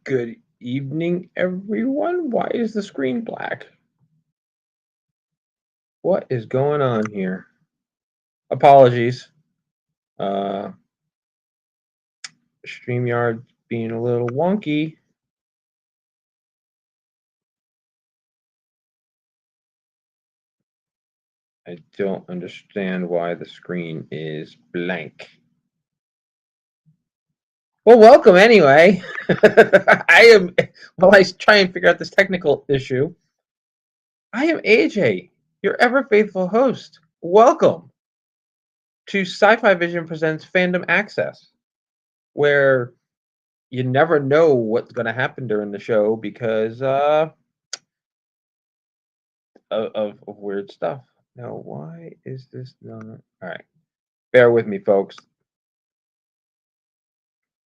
Good evening, everyone. Why is the screen black? What is going on here? Apologies. StreamYard being a little wonky. I don't understand why the screen is blank. Well, welcome anyway. While I try and figure out this technical issue, I am AJ, your ever faithful host. Welcome to SciFi Vision Presents Fandom Access, where you never know what's going to happen during the show because of weird stuff. Now, why is this not? All right. Bear with me, folks.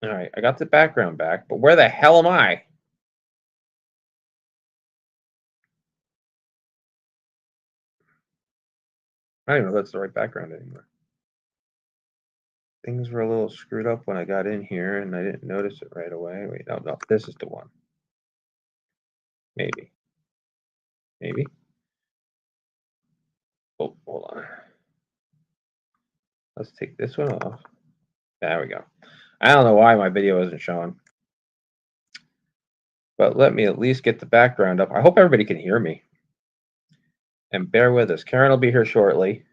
All right, I got the background back, but where the hell am I? I don't even know if that's the right background anymore. Things were a little screwed up when I got in here, and I didn't notice it right away. Wait, no, this is the one. Maybe. Oh, hold on. Let's take this one off. There we go. I don't know why my video isn't showing. But let me at least get the background up. I hope everybody can hear me. And bear with us. Karen will be here shortly.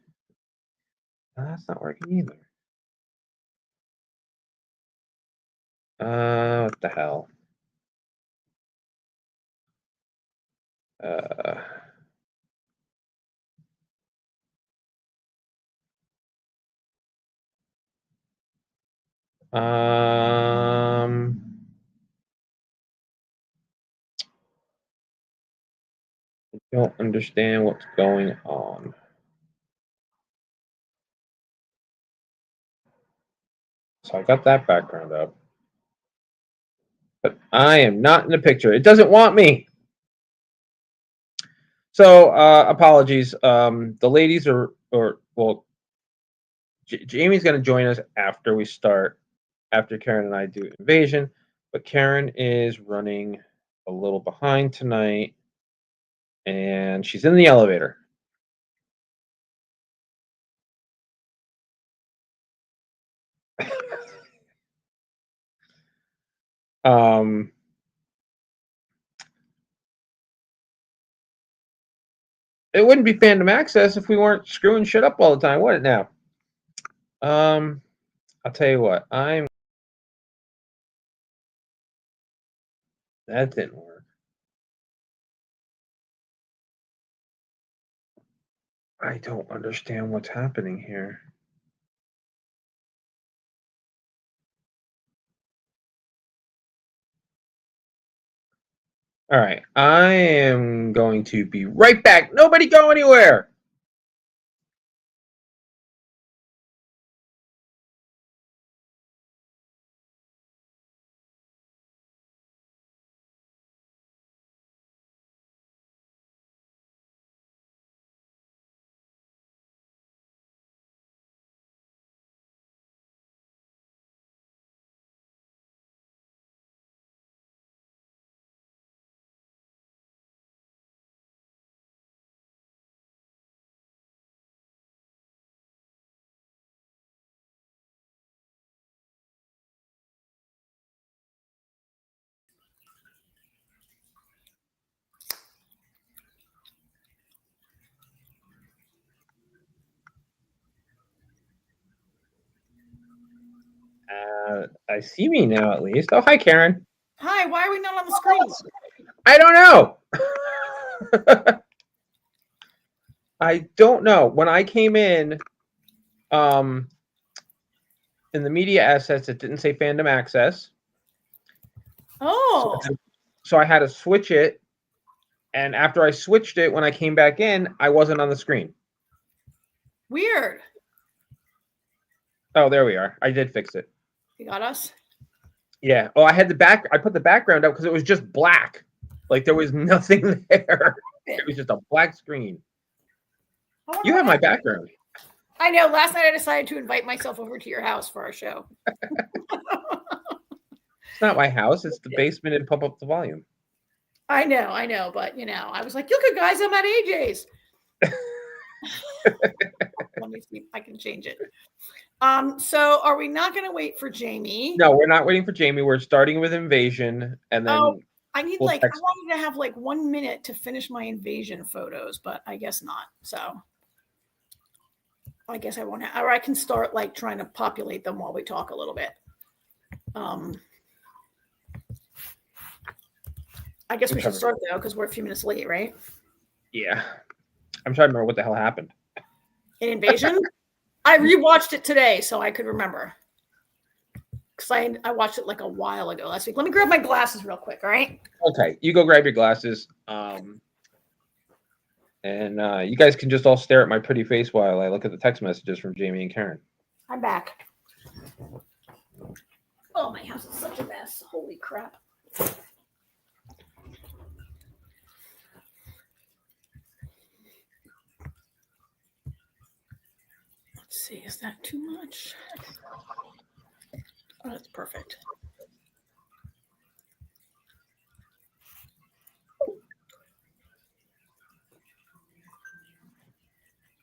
Oh, that's not working either. What the hell? I don't understand what's going on. So I got that background up. But I am not in the picture. It doesn't want me. So apologies. The ladies Jamie's going to join us after we start, after Karen and I do Invasion. But Karen is running a little behind tonight, and she's in the elevator. It wouldn't be Fandom Access if we weren't screwing shit up all the time, would it now? I'll tell you what, that didn't work. I don't understand what's happening here. All right, I am going to be right back. Nobody go anywhere. I see me now at least. Oh, hi, Karen. Hi, why are we not on the screen? I don't know. I don't know. When I came in the media assets, it didn't say Fandom Access. Oh. So I had to switch it. And after I switched it, when I came back in, I wasn't on the screen. Weird. Oh, there we are. I did fix it. You got us? Yeah. Oh, I put the background up because it was just black. Like there was nothing there. It was just a black screen. You have my background. I know. Last night I decided to invite myself over to your house for our show. It's not my house. It's the basement and pump up the volume. I know. But, I was like, look at guys, I'm at AJ's. Let me see if I can change it. So are we not going to wait for Jamie? No, we're not waiting for Jamie. We're starting with Invasion, and then I need I wanted to have 1 minute to finish my Invasion photos, but I guess not. So I guess I won't have, or I can start trying to populate them while we talk a little bit. I guess we should start though, because we're a few minutes late, right? Yeah. I'm trying to remember what the hell happened. In Invasion? I rewatched it today, so I could remember. Because I watched it a while ago last week. Let me grab my glasses real quick, all right? Okay, you go grab your glasses. And you guys can just all stare at my pretty face while I look at the text messages from Jamie and Karen. I'm back. Oh, my house is such a mess. Holy crap. Let's see, is that too much? Oh, that's perfect.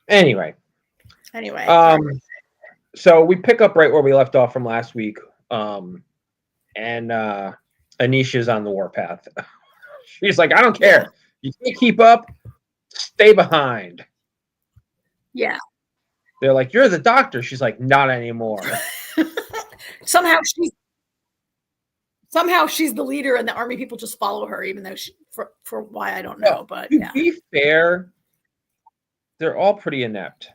Anyway. So we pick up right where we left off from last week. And Anisha's on the warpath. She's like, I don't care. You can't keep up. Stay behind. Yeah. They're like, you're the doctor. She's like, not anymore. Somehow she's the leader, and the army people just follow her, even though for why I don't know. But to be fair, they're all pretty inept.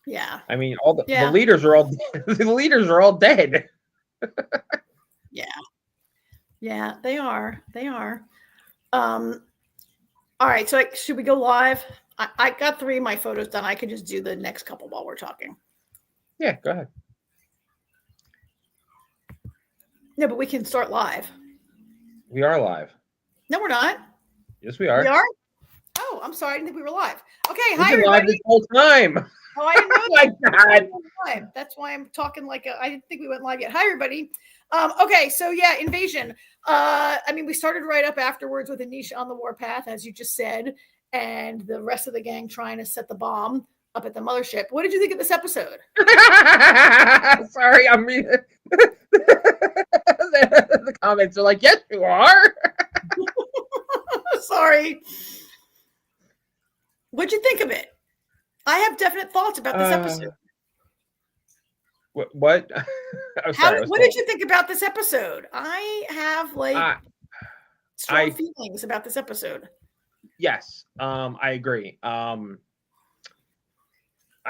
Yeah. I mean, all the leaders are all the leaders are all dead. Yeah, they are. All right, so should we go live? I got 3 of my photos done. I could just do the next couple while we're talking. Yeah, go ahead. No, but we can start live. We are live. No, we're not. Yes, we are. We are? Oh, I'm sorry. I didn't think we were live. Okay, We've hi, been everybody. live this whole time. Oh, I didn't know that. Oh my God. That's why I'm talking I didn't think we went live yet. Hi, everybody. Okay, so yeah, Invasion. We started right up afterwards with Anisha on the warpath, as you just said, and the rest of the gang trying to set the bomb up at the mothership. What did you think of this episode? Sorry, I'm reading. The comments are like, yes, you are. Sorry. What'd you think of it? I have definite thoughts about this episode. What? What did you think about this episode? I have strong feelings about this episode. Yes, I agree.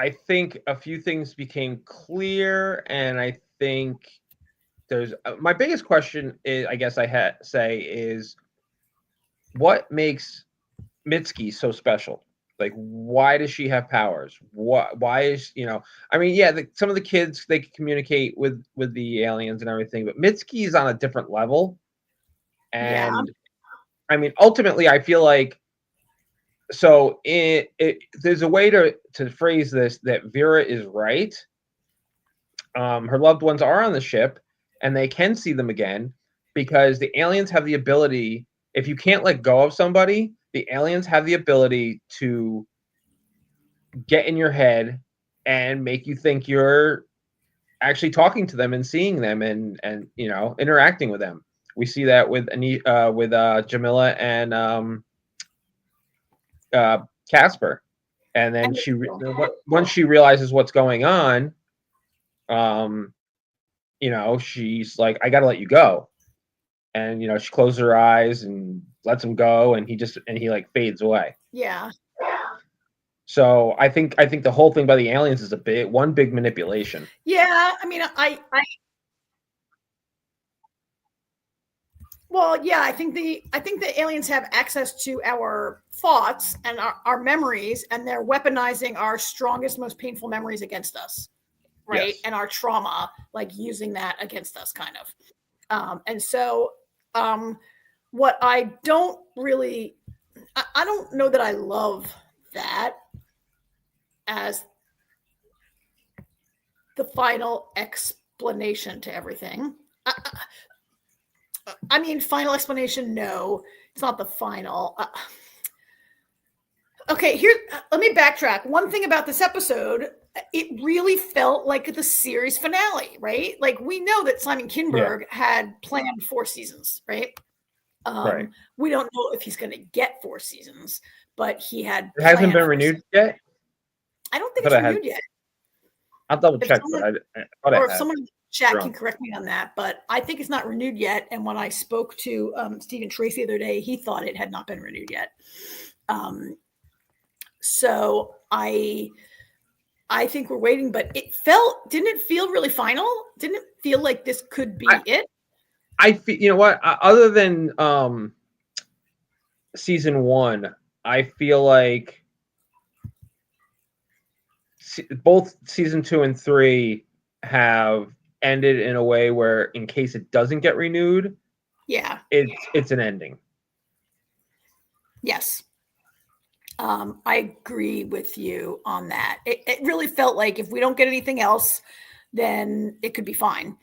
I think a few things became clear, and I think there's my biggest question is, I guess is what makes Mitski so special? Like, why does she have powers? Why is, some of the kids, they can communicate with the aliens and everything, but Mitski is on a different level. And ultimately I feel like, so there's a way to phrase this, that Vera is right. Her loved ones are on the ship and they can see them again, because the aliens have the ability, if you can't let go of somebody, the aliens have the ability to get in your head and make you think you're actually talking to them and seeing them and interacting with them. We see that with Jamila and Casper, and then once she realizes what's going on, she's like, I gotta let you go. And she closes her eyes and lets him go, and he fades away. Yeah. So I think the whole thing by the aliens is one big manipulation. Yeah, I think the aliens have access to our thoughts and our memories, and they're weaponizing our strongest, most painful memories against us, right? Yes. And our trauma, using that against us, kind of. And so, what I don't know that I love that as the final explanation to everything. I mean, final explanation, no. It's not the final. Okay, let me backtrack. One thing about this episode, it really felt like the series finale, right? Like, we know that Simon Kinberg had planned 4 seasons, right? Right. We don't know if he's going to get 4 seasons, but he had. It hasn't been renewed yet? I don't think it's renewed yet. I'll double check, but I thought or if someone in the chat can correct me on that, but I think it's not renewed yet. And when I spoke to Stephen Tracy the other day, he thought it had not been renewed yet. So I think we're waiting, but didn't it feel really final? Didn't it feel like this could be it? I feel, you know what, other than season 1, I feel like both season 2 and 3 have ended in a way where, in case it doesn't get renewed, it's an ending. Yes. I agree with you on that. It really felt like if we don't get anything else, then it could be fine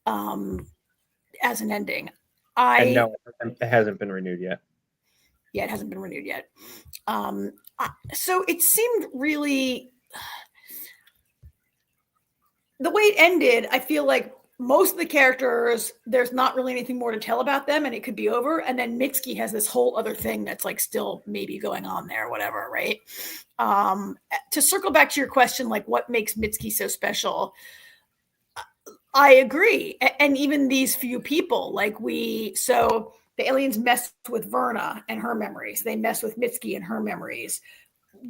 as an ending. And no, it hasn't been renewed yet. Yeah, it hasn't been renewed yet. So it seemed really... The way it ended, I feel like most of the characters, there's not really anything more to tell about them, and it could be over. And then Mitski has this whole other thing that's like still maybe going on there, whatever, right? To circle back to your question, like what makes Mitski so special? I agree. And even these few people, so the aliens mess with Verna and her memories. They mess with Mitski and her memories.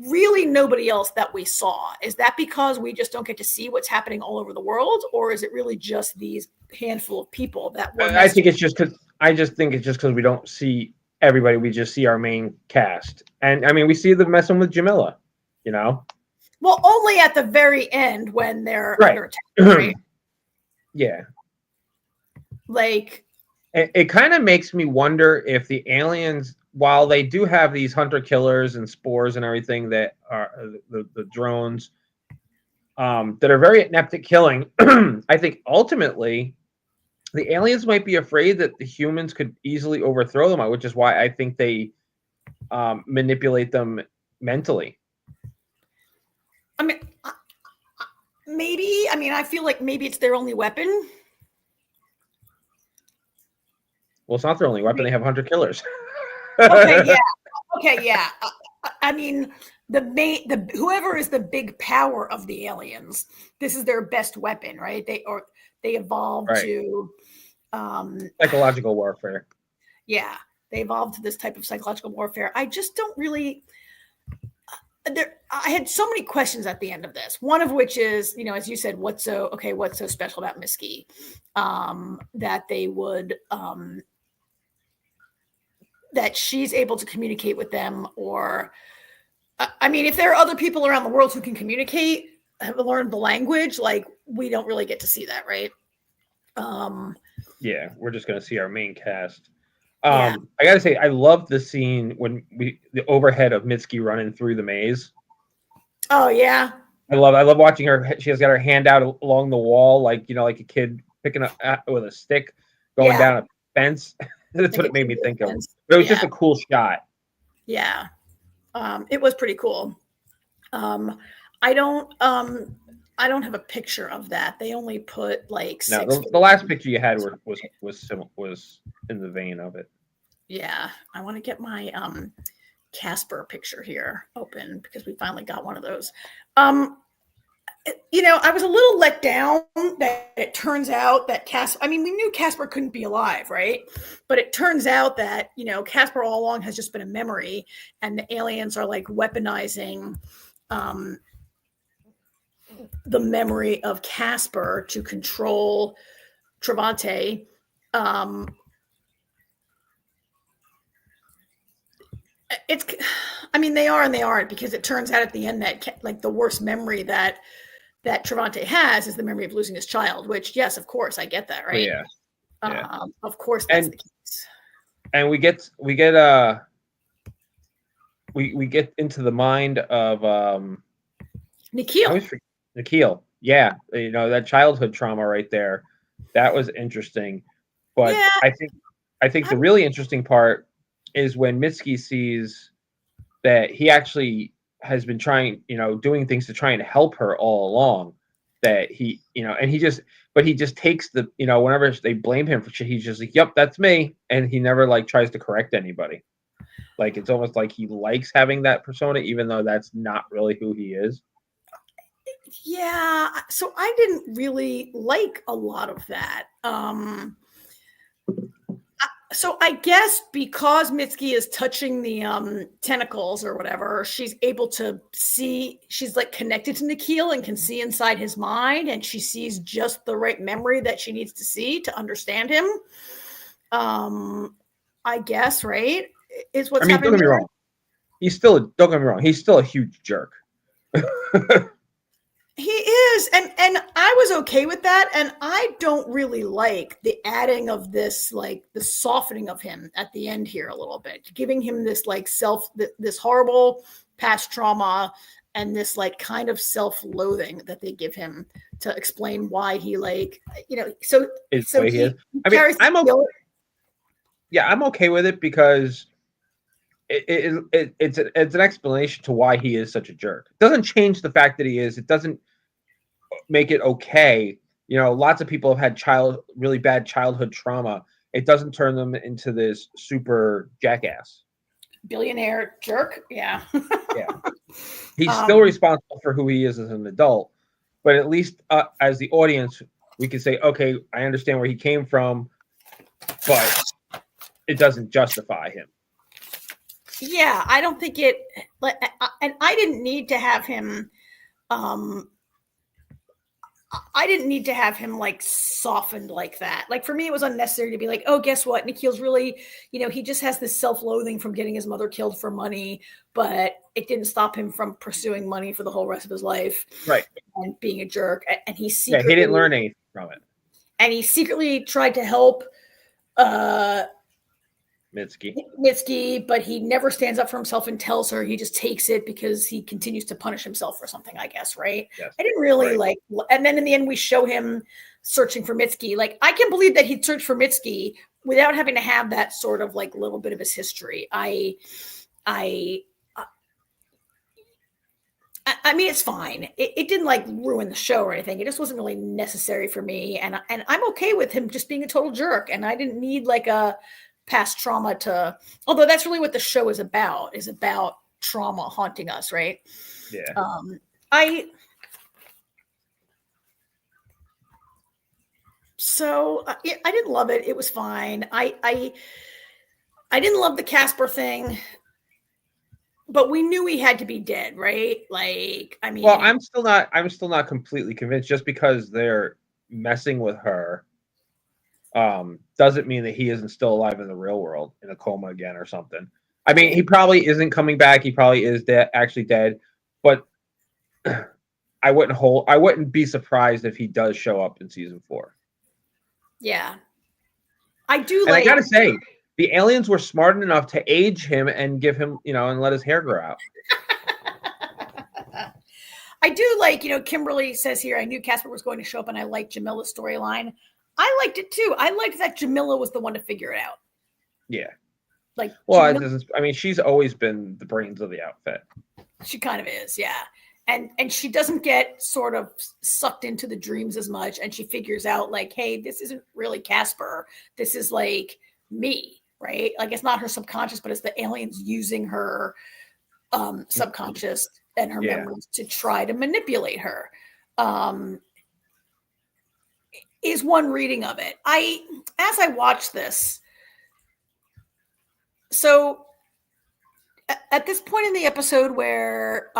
Really nobody else that we saw. Is that because we just don't get to see what's happening all over the world, or is it really just these handful of people that I think it's just because we don't see everybody. We just see our main cast. And I mean, we see them messing with Jamila, you know? Well, only at the very end when they're under attack, right? Yeah. Like, it kind of makes me wonder if the aliens, while they do have these hunter killers and spores and everything that are the drones that are very inept at killing, I think ultimately the aliens might be afraid that the humans could easily overthrow them, which is why I think they manipulate them mentally. I mean, maybe. I mean, I feel like maybe it's their only weapon. Well, it's not their only weapon. They have hunter killers. Okay, yeah. I mean, whoever is the big power of the aliens, this is their best weapon, right? They evolved to psychological warfare. Yeah, they evolved to this type of psychological warfare. I just don't really. I had so many questions at the end of this. One of which is, as you said, what's so special about Mitski that they would. That she's able to communicate with them, or I mean, if there are other people around the world who can communicate, have learned the language, like we don't really get to see that, right? Yeah, we're just going to see our main cast. I gotta say, I love the scene when the overhead of Mitski running through the maze. Oh yeah, I love watching her. She has got her hand out along the wall, like a kid picking up with a stick, going down a fence. That's what it made me think of. But it was just a cool shot. Yeah, it was pretty cool. I don't have a picture of that. They only put like 6. The last picture you had was in the vein of it. Yeah, I want to get my Casper picture here open because we finally got one of those. I was a little let down that it turns out that Casper, I mean, we knew Casper couldn't be alive, right? But it turns out that, Casper all along has just been a memory, and the aliens are like weaponizing the memory of Casper to control Travante. They are and they aren't, because it turns out at the end that like the worst memory that Travante has is the memory of losing his child, which, yes, of course, I get that, right? Yeah. Of course, that's the case. And we get into the mind of Nikhil. Nikhil. Yeah, that childhood trauma right there, that was interesting. But Yeah, I think the really interesting part is when Mitski sees that he actually has been trying, doing things to try and help her all along. That and he just takes whenever they blame him for shit, he's just like, "Yep, that's me," and he never like tries to correct anybody. Like it's almost like he likes having that persona, even though that's not really who he is. Yeah, so I didn't really like a lot of that. So I guess because Mitski is touching the tentacles or whatever, she's able to see. She's like connected to Nikhil and can see inside his mind, and she sees just the right memory that she needs to see to understand him. I guess, right? Is what's happening. Don't get me wrong. Don't get me wrong. He's still a huge jerk. He is, and I was okay with that, and I don't really like the adding of this, like the softening of him at the end here a little bit, giving him this like this horrible past trauma and this like kind of self-loathing that they give him to explain why he so he carries. I'm okay with it because it's an explanation to why he is such a jerk. It doesn't change the fact that he is. It doesn't make it okay. Lots of people have had really bad childhood trauma. It doesn't turn them into this super jackass. Billionaire jerk. Yeah. Yeah. He's still responsible for who he is as an adult, but at least as the audience, we can say, okay, I understand where he came from, but it doesn't justify him. Yeah, I don't think it, and I didn't need to have him, I didn't need to have him like softened like that. Like for me, it was unnecessary to be like, oh, guess what? Nikhil's really, he just has this self-loathing from getting his mother killed for money, but it didn't stop him from pursuing money for the whole rest of his life. Right. And being a jerk. And he didn't learn anything from it. And he secretly tried to help Mitski, but he never stands up for himself and tells her. He just takes it because he continues to punish himself for something, I guess, right? Yes. I didn't really and then in the end we show him searching for Mitski. Like I can believe that he'd search for Mitski without having to have that sort of like little bit of his history. I mean, it's fine. It didn't like ruin the show or anything. It just wasn't really necessary for me. And I'm okay with him just being a total jerk. And I didn't need like a past trauma although that's really what the show is about trauma haunting us, right? Yeah. I didn't love it. It was fine. I didn't love the Casper thing, but we knew he had to be dead, right? Like, I mean, well, I'm still not completely convinced. Just because they're messing with her doesn't mean that he isn't still alive in the real world in a coma again or something. I mean, he probably isn't coming back. He probably is actually dead, but I wouldn't be surprised if he does show up in season 4. Yeah. I do and I gotta say, the aliens were smart enough to age him and give him, and let his hair grow out. I do like, Kimberly says here, I knew Casper was going to show up and I liked Jamila's storyline. I liked it too. I liked that Jamila was the one to figure it out. Yeah. Like, well, she's always been the brains of the outfit. She kind of is, yeah. And she doesn't get sort of sucked into the dreams as much. And she figures out like, hey, this isn't really Casper. This is like me, right? Like it's not her subconscious, but it's the aliens using her subconscious and her memories to try to manipulate her. Is one reading of it. As I watch this, so at this point in the episode where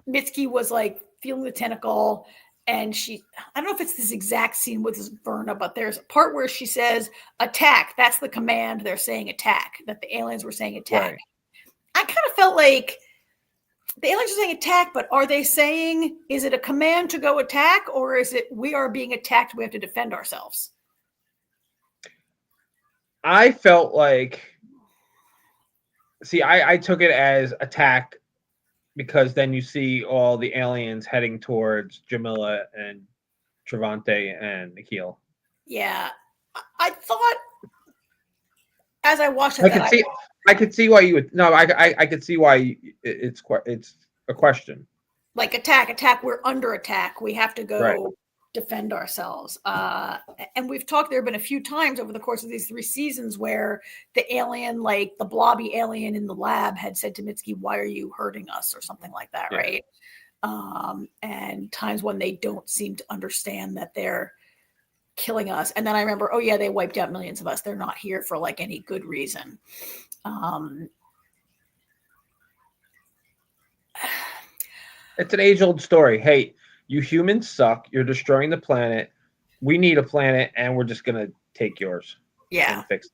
Mitski was like feeling the tentacle and I don't know if it's this exact scene with Verna, but there's a part where she says attack. That's the command. They're saying attack, that the aliens were saying attack. Right. I kind of felt like the aliens are saying attack, but are they saying, is it a command to go attack or is it we are being attacked, we have to defend ourselves? I felt like, I took it as attack because then you see all the aliens heading towards Jamila and Travante and Nikhil. Yeah, I thought as I watched it I could see why you would. No, I could see why it's a question. Like attack. We're under attack. We have to go right. defend ourselves. And we've talked. There have been a few times over the course of these 3 seasons where the alien, like the blobby alien in the lab, had said to Mitski, "Why are you hurting us?" or something like that, right? And times when they don't seem to understand that they're killing us. And then I remember, oh yeah, they wiped out millions of us. They're not here for like any good reason. It's an age-old story. Hey, you humans suck. You're destroying the planet. We need a planet, and we're just gonna take yours. Yeah. And fix it.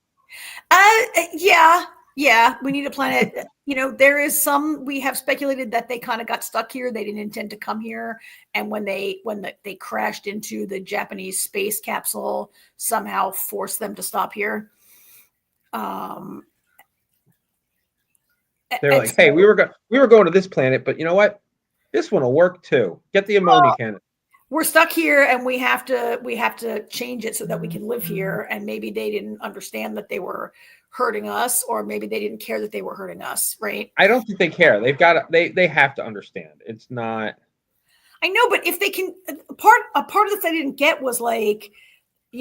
Yeah. We need a planet. There is some. We have speculated that they kind of got stuck here. They didn't intend to come here, and when they crashed into the Japanese space capsule, somehow forced them to stop here. They're like, hey, we were going to this planet, but you know what? This one will work too. Get the ammonia cannon. We're stuck here, and we have to change it so that we can live here. And maybe they didn't understand that they were hurting us, or maybe they didn't care that they were hurting us, right? I don't think they care. They have to understand. It's not. I know, but if they can, a part of this I didn't get was like,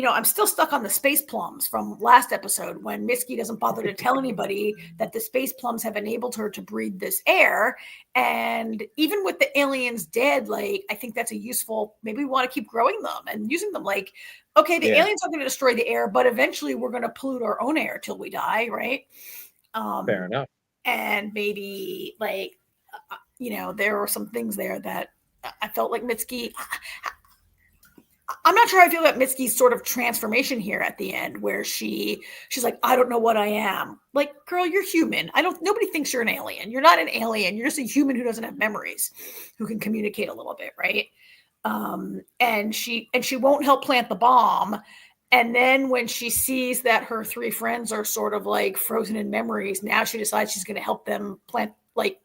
I'm still stuck on the space plums from last episode when Mitski doesn't bother to tell anybody that the space plums have enabled her to breathe this air. And even with the aliens dead, like, I think that's a useful, maybe we want to keep growing them and using them. Like, okay, the aliens are going to destroy the air, but eventually we're going to pollute our own air till we die, right? Fair enough. And maybe like, there were some things there that I felt like Mitski, I'm not sure I feel about Mitski's sort of transformation here at the end, where she's like, I don't know what I am. Like, girl, you're human. Nobody thinks you're an alien. You're not an alien. You're just a human who doesn't have memories, who can communicate a little bit, right? And she won't help plant the bomb. And then when she sees that her 3 friends are sort of like frozen in memories, now she decides she's going to help them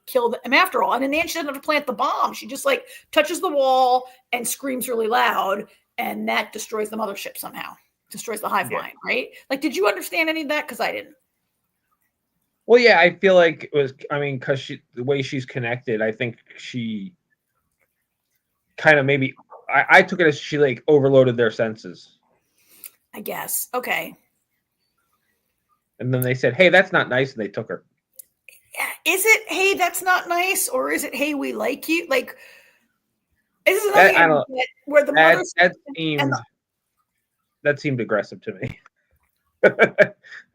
kill them after all. And in the end, she doesn't have to plant the bomb. She just like touches the wall and screams really loud. And that destroys the mothership somehow, destroys the hive mind, right? Like, did you understand any of that? Because I didn't. Well, yeah, I feel like it was, because the way she's connected, I think she kind of maybe, I took it as she like overloaded their senses. I guess. Okay. And then they said, hey, that's not nice. And they took her. Is it, hey, that's not nice? Or is it, hey, we like you? Like, this is where the mother that seemed aggressive to me.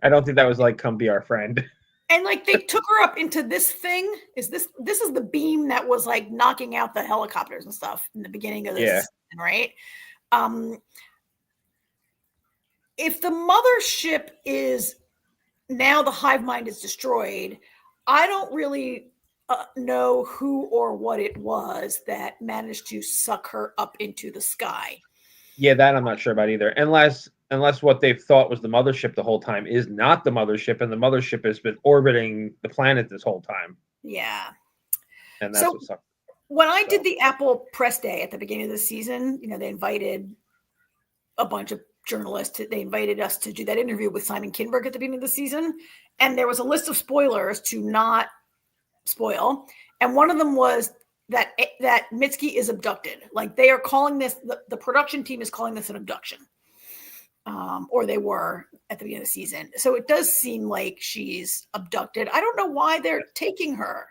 I don't think that was like, come be our friend. And like they took her up into this thing. This is the beam that was like knocking out the helicopters and stuff in the beginning of this season, right? If the mothership is now the hive mind is destroyed, I don't really know who or what it was that managed to suck her up into the sky. Yeah, that I'm not sure about either. Unless what they've thought was the mothership the whole time is not the mothership, and the mothership has been orbiting the planet this whole time. Yeah. And that's what sucked. When I did the Apple press day at the beginning of the season, they invited a bunch of journalists. They invited us to do that interview with Simon Kinberg at the beginning of the season. And there was a list of spoilers to not spoil. And one of them was that Mitski is abducted. Like they are calling this, the production team is calling this an abduction. Or they were at the beginning of the season. So it does seem like she's abducted. I don't know why they're taking her.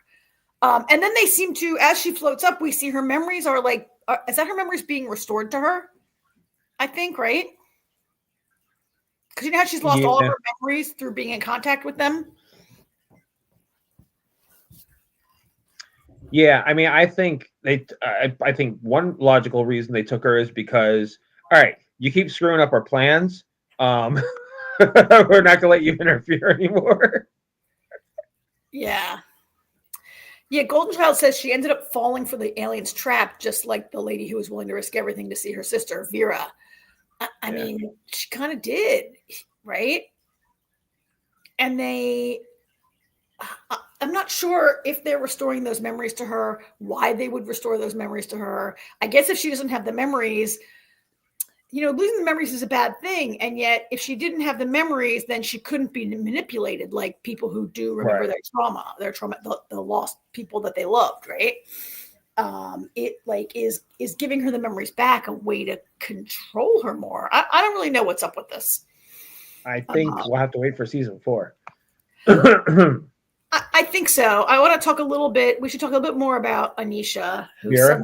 And then they seem to, as she floats up, we see her memories are like, is that her memories being restored to her? I think, right? Because how she's lost all of her memories through being in contact with them. Yeah, I think I think one logical reason they took her is because, all right, you keep screwing up our plans. We're not gonna let you interfere anymore. Yeah. Yeah, Golden Child says she ended up falling for the alien's trap, just like the lady who was willing to risk everything to see her sister, Vera. I mean, she kind of did, right? And they, I'm not sure if they're restoring those memories to her, why they would restore those memories to her. I guess if she doesn't have the memories, losing the memories is a bad thing. And yet, if she didn't have the memories, then she couldn't be manipulated like people who do remember their trauma, the lost people that they loved, right? It is giving her the memories back a way to control her more. I don't really know what's up with this. I think we'll have to wait for season 4. I think so. I want to talk a little bit. We should talk a little bit more about Anisha. Vera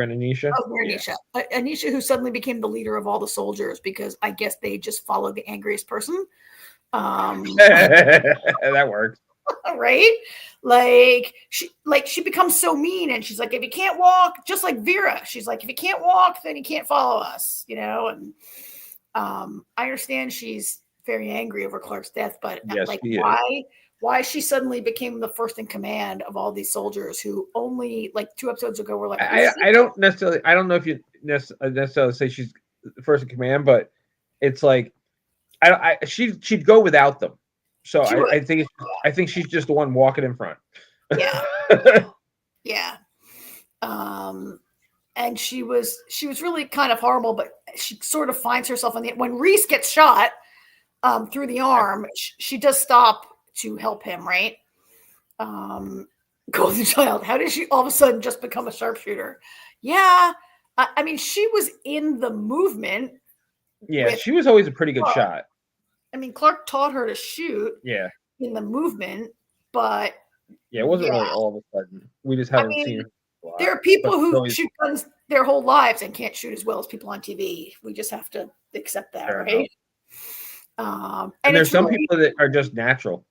and Anisha. Oh, Anisha. Anisha, who suddenly became the leader of all the soldiers because I guess they just followed the angriest person. That works. Right? She becomes so mean, and she's like, if you can't walk, just like Vera, she's like, if you can't walk, then you can't follow us, And I understand she's very angry over Clark's death, but yes, why she suddenly became the first in command of all these soldiers who only 2 episodes ago were like, I don't know if you necessarily say she's the first in command, but it's like she'd go without them. So I think she's just the one walking in front. Yeah. Yeah. And she was really kind of horrible, but she sort of finds herself when Reese gets shot through the arm, she does stop to help him, right? Golden Child, how did she all of a sudden just become a sharpshooter? Yeah. I mean, she was in the movement. Yeah, she was always a pretty good shot. I mean, Clark taught her to shoot in the movement, but it wasn't really all of a sudden. We just haven't seen her. There are people who shoot guns their whole lives and can't shoot as well as people on TV. We just have to accept that, right? And there's some people that are just natural.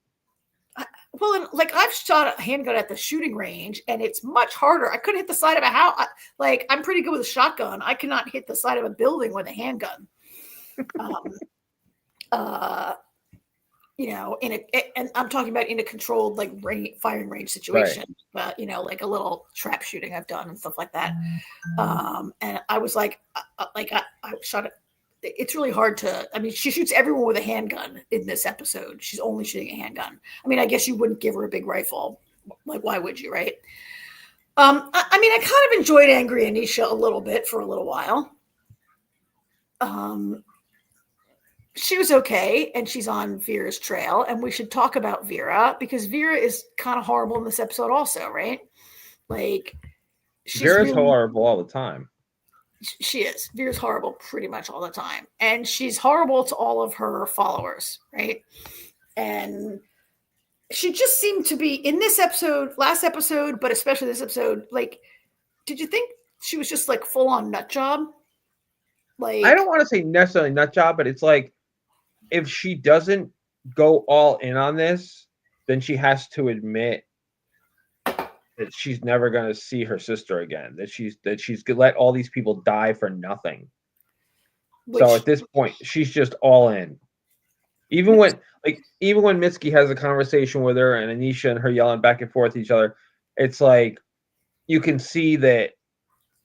Well, I've shot a handgun at the shooting range, and it's much harder. I couldn't hit the side of a house. I'm pretty good with a shotgun. I cannot hit the side of a building with a handgun. And I'm talking about in a controlled firing range situation, but a little trap shooting I've done and stuff like that. And I was I shot it. It's really hard to. I mean, she shoots everyone with a handgun in this episode. She's only shooting a handgun. I mean, I guess you wouldn't give her a big rifle. Why would you, right? I kind of enjoyed Angry Anisha a little bit for a little while. She was okay, and she's on Vera's trail, and we should talk about Vera because Vera is kind of horrible in this episode also, right? Vera's horrible all the time. She is. Vera's horrible pretty much all the time, and she's horrible to all of her followers, right? And she just seemed to be in this episode, last episode, but especially this episode, did you think she was just full on nut job? I don't want to say necessarily nut job, but it's if she doesn't go all in on this, then she has to admit that she's never going to see her sister again. That she's let all these people die for nothing. So at this point, she's just all in. Even when Mitski has a conversation with her and Anisha and her yelling back and forth at each other, it's you can see that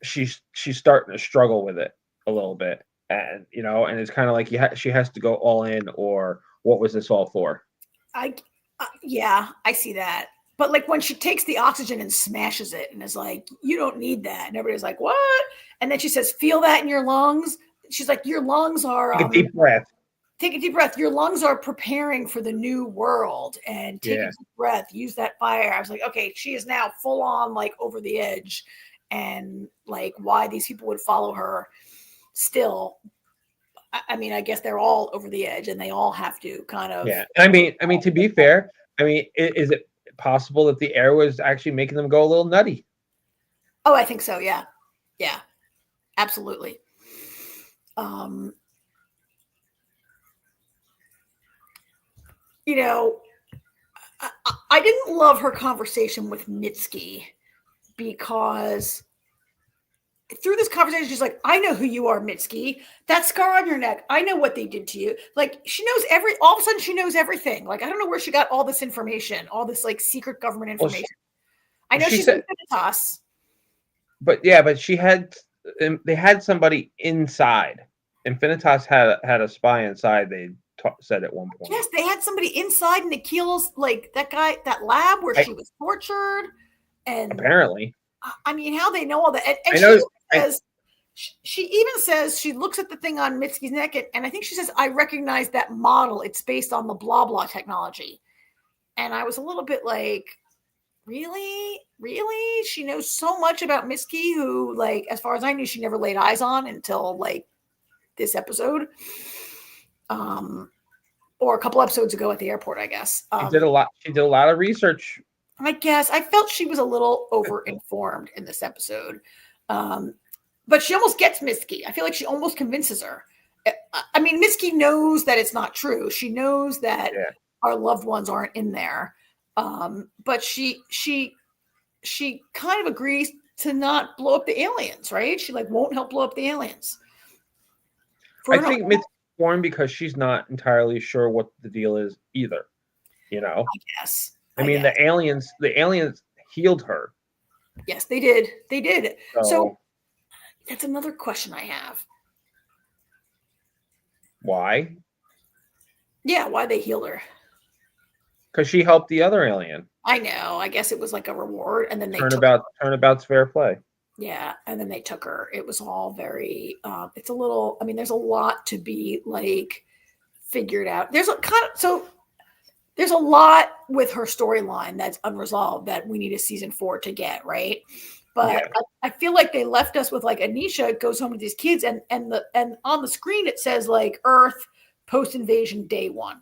she's starting to struggle with it a little bit. And and it's kind of she has to go all in, or what was this all for? I see that. But when she takes the oxygen and smashes it and is you don't need that, and everybody's like, what? And then she says, feel that in your lungs. She's like, your lungs are take a deep breath. Take a deep breath. Your lungs are preparing for the new world, and take a deep breath. Use that fire. I was like, okay, she is now full on over the edge, and why these people would follow her. Still, I mean, I guess they're all over the edge, and they all have to kind of. Yeah, I mean, to be fair, is it possible that the air was actually making them go a little nutty? Oh, I think so. Yeah, absolutely. I didn't love her conversation with Mitski because. Through this conversation, she's like, I know who you are, Mitski. That scar on your neck, I know what they did to you. She knows all of a sudden she knows everything. I don't know where she got all this information, all this secret government information. I know she's Infinitas. But they had somebody inside. Infinitas had a spy inside. said at one point. Yes, they had somebody inside Nikhil's, like that guy, that lab where she was tortured. And apparently, I mean, how they know all that? And she even says she looks at the thing on Mitski's neck, and I think she says, "I recognize that model. It's based on the blah blah technology." And I was a little bit like, really? She knows so much about Mitski, who, like, as far as I knew, she never laid eyes on until like this episode, or a couple episodes ago at the airport, I guess. She did a lot of research. I guess I felt she was a little over-informed in this episode. But she almost gets Mitski. I feel like she almost convinces her. I mean, Mitski knows that it's not true. She knows that our loved ones aren't in there. But she kind of agrees to not blow up the aliens, right? She like won't help blow up the aliens. I think Mitski's born because she's not entirely sure what the deal is either. You know? I guess. I mean, the aliens healed her. Yes, they did. They did. So that's another question I have. Why? Yeah, why they healed her? Because she helped the other alien. I know. I guess it was like a reward, and then they turnabout's fair play. Yeah, and then they took her. It was all very. It's a little. I mean, there's a lot to be like figured out. There's a lot with her storyline that's unresolved that we need a season 4 to get right. But I feel like they left us with like Anisha goes home with these kids, and on the screen it says like Earth post-invasion day 1.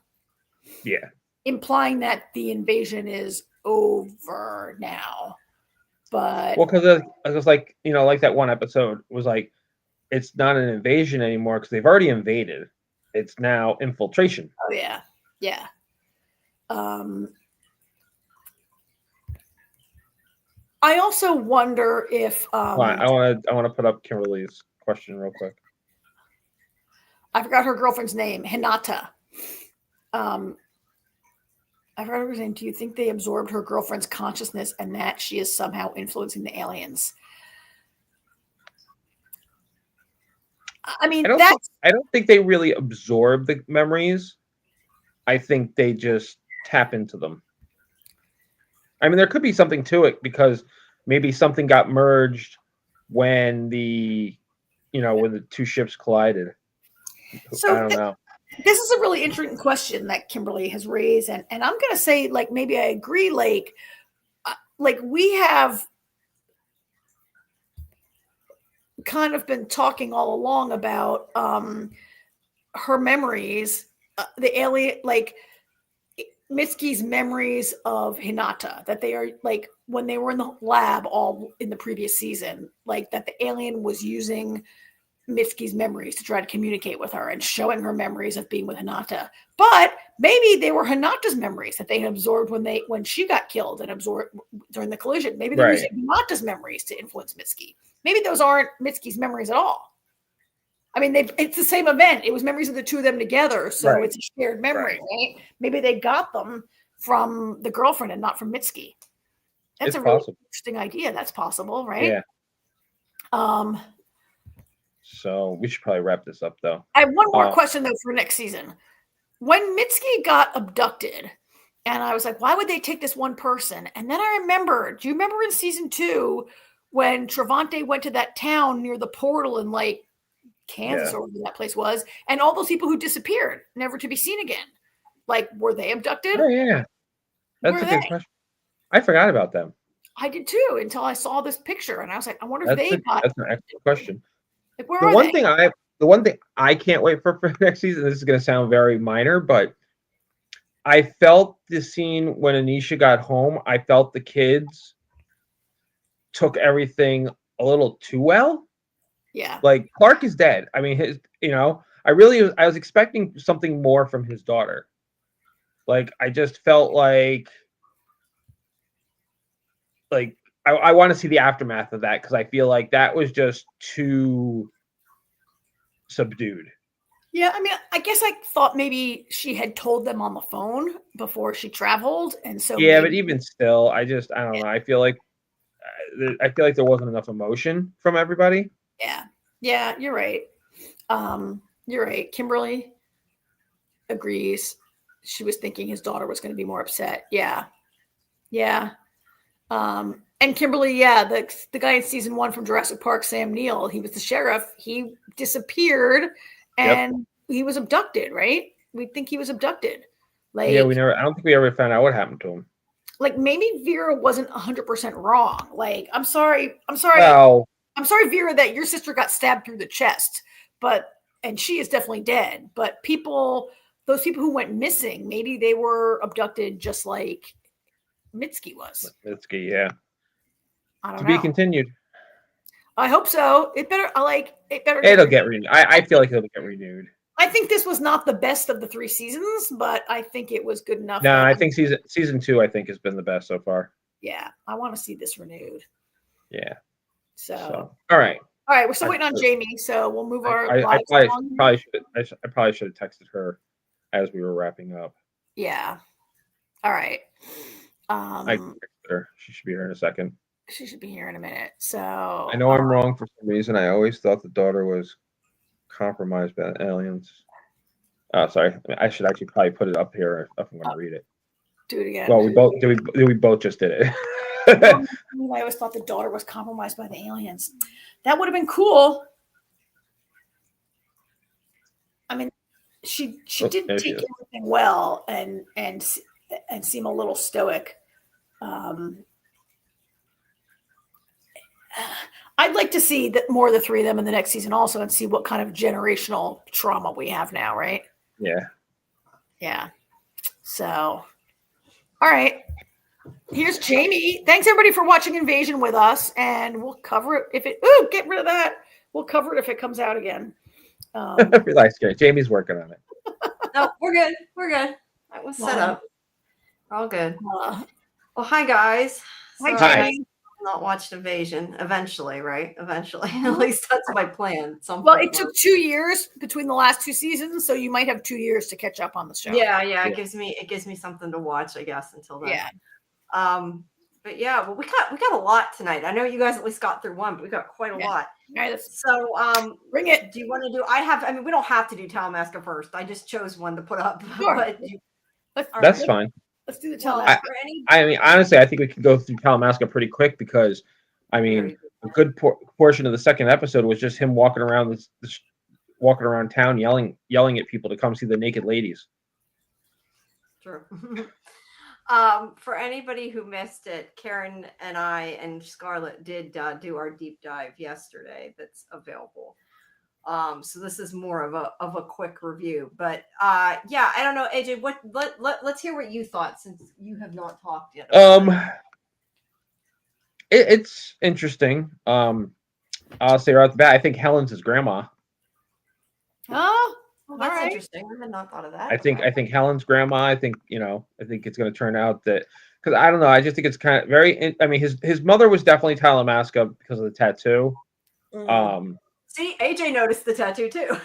Yeah. Implying that the invasion is over now. But because it was like, like that one episode was like, it's not an invasion anymore because they've already invaded. It's now infiltration. Oh yeah. Yeah. I also wonder if I want to put up Kimberly's question real quick. I forgot her girlfriend's name, Hinata. I forgot her name. Do you think they absorbed her girlfriend's consciousness and that she is somehow influencing the aliens? I mean, I don't think they really absorb the memories. I think they just tap into them. I mean, there could be something to it because maybe something got merged when the two ships collided. So I don't know. This is a really interesting question that Kimberly has raised, and I'm going to say, like, maybe I agree. Like we have kind of been talking all along about her memories, the alien, like Mitski's memories of Hinata, that they are like when they were in the lab all in the previous season, like that the alien was using Mitski's memories to try to communicate with her and showing her memories of being with Hinata. But maybe they were Hinata's memories that they had absorbed when she got killed and absorbed during the collision. Maybe they're using Hinata's memories to influence Mitski. Maybe those aren't Mitski's memories at all. I mean, it's the same event. It was memories of the two of them together. So it's a shared memory, right? Maybe they got them from the girlfriend and not from Mitski. That's a really interesting idea. That's possible, right? Yeah. So we should probably wrap this up, though. I have one more question, though, for next season. When Mitski got abducted, and I was like, why would they take this one person? And then I remembered, do you remember in season 2 when Travante went to that town near the portal in, like, Kansas or whatever that place was, and all those people who disappeared, never to be seen again? Like, were they abducted? Oh, yeah. That's a good question. I forgot about them. I did, too, until I saw this picture, and I was like, I wonder if they got... That's an excellent question. Like, where are they? The one thing I can't wait for next season, this is going to sound very minor, but I felt the scene when Anisha got home, I felt the kids took everything a little too well. Yeah. Like, Clark is dead. I mean, I was expecting something more from his daughter. Like, I just felt like I want to see the aftermath of that because I feel like that was just too subdued. Yeah, I mean, I guess I thought maybe she had told them on the phone before she traveled, and so but even still, I don't know. I feel like there wasn't enough emotion from everybody. Yeah, you're right. You're right, Kimberly. agrees. She was thinking his daughter was going to be more upset. Yeah. Yeah. And Kimberly, yeah, the guy in season 1 from Jurassic Park, Sam Neill, he was the sheriff. He disappeared and he was abducted, right? We think he was abducted. Like, yeah, I don't think we ever found out what happened to him. Like, maybe Vera wasn't 100% wrong. Like, I'm sorry. Well, I'm sorry, Vera, that your sister got stabbed through the chest, and she is definitely dead. But those people who went missing, maybe they were abducted just like Mitski was. Mitski, yeah. I don't know. To be continued. I hope so. It better. It'll get renewed. I feel like it'll get renewed. I think this was not the best of the 3 seasons, but I think it was good enough. No, I think season 2, I think, has been the best so far. Yeah, I want to see this renewed. Yeah. So all right. All right, we're still waiting on Jamie, so we'll move our I probably should have texted her as we were wrapping up. Yeah. All right. I texted her. She should be here in a second. She should be here in a minute. So I know I'm wrong for some reason. I always thought the daughter was compromised by aliens. Sorry. I should actually probably put it up here if I'm going to read it. Do it again. Well, we both just did it. I always thought the daughter was compromised by the aliens. That would have been cool. I mean, she did take everything well and seem a little stoic. I'd like to see that more of the 3 of them in the next season also, and see what kind of generational trauma we have now, right? Yeah. Yeah. So, all right. Here's Jamie. Thanks everybody for watching Invasion with us, and we'll cover it if it. Ooh, get rid of that. We'll cover it if it comes out again. Relax, Gary. Jamie's working on it. No, we're good. We're good. That was set up. We're all good. Well, hi guys. Hi, Jamie. Not watched Invasion eventually, right? Eventually, at least that's my plan. Well, it took 2 years between the last 2 seasons, so you might have 2 years to catch up on the show. Yeah. It gives me something to watch, I guess, until then. Yeah. But yeah, well, we got a lot tonight. I know you guys at least got through one, but we got quite a lot. Right, so, bring it. Do you want to do? I mean, we don't have to do Talamasca first. I just chose one to put up. Sure. That's fine. Let's do the Talamasca. I mean, honestly, I think we could go through Talamasca pretty quick because, I mean, a good portion of the second episode was just him walking around walking around town, yelling at people to come see the naked ladies. True. For anybody who missed it, Karen and I and Scarlett did do our deep dive yesterday. That's available. So this is more of a quick review, but yeah, I don't know, AJ. Let's hear what you thought since you have not talked yet. It's interesting. I'll say right off the bat, I think Helen's his grandma. Oh, well, that's interesting. I had not thought of that. I think Helen's grandma. I think it's going to turn out that, because I don't know. I just think it's kind of very. I mean, his mother was definitely Talamasca because of the tattoo. Mm-hmm. See, AJ noticed the tattoo too.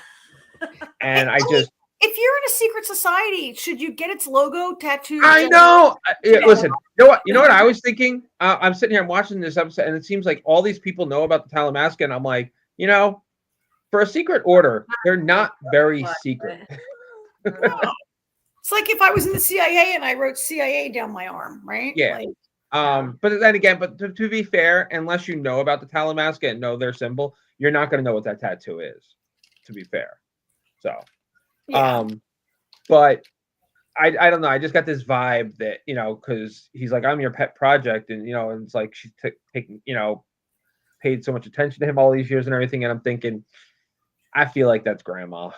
And if you're in a secret society, should you get its logo tattooed? I know. Listen, you know what I was thinking? I'm sitting here, I'm watching this episode, and it seems like all these people know about the Talamasca, and I'm like, for a secret order, they're not very secret. It's like if I was in the CIA and I wrote CIA down my arm, right? Yeah. But then again, to be fair, unless you know about the Talamasca and know their symbol, you're not going to know what that tattoo is, to be fair. So, yeah. But I don't know. I just got this vibe that, because he's like, I'm your pet project. And, and it's like she's taking, paid so much attention to him all these years and everything. And I'm thinking, I feel like that's grandma.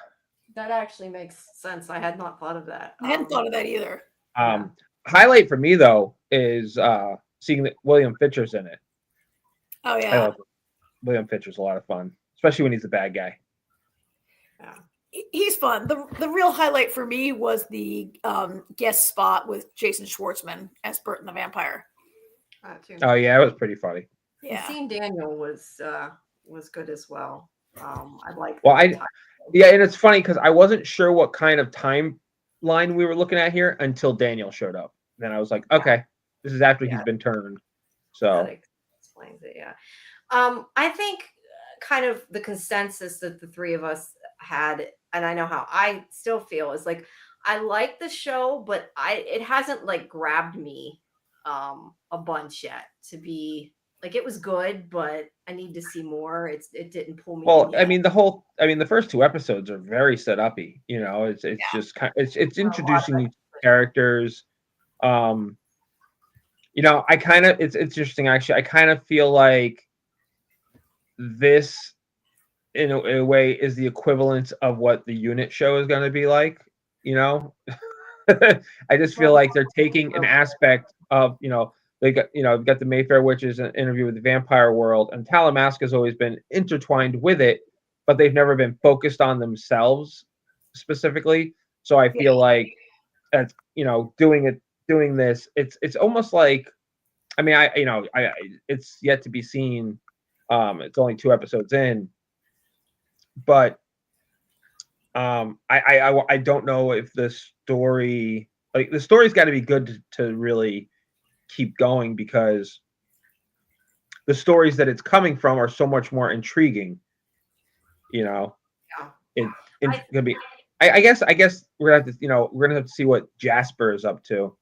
That actually makes sense. I had not thought of that. I hadn't thought of that either. Highlight for me, though, is seeing that William Fitcher's in it. Oh, yeah. I love it. William Fitcher's a lot of fun, especially when he's the bad guy. Yeah. He's fun. The real highlight for me was the guest spot with Jason Schwartzman as Burton the Vampire. Oh, yeah, it was pretty funny. Yeah. Seeing Daniel was good as well. I like. Well, and it's funny because I wasn't sure what kind of timeline we were looking at here until Daniel showed up. Then I was like, okay, this is after he's been turned. So that explains it. Yeah. I think kind of the consensus that the 3 of us had, and I know how I still feel, is like, I like the show, but it hasn't like grabbed me a bunch yet to be like, it was good, but I need to see more. It didn't pull me Well, in yet. the first 2 episodes are very set-uppy. It's just it's introducing these characters. It's interesting actually. I kind of feel like this, in a way, is the equivalent of what the unit show is going to be like. I just feel like they're taking an aspect of, they got, you've got the Mayfair Witches, an interview with the vampire world, and Talamasca has always been intertwined with it, but they've never been focused on themselves specifically. So I feel like that's, doing this, it's almost like, it's yet to be seen. It's only 2 episodes in, but I don't know if the story's got to be good to really keep going, because the stories that it's coming from are so much more intriguing. Yeah. It's gonna be. I guess we're gonna have to see what Jasper is up to.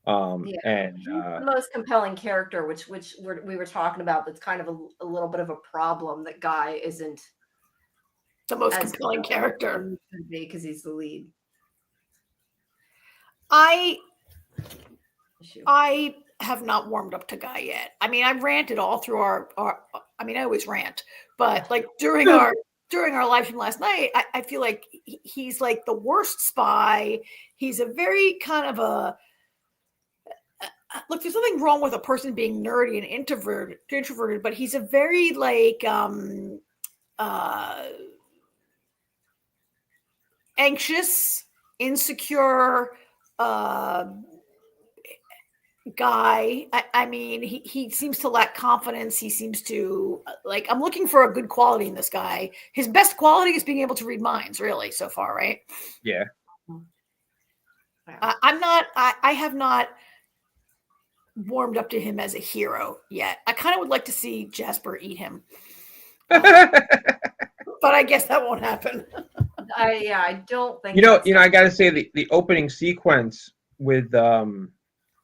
And he's the most compelling character, which we were talking about. That's kind of a little bit of a problem. That Guy isn't the most compelling character because he's the lead. I have not warmed up to Guy yet. I mean, I've ranted all through our I always rant, but like during our live stream last night, I feel like he's like the worst spy. He's a very kind of a look, there's nothing wrong with a person being nerdy and introverted, but he's a very like anxious, insecure guy. I mean, he seems to lack confidence. He seems to like, I'm looking for a good quality in this guy. His best quality is being able to read minds, really, so far, right? Yeah. I have not warmed up to him as a hero yet. I kind of would like to see Jasper eat him. But I guess that won't happen. I don't think. I got to say the opening sequence with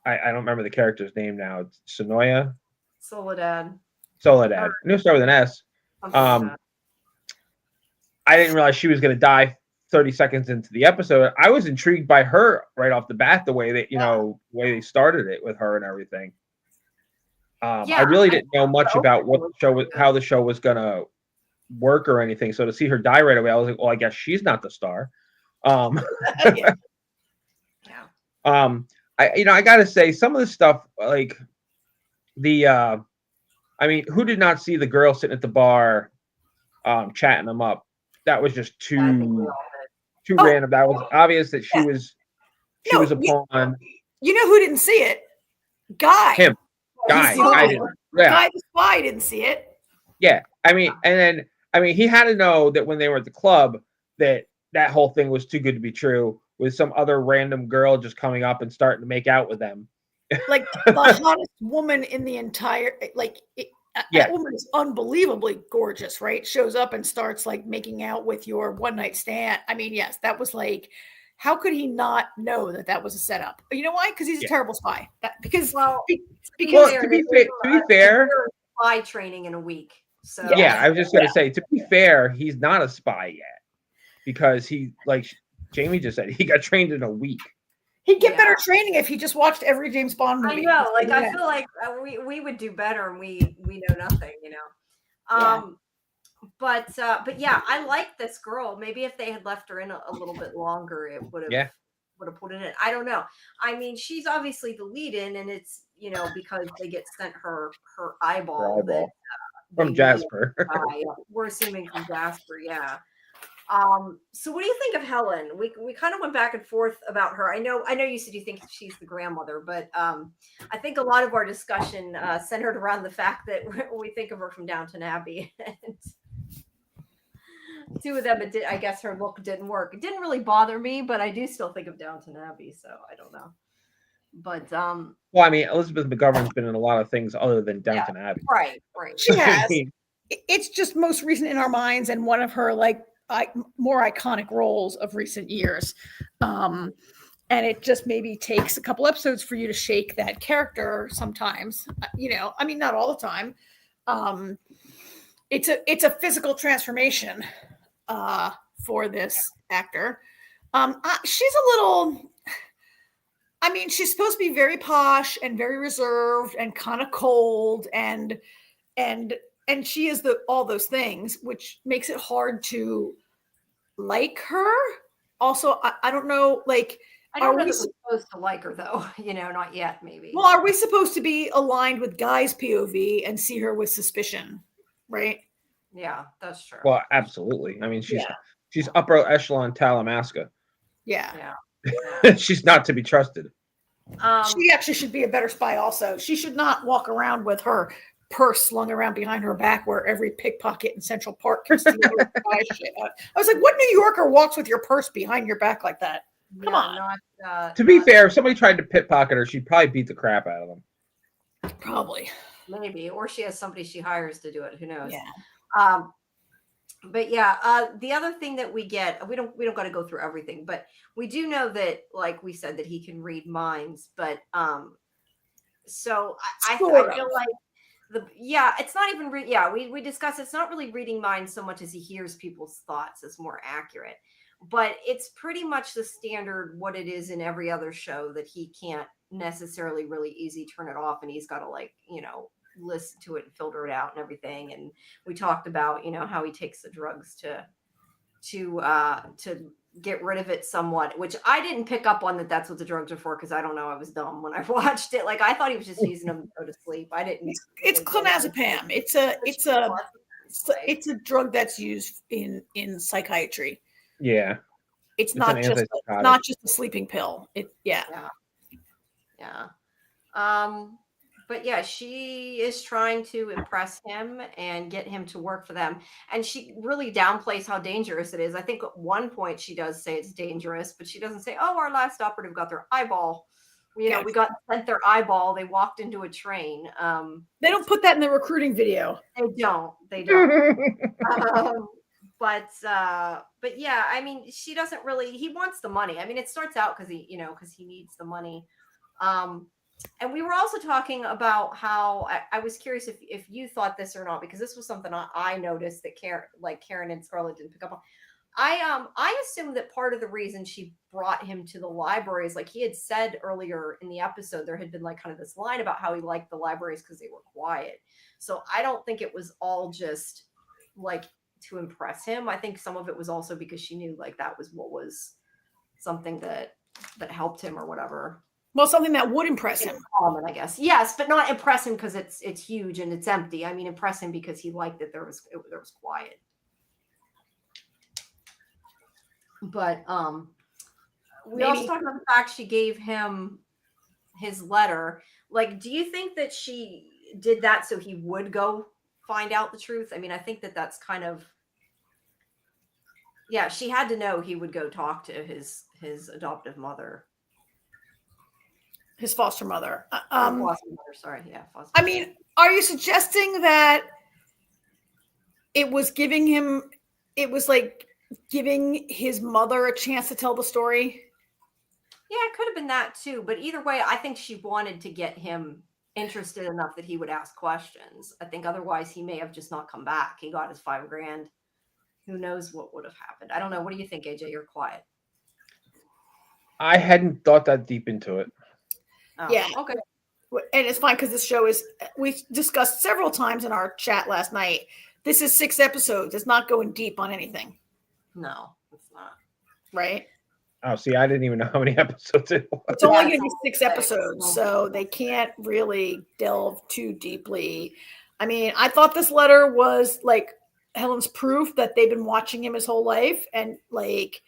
I don't remember the character's name now. It's Soledad. I knew it started with an S. I didn't realize she was going to die 30 seconds into the episode. I was intrigued by her right off the bat, the way that the way they started it with her and everything. I really didn't know much about how the show was going to work or anything. So to see her die right away, I was like, well, I guess she's not the star. I gotta say, some of the stuff, like who did not see the girl sitting at the bar chatting them up? That was just too random. That was obvious that she was a pawn. You know who didn't see it? Guy. Him. Guy didn't. Yeah. Guy the spy didn't see it. Yeah. He had to know that when they were at the club that whole thing was too good to be true, with some other random girl just coming up and starting to make out with them. Like the hottest woman in the entire, that woman is unbelievably gorgeous, right? Shows up and starts like making out with your one night stand. I mean, yes, that was like, how could he not know that was a setup? You know why? Because he's a terrible spy. Because to be fair, spy training in a week. So I was just going to say, to be fair, he's not a spy yet, because he, like Jamie just said, he got trained in a week. He'd get better training if he just watched every James Bond movie. I know, I feel like we would do better, and we know nothing, But yeah, I like this girl. Maybe if they had left her in a little bit longer, it would have put it in. I don't know. I mean, she's obviously the lead-in, and it's because they get sent her eyeball. From Jasper. We're assuming from Jasper, yeah. So what do you think of Helen? We kind of went back and forth about her. I know you said you think she's the grandmother, but I think a lot of our discussion centered around the fact that we think of her from Downton Abbey. And two of them, I guess her look didn't work. It didn't really bother me, but I do still think of Downton Abbey, so I don't know. But well, I mean, Elizabeth McGovern's been in a lot of things other than Downton Abbey. Right. She has. It's just most recent in our minds, and one of her like more iconic roles of recent years. And it just maybe takes a couple episodes for you to shake that character sometimes, I mean, not all the time. It's a physical transformation for this actor. She's a little, I mean, she's supposed to be very posh and very reserved and kind of cold and she is all those things, which makes it hard to like her. Also, I don't know, like, I don't know that we're supposed to like her though, not yet, maybe. Well, are we supposed to be aligned with Guy's POV and see her with suspicion, right? Yeah, that's true. Well, absolutely. I mean, she's upper echelon Talamasca. Yeah. She's not to be trusted. She actually should be a better spy also. She should not walk around with her purse slung around behind her back where every pickpocket in Central Park can see her buy shit. I was like, what New Yorker walks with your purse behind your back like that? Come on. To be fair, if somebody tried to pickpocket her, she'd probably beat the crap out of them. Probably. Maybe. Or she has somebody she hires to do it. Who knows? Yeah. But yeah, the other thing that we get, we don't got to go through everything, but we do know that, like we said, that he can read minds. But so I feel like it's not even we discussed it's not really reading minds so much as he hears people's thoughts is more accurate. But it's pretty much the standard what it is in every other show that he can't necessarily really easy turn it off, and he's got to listen to it and filter it out and everything. And we talked about how he takes the drugs to get rid of it somewhat, which I didn't pick up on that's what the drugs are for, because I don't know, I was dumb when I watched it. Like, I thought he was just using them to go to sleep. I didn't. It's clonazepam. It's a drug that's used in psychiatry. Yeah. It's not just a sleeping pill. Yeah. But yeah, she is trying to impress him and get him to work for them. And she really downplays how dangerous it is. I think at one point she does say it's dangerous, but she doesn't say, oh, our last operative got their eyeball. We got sent their eyeball. They walked into a train. They don't put that in the recruiting video. They don't. But yeah, I mean, she doesn't really, he wants the money. I mean, it starts out because he needs the money. And we were also talking about how I was curious if you thought this or not, because this was something I noticed that Karen and Scarlett didn't pick up on. I assumed that part of the reason she brought him to the libraries, like he had said earlier in the episode, there had been like kind of this line about how he liked the libraries because they were quiet. So I don't think it was all just like to impress him. I think some of it was also because she knew like that was what was something that helped him or whatever. Well, something that would impress him. Common, I guess. Yes, but not impress him because it's huge and it's empty. I mean, impress him because he liked that there was quiet. But we also talked about the fact she gave him his letter. Like, do you think that she did that so he would go find out the truth? I mean, I think that's kind of, yeah, she had to know he would go talk to his adoptive mother. His foster mother. Foster mother, sorry. Yeah. Foster I mean, are you suggesting that it was like giving his mother a chance to tell the story? Yeah, it could have been that too. But either way, I think she wanted to get him interested enough that he would ask questions. I think otherwise he may have just not come back. He got his $5,000. Who knows what would have happened? I don't know. What do you think, AJ? You're quiet. I hadn't thought that deep into it. Oh, yeah. Okay. And it's fine because this show we discussed several times in our chat last night. This is 6 episodes. It's not going deep on anything. No, it's not. Right? Oh, see, I didn't even know how many episodes it was. It's only going to be 6 episodes, so they can't really delve too deeply. I mean, I thought this letter was like Helen's proof that they've been watching him his whole life, and like,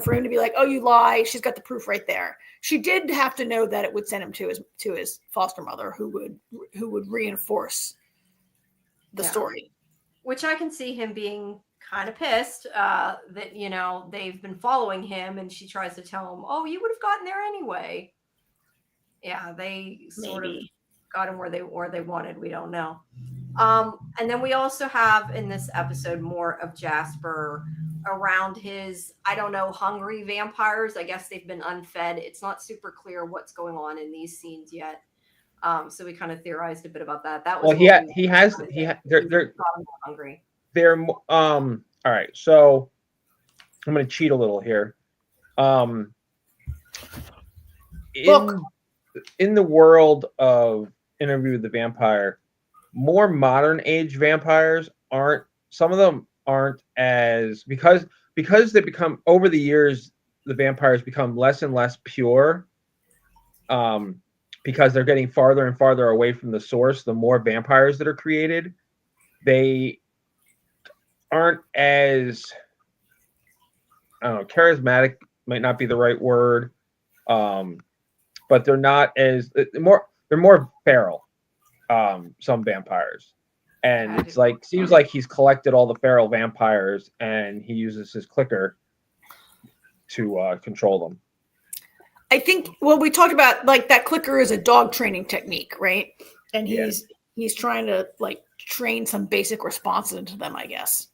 for him to be like, "Oh, you lie," she's got the proof right there. She did have to know that it would send him to his foster mother, who would reinforce the story. Which I can see him being kind of pissed that they've been following him, and she tries to tell him, "Oh, you would have gotten there anyway." Yeah, they sort of got him where they wanted. We don't know. And then we also have in this episode more of Jasper around his, I don't know, hungry vampires. I guess they've been unfed. It's not super clear what's going on in these scenes yet. So we kind of theorized a bit about that. That was they're hungry. They're all right. So I'm going to cheat a little here. In the world of Interview with the Vampire, more modern age vampires aren't. Some of them aren't as because they become over the years. The vampires become less and less pure. Because they're getting farther and farther away from the source. The more vampires that are created, they aren't as, I don't know, charismatic might not be the right word, but they're not as they're more feral. Some vampires, and it's like seems like he's collected all the feral vampires and he uses his clicker to control them. I think we talked about like that clicker is a dog training technique, right? And he's trying to like train some basic responses into them, I guess.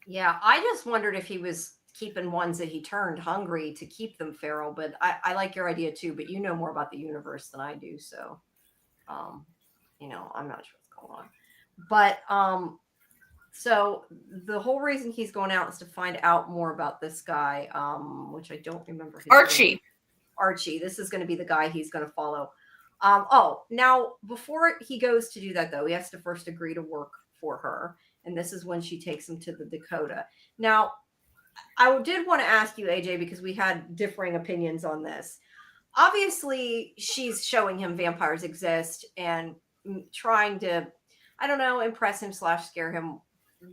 Yeah, I just wondered if he was keeping ones that he turned hungry to keep them feral, but I like your idea too, but you know more about the universe than I do, so I'm not sure what's going on. But so the whole reason he's going out is to find out more about this guy, which I don't remember his name. Archie. This is going to be the guy he's going to follow. Now before he goes to do that though, he has to first agree to work for her. And this is when she takes him to the Dakota. Now, I did want to ask you, AJ, because we had differing opinions on this. Obviously, she's showing him vampires exist and trying to, I don't know, impress him / scare him,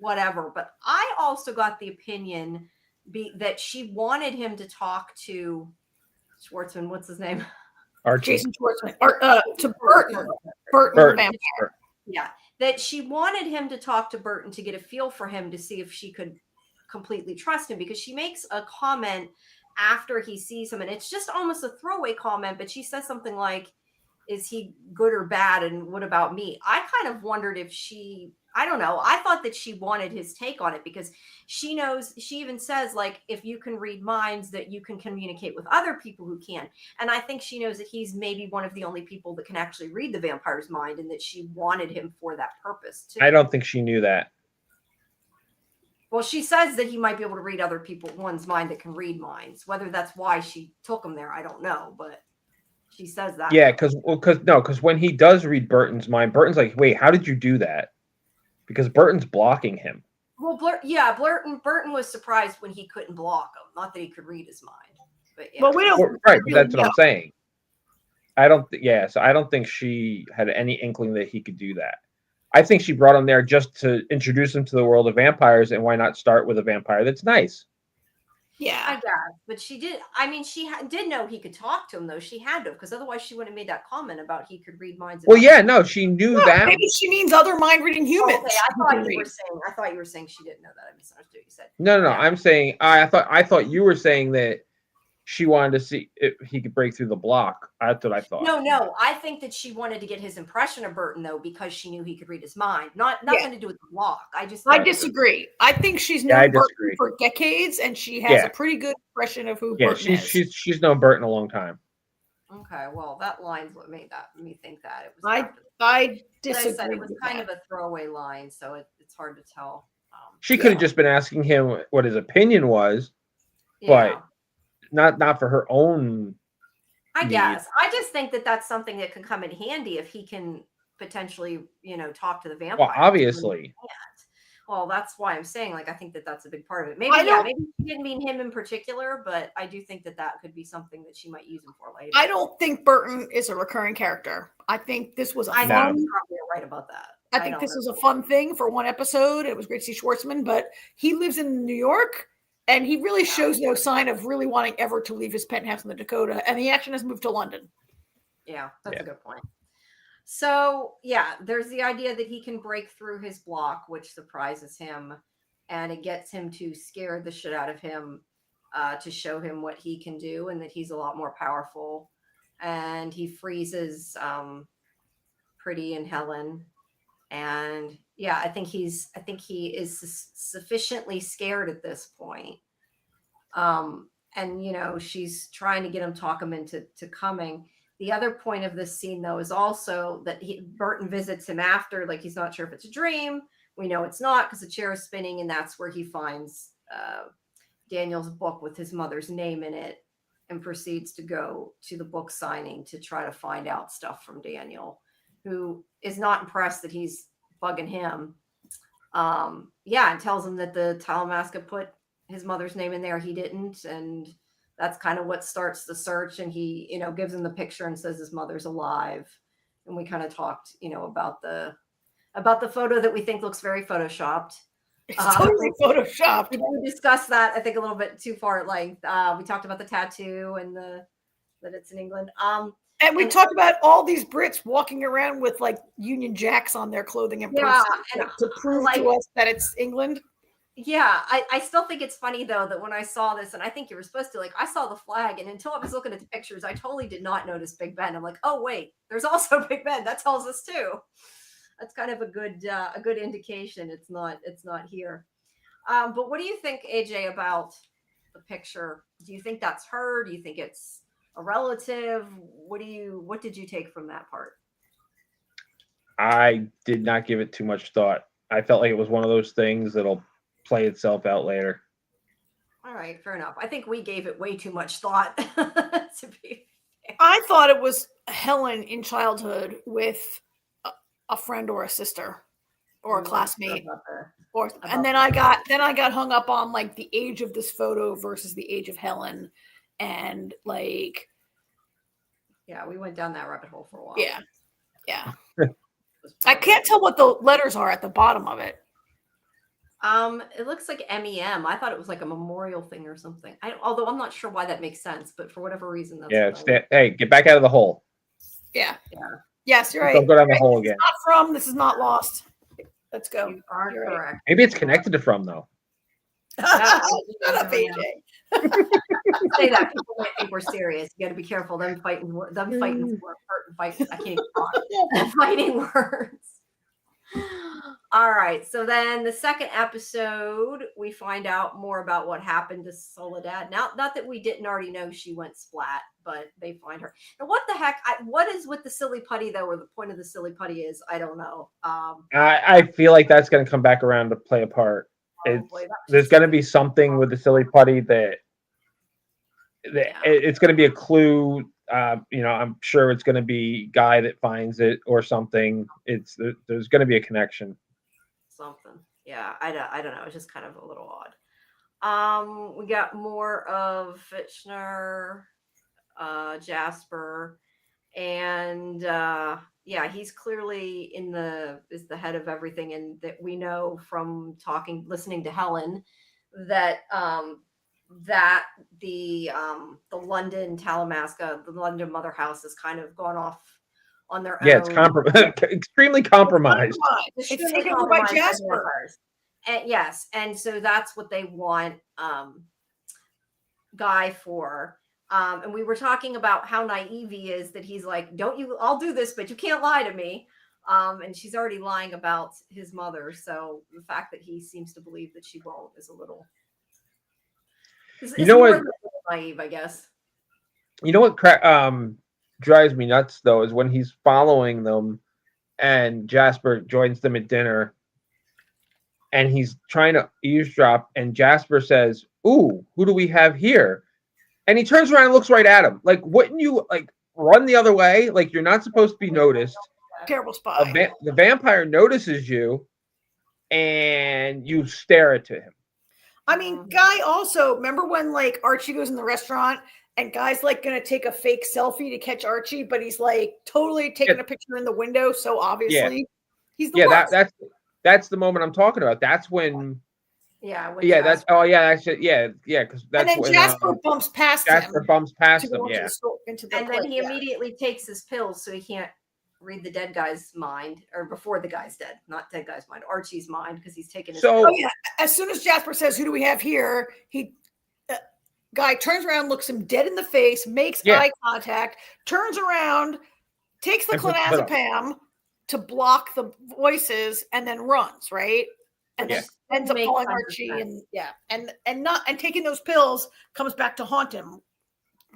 whatever. But I also got the opinion that she wanted him to talk to Schwartzman. What's his name? Archie. Jason Schwartzman. To Burton. Burton vampire. Yeah. That she wanted him to talk to Burton to get a feel for him to see if she could completely trust him, because she makes a comment after he sees him and it's just almost a throwaway comment, but she says something like, is he good or bad? And what about me? I kind of wondered if I don't know. I thought that she wanted his take on it because she knows, she even says like, if you can read minds, that you can communicate with other people who can. And I think she knows that he's maybe one of the only people that can actually read the vampire's mind and that she wanted him for that purpose too. I don't think she knew that. Well, she says that he might be able to read other one's mind that can read minds. Whether that's why she took him there, I don't know, but she says that. Yeah, because when he does read Burton's mind, Burton's like, wait, how did you do that? Because Burton's blocking him. Well, Burton was surprised when he couldn't block him. Not that he could read his mind, but yeah. Well, we don't. Right, but that's what I'm saying. So I don't think she had any inkling that he could do that. I think she brought him there just to introduce him to the world of vampires, and why not start with a vampire that's nice? Yeah, I guess, but she did. I mean, she did know he could talk to him, though. She had to, because otherwise she wouldn't have made that comment about he could read minds. Well, yeah, no, she knew that. Maybe she means other mind-reading humans. Okay, I thought you were saying she didn't know that. I misunderstood what you said. No. I'm saying I thought you were saying that she wanted to see if he could break through the block. That's what I thought. No. I think that she wanted to get his impression of Burton, though, because she knew he could read his mind. Nothing to do with the block. I disagree. I think she's known Burton for decades, and she has a pretty good impression of who Burton is. She's known Burton a long time. Okay, well, that line's what made me think that. It was. I disagree. I said it was kind of a throwaway line, so it's hard to tell. She could have just been asking him what his opinion was, but not for her own. I guess. I just think that that's something that can come in handy if he can potentially, talk to the vampire. Well, obviously. Well, that's why I'm saying, like, I think that that's a big part of it. Maybe she didn't mean him in particular, but I do think that could be something that she might use him for later. I don't think Burton is a recurring character. I think this was I know you're probably right about that. I think this was a fun thing for one episode. It was great to see Schwartzman, but he lives in New York. And he really shows no sign of really wanting ever to leave his penthouse in the Dakota. And the action has moved to London. Yeah, that's a good point. So, yeah, there's the idea that he can break through his block, which surprises him. And it gets him to scare the shit out of him to show him what he can do and that he's a lot more powerful. And he freezes Pretty and Helen. And Yeah, I think he is sufficiently scared at this point. And she's trying to get him, talk him into coming. The other point of this scene, though, is also that Burton visits him after, like he's not sure if it's a dream. We know it's not because the chair is spinning, and that's where he finds Daniel's book with his mother's name in it, and proceeds to go to the book signing to try to find out stuff from Daniel, who is not impressed that he's bugging him. And tells him that the Talamasca put his mother's name in there. He didn't, and that's kind of what starts the search. And he, gives him the picture and says his mother's alive. And we kind of talked, about the photo that we think looks very photoshopped. It's totally photoshopped. We discussed that, I think, a little bit too far at length. We talked about the tattoo and that it's in England. And we talked about all these Brits walking around with like Union Jacks on their clothing and to prove to us that it's England. Yeah, I still think it's funny though that when I saw this, and I think you were supposed to, I saw the flag, and until I was looking at the pictures, I totally did not notice Big Ben. I'm like, oh wait, there's also Big Ben. That tells us too. That's kind of a good indication. It's not here. But what do you think, AJ, about the picture? Do you think that's her? Do you think it's a relative? What did you take from that part? I did not give it too much thought. I felt like it was one of those things that'll play itself out later. All right, fair enough. I think we gave it way too much thought. To be fair. I thought it was Helen in childhood with a friend or a sister or a classmate. And then I got hung up on like the age of this photo versus the age of Helen, and like, yeah, we went down that rabbit hole for a while. Yeah. I can't tell what the letters are at the bottom of it. It looks like MEM. I thought it was like a memorial thing or something. Although I'm not sure why that makes sense, but for whatever reason, that's hey, get back out of the hole. Yeah. Yes, you're right. Don't go down the hole again. This is not lost. Let's go. You are correct. Right. Maybe it's connected to From though. Shut up, AJ. Say that people might think we're serious. You got to be careful. Them fighting words. I can't even talk. Fighting words. All right. So then the second episode, we find out more about what happened to Soledad. Now, not that we didn't already know she went splat, but they find her. And what the heck? What is with the silly putty, though, or the point of the silly putty is? I don't know. I feel like that's going to come back around to play a part. There's going to be something with the silly putty that it's going to be a clue. I'm sure it's going to be Guy that finds it or something. There's going to be a connection. Something. Yeah, I don't know. It's just kind of a little odd. We got more of Fitchner, Jasper, and he's clearly is the head of everything, and that we know from listening to Helen that that the London Talamasca, the London Mother House, has kind of gone off on their own. Yeah, it's extremely compromised. It's taken over by Jasper. And yes, and so that's what they want Guy for. And we were talking about how naive he is, that he's like, I'll do this, but you can't lie to me. And she's already lying about his mother. So the fact that he seems to believe that she won't is a little... what? Naive, I guess. You know what drives me nuts though is when he's following them, and Jasper joins them at dinner, and he's trying to eavesdrop, and Jasper says, "Ooh, who do we have here?" And he turns around and looks right at him. Like, wouldn't you run the other way? Like, you're not supposed to be noticed. Terrible spy. The vampire notices you, and you stare at him. I mean, Guy also, remember when Archie goes in the restaurant and Guy's gonna take a fake selfie to catch Archie, but he's totally taking a picture in the window, so obviously he's the worst. That's the moment I'm talking about. That's when because that's and then when Jasper bumps past him. Jasper bumps past him, then he immediately takes his pills so he can't read the dead guy's mind, or before the guy's dead, not dead guy's mind, Archie's mind, because he's taking his pills. As soon as Jasper says, "Who do we have here?" Guy turns around, looks him dead in the face, makes eye contact, turns around, takes the clonazepam, to block the voices and then runs, right? And Yeah. then ends up calling 100%. Archie and taking those pills comes back to haunt him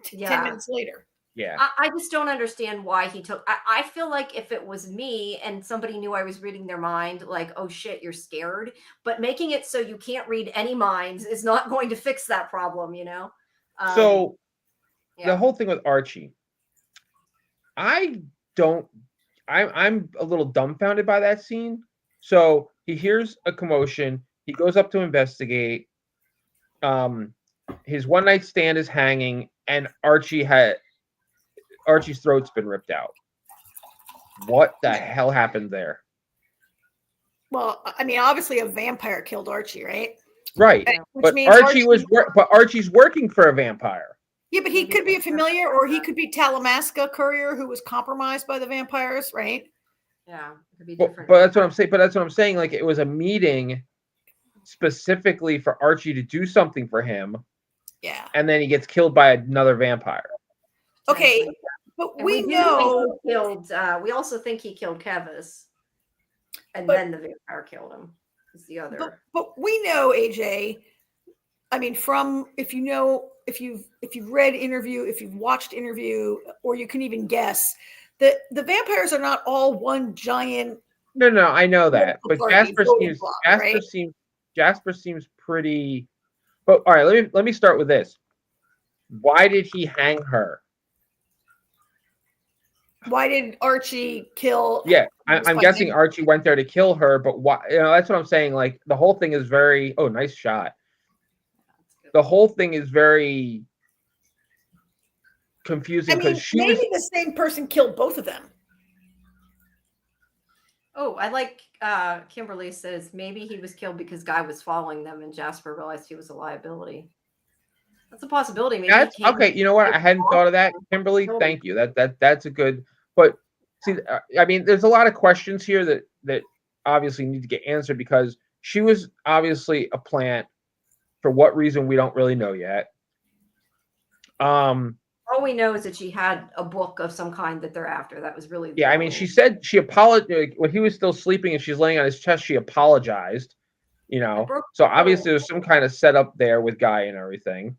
10 minutes later. Yeah. I just don't understand why he took. I feel like if it was me and somebody knew I was reading their mind, like, oh shit, you're scared. But making it so you can't read any minds is not going to fix that problem, you know? So yeah. the whole thing with Archie, I'm a little dumbfounded by that scene. So he hears a commotion. He goes up to investigate. His one night stand is hanging, and Archie's throat's been ripped out. What the hell happened there? Well, I mean, obviously a vampire killed Archie, right? Right. But Archie's working for a vampire. Yeah, but he could be a familiar, or he could be Talamasca courier who was compromised by the vampires, right? Yeah, it could be different. But that's what I'm saying. But that's what I'm saying. Like, it was a meeting specifically for Archie to do something for him. Yeah. And then he gets killed by another vampire. Okay, but we know he killed. We also think he killed Kevis, and then the vampire killed him. Is the other. But we know, AJ. I mean, from if you've read Interview, if you've watched Interview, or you can even guess that the vampires are not all one giant. No, I know that, but Jasper seems pretty. But all right, let me start with this. Why did he hang her? Why did Archie kill? Yeah, I'm guessing Archie went there to kill her, but why? That's what I'm saying. Like, the whole thing is very. Oh, nice shot. The whole thing is very confusing because maybe the same person killed both of them. Oh, I like Kimberly says maybe he was killed because Guy was following them and Jasper realized he was a liability. That's a possibility. Maybe that's okay. You know what? I hadn't thought of that, Kimberly. Thank you. That's a good. But see, I mean, there's a lot of questions here that obviously need to get answered because she was obviously a plant. For what reason, we don't really know yet. All we know is that she had a book of some kind that they're after. That was really I mean, she said she apologized when he was still sleeping and she's laying on his chest. She apologized, So obviously there's some kind of setup there with Guy and everything.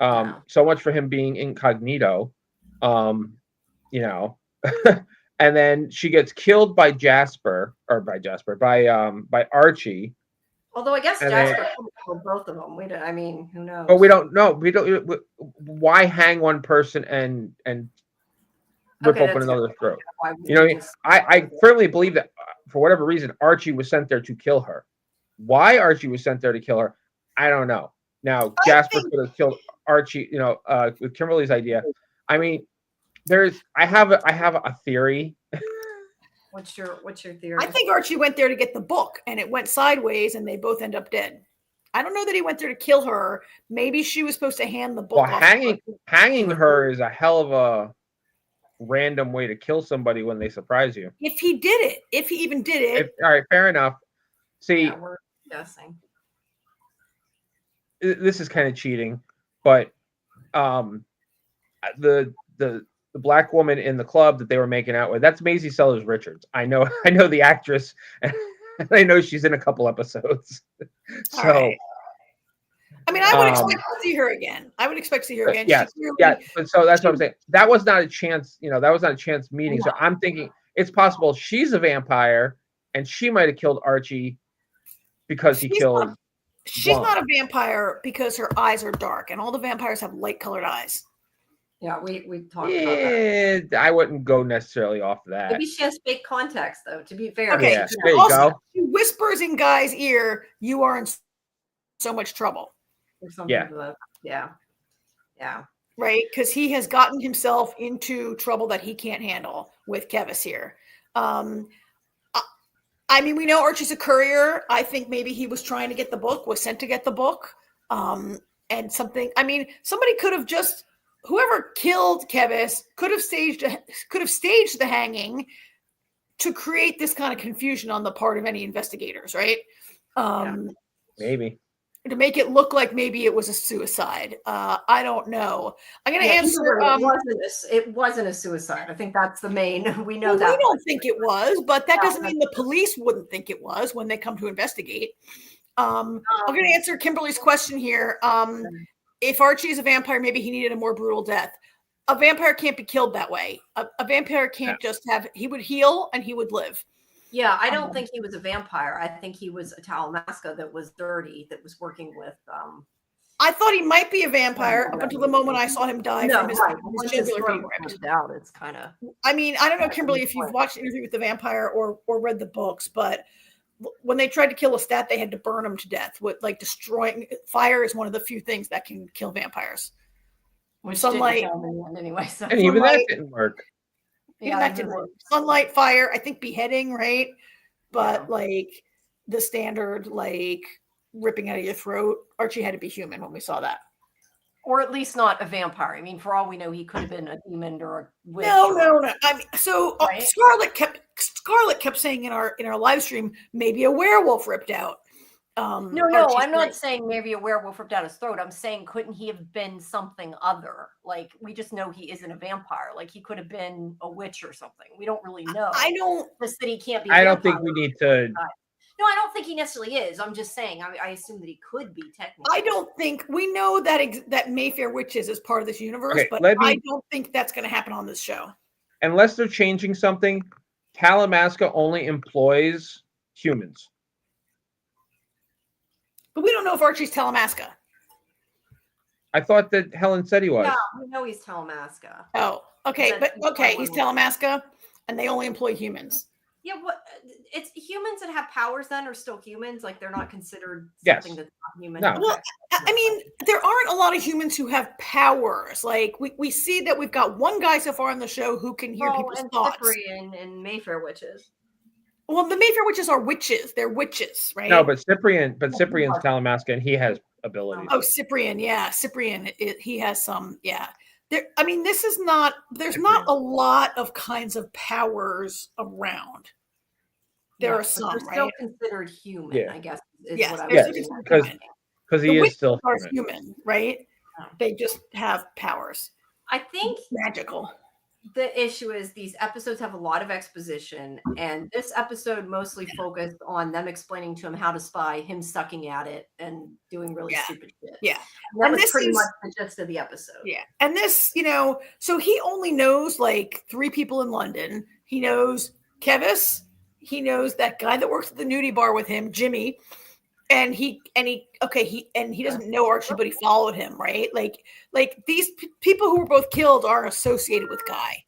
So much for him being incognito, and then she gets killed by Archie. Although I guess Jasper killed both of them. I mean, who knows? But we don't know. We don't. Why hang one person and rip open another's throat? I firmly believe that for whatever reason, Archie was sent there to kill her. Why Archie was sent there to kill her, I don't know. Now Jasper could have killed Archie. With Kimberly's idea. I mean, I have a theory. What's your theory? I think Archie went there to get the book and it went sideways and they both end up dead. I don't know that he went there to kill her. Maybe she was supposed to hand the book off. Hanging her is a hell of a random way to kill somebody when they surprise you. If he even did it. All right, fair enough. See, we're guessing. This is kind of cheating, but the black woman in the club that they were making out with, that's Maisie Sellers Richards. I know the actress, and I know she's in a couple episodes. So, right. I mean, I would expect to see her again. Yes, but so that's what I'm saying. That was not a chance, that was not a chance meeting. No. So I'm thinking it's possible she's a vampire, and she might have killed Archie because he killed. She's not a vampire because her eyes are dark, and all the vampires have light-colored eyes. Yeah, we talked about that. I wouldn't go necessarily off of that. Maybe she has fake contacts, though, to be fair. Okay, there you go. She whispers in Guy's ear, "You are in so much trouble." Yeah. Right, because he has gotten himself into trouble that he can't handle with Kevis here. I mean, we know Archie's a courier. I think maybe he was trying to get the book, was sent to get the book, and something. I mean, somebody could have just. Whoever killed Kevis could have staged the hanging to create this kind of confusion on the part of any investigators, right? Maybe. to make it look like maybe it was a suicide. I don't know. I'm going to answer. It wasn't a suicide. I think that's the main. We know that. We don't think it was, but that doesn't mean the police wouldn't think it was when they come to investigate. I'm going to answer Kimberly's question here. If Archie is a vampire, maybe he needed a more brutal death. A vampire can't be killed that way. A vampire can't just have. He would heal and he would live. Yeah, I don't think he was a vampire. I think he was a Talamasca that was dirty, that was working with. I thought he might be a vampire up until the moment I saw him die from his jugular being ripped out. It's kind of. I mean, I don't know, Kimberly, if you've watched Interview with the Vampire or read the books, but when they tried to kill Lestat, they had to burn him to death. With like destroying fire is one of the few things that can kill vampires. Which sunlight, anyway. So and even that didn't work. Yeah, that didn't work. Sunlight, fire, I think beheading, right? But like the standard, like ripping out of your throat, Archie had to be human when we saw that. Or at least not a vampire. I mean, for all we know, he could have been a demon or a witch. No. I mean, so right? Scarlett kept saying in our live stream, maybe a werewolf ripped out. No, I'm not saying maybe a werewolf ripped out his throat. I'm saying, couldn't he have been something other? Like, we just know he isn't a vampire. Like, he could have been a witch or something. We don't really know. I don't. Just that he can't be. I don't think we need to. No, I don't think he necessarily is. I'm just saying. I assume that he could be technically. I don't think we know that Mayfair Witches is part of this universe, but I don't think that's going to happen on this show. Unless they're changing something, Talamasca only employs humans. But we don't know if Archie's Talamasca. I thought that Helen said he was. Yeah, we know he's Talamasca. Oh, okay. He's Talamasca, and they only employ humans. Yeah, it's humans that have powers then are still humans? Like, they're not considered something that's not human? No. Well, I mean, there aren't a lot of humans who have powers. Like, we see that we've got one guy so far on the show who can hear people's thoughts. And Mayfair Witches. Well, the Mayfair Witches are witches. They're witches, right? No, but Cyprian's Talamasca, and he has abilities. Oh, Cyprian, yeah. He has some, yeah. I mean, there's not a lot of kinds of powers around. There are some, they're still considered human, I guess, is what I was saying. Because he is still human, right? Oh. They just have powers. I think magical. The issue is these episodes have a lot of exposition, and this episode mostly focused on them explaining to him how to spy, him sucking at it and doing really stupid shit. Yeah. And that was pretty much the gist of the episode. Yeah. And this, so he only knows like 3 people in London. He knows Kevis. He knows that guy that works at the nudie bar with him, Jimmy. And he doesn't know Archie, but he followed him, right? Like these people who were both killed are associated with Guy,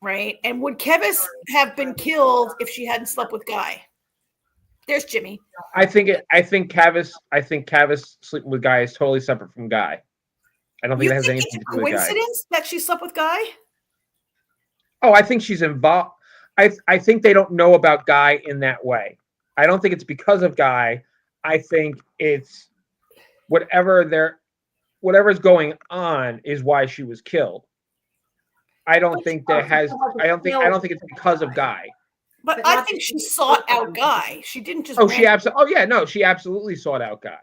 right? And would Kevis have been killed if she hadn't slept with Guy? There's Jimmy. I think Kevis sleeping with Guy is totally separate from Guy. I don't think that has anything to do with Guy. Coincidence that she slept with Guy? Oh, I think she's involved. I think they don't know about Guy in that way. I don't think it's because of Guy. I think it's whatever's going on is why she was killed. I don't think it's because of Guy. But I think she sought out Guy. She didn't just. She absolutely sought out Guy.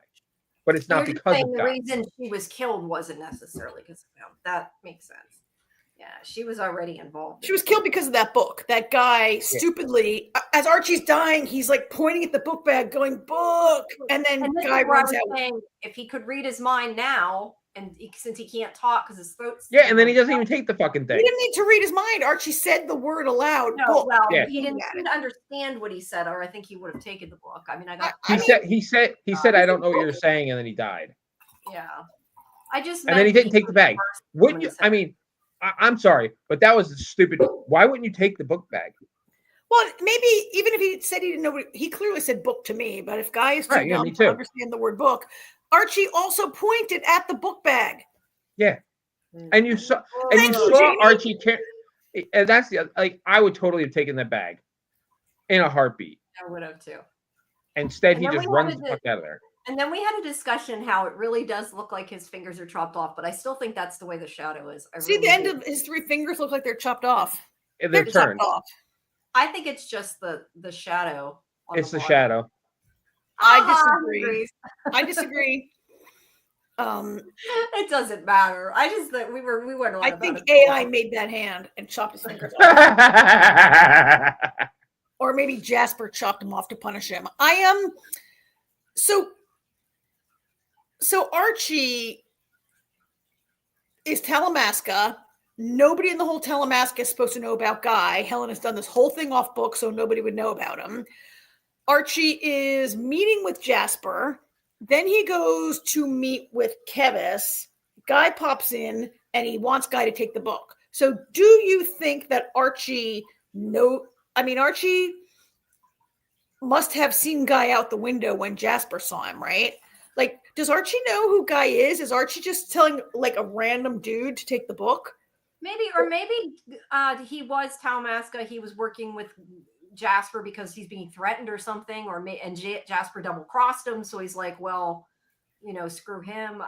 But it's not because of Guy. The reason she was killed wasn't necessarily because of him. That makes sense. Yeah, she was already involved. She was killed because of that book. That guy stupidly, as Archie's dying, he's like pointing at the book bag, going "book," and then Guy runs out. Saying, if he could read his mind now, and since he can't talk because his throat's and then he doesn't even take the fucking thing. He didn't need to read his mind. Archie said the word aloud. No, he didn't understand what he said, or I think he would have taken the book. I mean, He said, "I don't know what you're saying," and then he died. Yeah, and then he didn't take the bag. Wouldn't you? I mean. I'm sorry, but that was stupid. Why wouldn't you take the book bag? Well, maybe even if he said he didn't know, he clearly said book to me. But if Guy is too dumb to understand the word book, Archie also pointed at the book bag. Yeah, and you saw Archie. And that's I would totally have taken that bag in a heartbeat. I would have too. Instead, he just runs the fuck out of there. And then we had a discussion how it really does look like his fingers are chopped off, but I still think that's the way the shadow is. The end of his 3 fingers look like they're chopped off. They're turned. Chopped off. I think it's just the shadow. It's the shadow. disagree. I disagree. It doesn't matter. I just that we went on. I think AI made that hand and chopped his fingers off. Or maybe Jasper chopped him off to punish him. I am so Archie is Talamasca. Nobody in the whole Talamasca is supposed to know about Guy. Helen has done this whole thing off book, so nobody would know about him. Archie is meeting with Jasper. Then he goes to meet with Kevis. Guy pops in and he wants Guy to take the book. So do you think that Archie Archie must have seen Guy out the window when Jasper saw him, right? Like, does Archie know who Guy is? Is Archie just telling like a random dude to take the book? Maybe he was Talamasca. He was working with Jasper because he's being threatened or something, Jasper double crossed him, so he's like, well, screw him.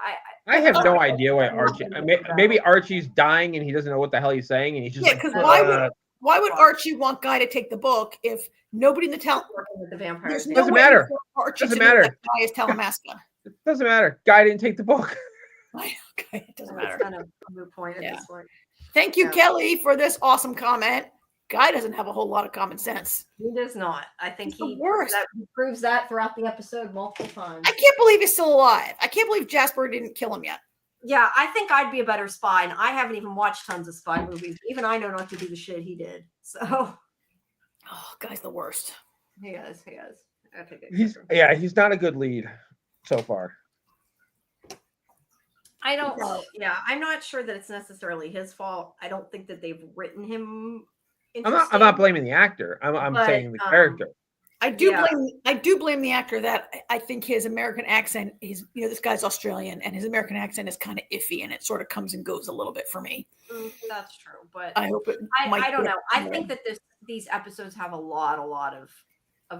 I have no idea why Archie. Maybe Archie's dying and he doesn't know what the hell he's saying, and he's just because why would Archie want Guy to take the book if nobody in the town working with the vampires? No doesn't matter. Doesn't matter. Guy is Talamasca. It doesn't matter. Guy didn't take the book. Okay, it doesn't matter. It's kind of a moot point at this point. Thank you, Kelly, for this awesome comment. Guy doesn't have a whole lot of common sense. He does not. I think he proves that throughout the episode multiple times. I can't believe he's still alive. I can't believe Jasper didn't kill him yet. Yeah, I think I'd be a better spy, and I haven't even watched tons of spy movies. Even I know not to do the shit he did. So, Guy's the worst. He is. I think he's not a good lead so far. I don't. Yeah, I'm not sure that it's necessarily his fault. I don't think that they've written him. I'm not blaming the actor. I'm saying the character. I do blame the actor. That I think his American accent is, this guy's Australian and his American accent is kind of iffy and it sort of comes and goes a little bit for me. That's true, but I hope it. I don't know. I think that these episodes have a lot of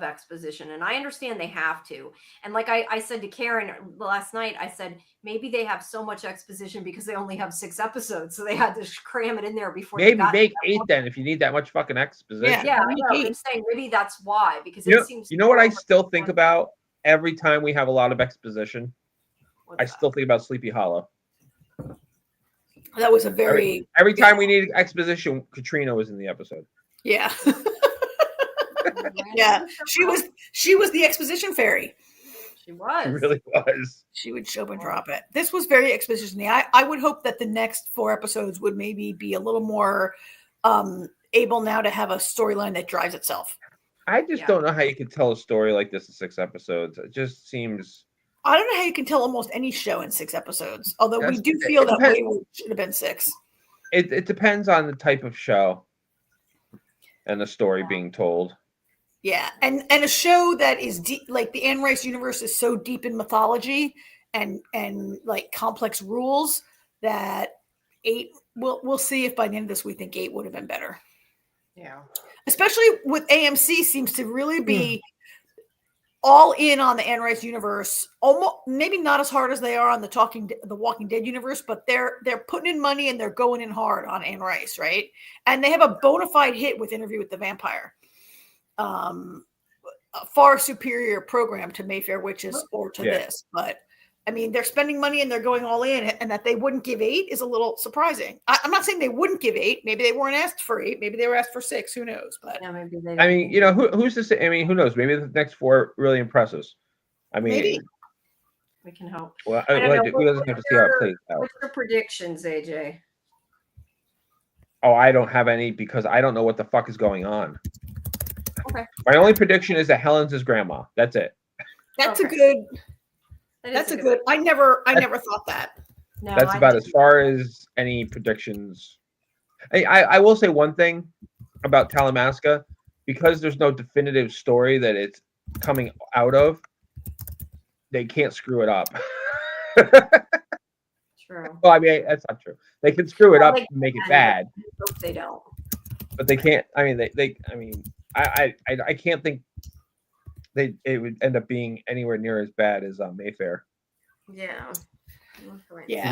exposition, and I understand they have to. And like I said to Karen last night, I said maybe they have so much exposition because they only have 6 episodes, so they had to cram it in there before. Maybe make 8 then if you need that much fucking exposition. Yeah. I'm saying maybe that's why, because it seems. You know what I still think about every time we have a lot of exposition? I still think about Sleepy Hollow. That was a very every time we needed exposition, Katrina was in the episode. Yeah. Yeah, she was the exposition fairy. She was. She really was. She would show and drop it. This was very exposition-y. I would hope that the next 4 episodes would maybe be a little more able now to have a storyline that drives itself. I just don't know how you could tell a story like this in 6 episodes. It just seems. I don't know how you can tell almost any show in 6 episodes. Although we do feel that Wayward should have been 6. It depends on the type of show and the story being told. Yeah, and a show that is deep, like the Anne Rice universe is so deep in mythology and like complex rules that 8. We'll see if by the end of this we think 8 would have been better. Yeah, especially with AMC seems to really be all in on the Anne Rice universe. Almost maybe not as hard as they are on the Walking Dead universe, but they're putting in money and they're going in hard on Anne Rice, right? And they have a bona fide hit with Interview with the Vampire. A far superior program to Mayfair Witches or to this, but I mean they're spending money and they're going all in, and that they wouldn't give 8 is a little surprising. I'm not saying they wouldn't give 8. Maybe they weren't asked for 8. Maybe they were asked for 6. Who knows? But maybe they. I mean, who's to say? I mean, who knows? Maybe the next 4 really impresses. I mean, maybe we can hope. Well, we doesn't have to see how it plays out. What's your predictions, AJ? Oh, I don't have any because I don't know what the fuck is going on. Okay. My only prediction is that Helen's his grandma. That's it. That's a good. That's a good. I never thought that. No, that's about as far as any predictions. I will say one thing about Talamasca, because there's no definitive story that it's coming out of. They can't screw it up. True. Well, I mean that's not true. They can screw it up and make it bad. Hope they don't. But they can't. I mean, they. I mean. I can't think it would end up being anywhere near as bad as Mayfair. Yeah.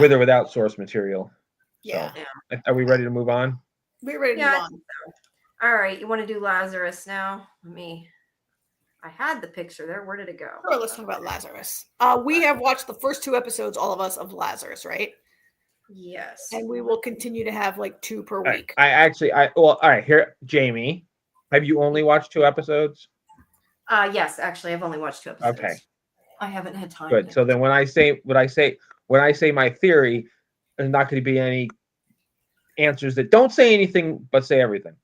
With or without source material. Yeah. So, are we ready to move on? We're ready to move on. All right. You want to do Lazarus now? I had the picture there. Where did it go? Sure, let's talk about Lazarus. We have watched the first 2 episodes, all of us, of Lazarus, right? Yes. And we will continue to have like 2 per week. All right, here, Jamie, have you only watched 2 episodes? Yes, actually, I've only watched 2 episodes. Okay. I haven't had time. Good. So then when I say my theory, there's not going to be any answers that don't say anything but say everything.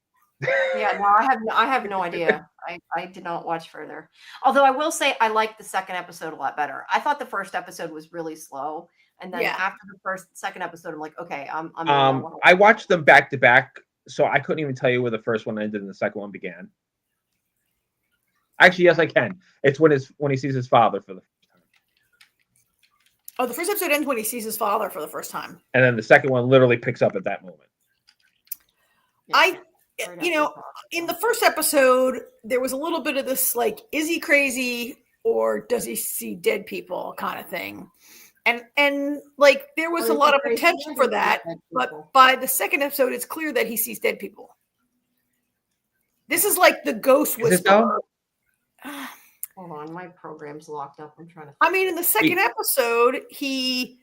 Yeah, no, I have no idea. I did not watch further. Although I will say I liked the second episode a lot better. I thought the first episode was really slow, and then after the second episode, I'm like, okay, I'm. I watched them back to back, so I couldn't even tell you where the first one ended and the second one began. Actually, yes, I can. It's when he sees his father for the first time. Oh, the first episode ends when he sees his father for the first time, and then the second one literally picks up at that moment. In the first episode, there was a little bit of this, like, is he crazy or does he see dead people kind of thing? And like, there was a lot of potential for that, but by the second episode, it's clear that he sees dead people. This is like the ghost whisperer. Hold on, my program's locked up. I'm trying to. I mean, in the second episode, he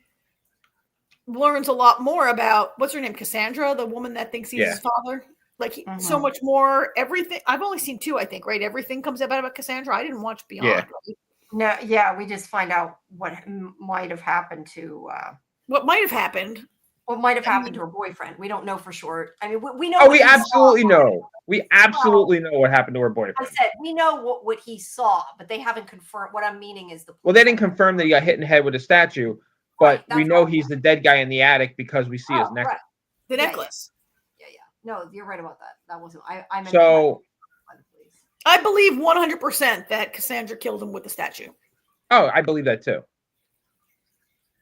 learns a lot more about, what's her name, Cassandra, the woman that thinks he's his father. Like, so much more. Everything. I've only seen 2, I think. Right? Everything comes about Cassandra. I didn't watch Beyond. Yeah. Right? No, yeah, we just find out what might have happened to. What might have happened? What might have happened to her boyfriend? We don't know for sure. I mean, we know. Oh, we absolutely know. We absolutely know what happened to her boyfriend. I said we know what he saw, but they haven't confirmed. What I'm meaning is Well, they didn't confirm that he got hit in the head with a statue, but we know he's the dead guy in the attic because we see his necklace. Right. The necklace. Yeah. No, you're right about that. That wasn't. I meant so. I believe 100% that Cassandra killed him with the statue. Oh, I believe that too.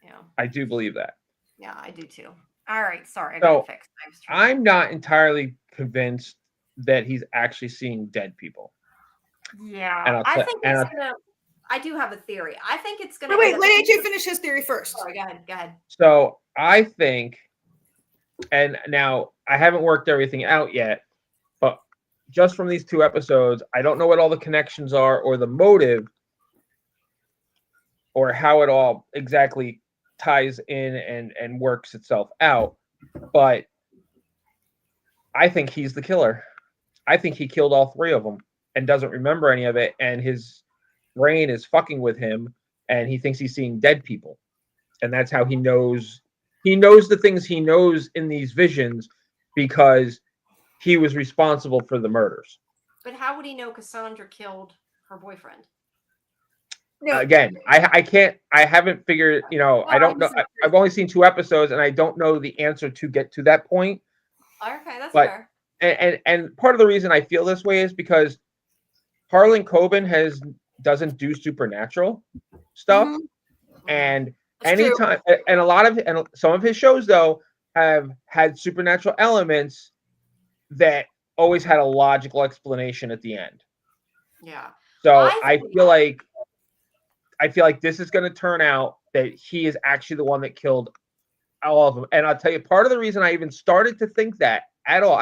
Yeah. I do believe that. Yeah, I do too. All right, sorry, I got fixed. I'm not entirely convinced that he's actually seeing dead people. Yeah, I think it's gonna. I do have a theory. I think it's gonna. Wait, let AJ finish his theory first. Sorry, go ahead. So I think, and now I haven't worked everything out yet, but just from these 2 episodes, I don't know what all the connections are or the motive or how it all exactly ties in and works itself out, but I think he's the killer. I think he killed all 3 of them and doesn't remember any of it, and his brain is fucking with him, and he thinks he's seeing dead people, and that's how he knows the things he knows in these visions because he was responsible for the murders. But how would he know Cassandra killed her boyfriend? No. Again, I haven't figured, I don't know. I've only seen 2 episodes and I don't know the answer to get to that point. Okay, that's fair. And part of the reason I feel this way is because Harlan Coben doesn't do supernatural stuff. Mm-hmm. And that's anytime true. And some of his shows though have had supernatural elements that always had a logical explanation at the end. Yeah. So I feel like this is going to turn out that he is actually the one that killed all of them. And I'll tell you, part of the reason I even started to think that at all,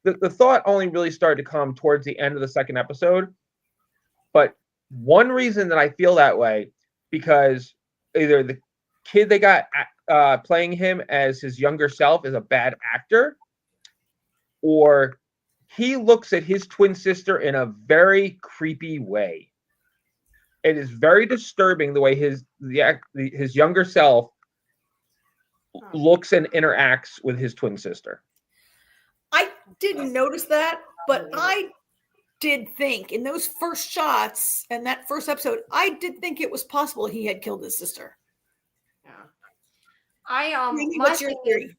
the thought only really started to come towards the end of the second episode. But one reason that I feel that way, because either the kid they got playing him as his younger self is a bad actor, or he looks at his twin sister in a very creepy way. It is very disturbing the way his younger self looks and interacts with his twin sister. I didn't notice that, but I did think in those first shots and that first episode, I did think it was possible he had killed his sister. Yeah. What's your theory?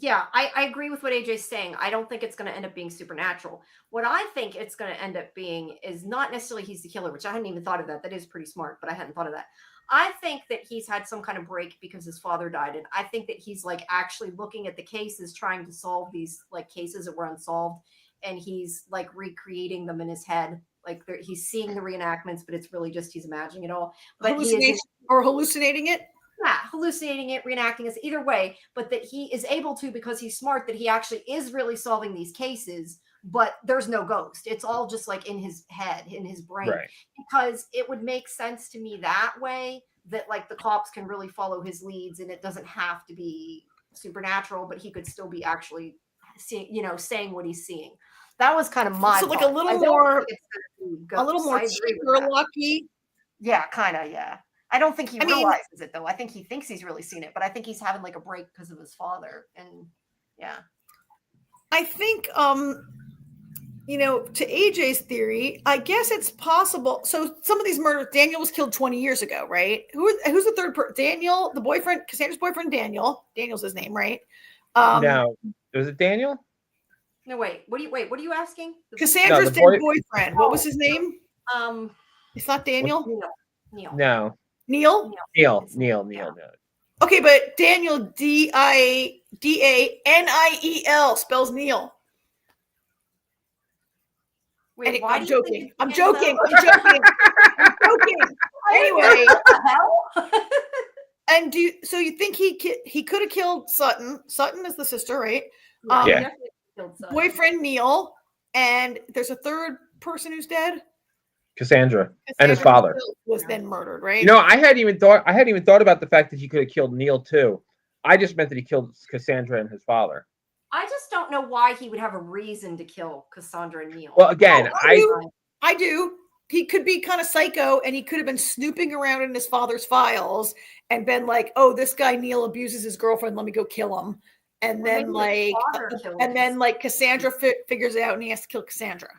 Yeah, I agree with what AJ's saying. I don't think it's going to end up being supernatural. What I think it's going to end up being is not necessarily he's the killer, which I hadn't even thought of that. That is pretty smart, but I hadn't thought of that. I think that he's had some kind of break because his father died. And I think that he's like actually looking at the cases, trying to solve these like cases that were unsolved. And he's like recreating them in his head. Like he's seeing the reenactments, but it's really just he's imagining it all. But hallucinating it? Yeah, hallucinating it, reenacting it, either way, but that he is able to, because he's smart, that he actually is really solving these cases but there's no ghost. It's all just like in his head, in his brain. Right. Because it would make sense to me that way, that like the cops can really follow his leads and it doesn't have to be supernatural, but he could still be actually seeing, saying what he's seeing. That was kind of my So like thought. a little more ghosts. Sherlocky. Yeah, kind of, yeah. I don't think he mean, realizes it though. I think he thinks he's really seen it, but I think he's having like a break because of his father. And yeah. I think to AJ's theory, I guess it's possible. So some of these murders, Daniel was killed 20 years ago, right? Who's the third person? Daniel, the boyfriend, Cassandra's boyfriend, Daniel. Daniel's his name, right? Now, was it Daniel? No, wait. What are you asking? Cassandra's dead boyfriend. What was his name? It's not Daniel. Neil. No. Neil. Neil. Okay, but Daniel, Daniel spells Neil. Wait, I'm joking. Anyway, and so you think he could have killed Sutton? Sutton is the sister, right? Yeah. Boyfriend Neil, and there's a third person who's dead. Cassandra and his father was then murdered, right? I hadn't even thought about the fact that he could have killed Neil too. I just meant that he killed Cassandra and his father. I just don't know why he would have a reason to kill Cassandra and Neil. Well, again, I do. He could be kind of psycho, and he could have been snooping around in his father's files and been like, "Oh, this guy Neil abuses his girlfriend. Let me go kill him." And then Cassandra figures it out, and he has to kill Cassandra.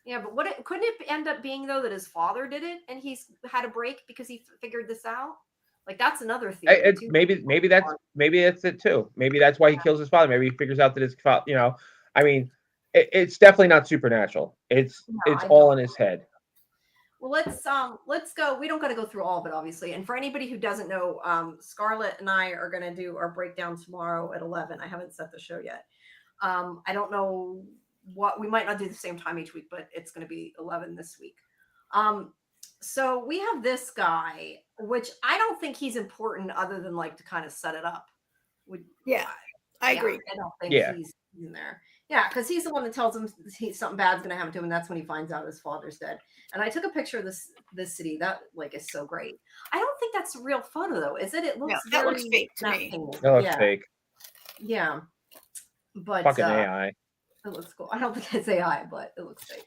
Yeah, but couldn't it end up being though that his father did it, and he's had a break because he figured this out? Like that's another theory. Maybe that's it too. Maybe that's why he kills his father. Maybe he figures out that his father. I mean, it's definitely not supernatural. It's all in his head. Well, let's go. We don't got to go through all of it, obviously. And for anybody who doesn't know, Scarlett and I are going to do our breakdown tomorrow at 11. I haven't set the show yet. I don't know what we might not do the same time each week, but it's going to be 11 this week. So we have this guy, which I don't think he's important other than like to kind of set it up. I agree. I don't think he's in there. Yeah, because he's the one that tells him something bad's going to happen to him, and that's when he finds out his father's dead. And I took a picture of this city that like is so great. I don't think that's a real photo though, is it? It looks that looks fake to me. That looks fake. Yeah, but fucking AI. It looks cool. I don't think it's AI, but it looks fake.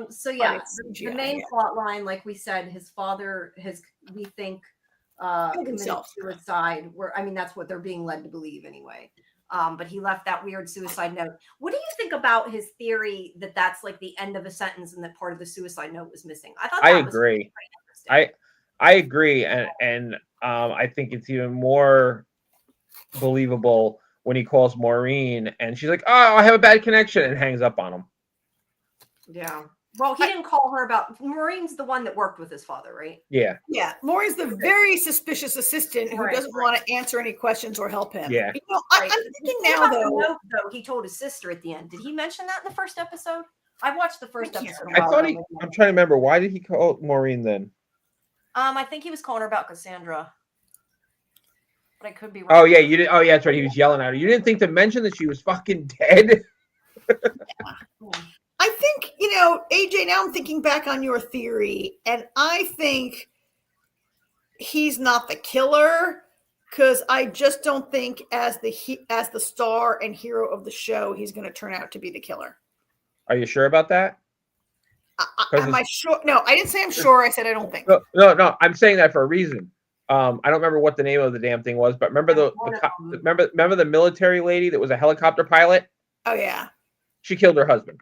So yeah, the main plot line, like we said, his father we think committed suicide. That's what they're being led to believe anyway. But he left that weird suicide note. What do you think about his theory that that's like the end of a sentence and that part of the suicide note was missing? I agree. I agree, and I think it's even more believable when he calls Maureen and she's like, "Oh, I have a bad connection," and hangs up on him. Yeah. Well, he didn't call her about. Maureen's the one that worked with his father, right? Yeah. Yeah. Maureen's the very suspicious assistant who doesn't want to answer any questions or help him. Yeah. I'm thinking now, though, he told his sister at the end. Did he mention that in the first episode? I watched the first episode. I'm trying to remember. Why did he call Maureen then? I think he was calling her about Cassandra. But I could be wrong. Oh, yeah. You didn't. Oh, yeah, that's right. He was yelling at her. You didn't think to mention that she was fucking dead? I think, AJ, now I'm thinking back on your theory, and I think he's not the killer because I just don't think as the star and hero of the show, he's going to turn out to be the killer. Are you sure about that? Am I sure? No, I didn't say I'm sure. I said I don't think. No. I'm saying that for a reason. I don't remember what the name of the damn thing was, but remember remember the military lady that was a helicopter pilot? Oh yeah. She killed her husband.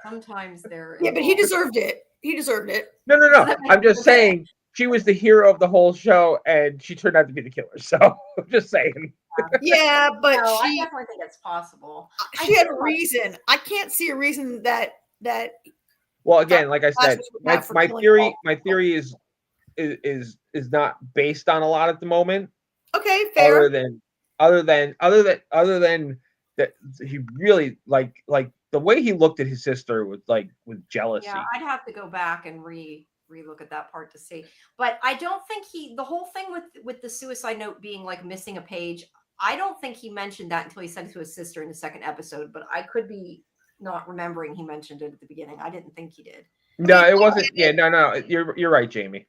Sometimes they're but he deserved it. He deserved it. No. I'm just saying she was the hero of the whole show, and she turned out to be the killer. So I'm just saying. Yeah, but I definitely think it's possible. She had a reason. I can't see a reason that. Well, again, like I said, my theory is not based on a lot at the moment. Okay, fair. Other than that, he really like the way he looked at his sister with jealousy. Yeah, I'd have to go back and re-look at that part to see. But I don't think the whole thing with the suicide note being like missing a page, I don't think he mentioned that until he said it to his sister in the second episode, but I could be not remembering he mentioned it at the beginning. I didn't think he did. No, it wasn't. Yeah, no. You're right, Jamie.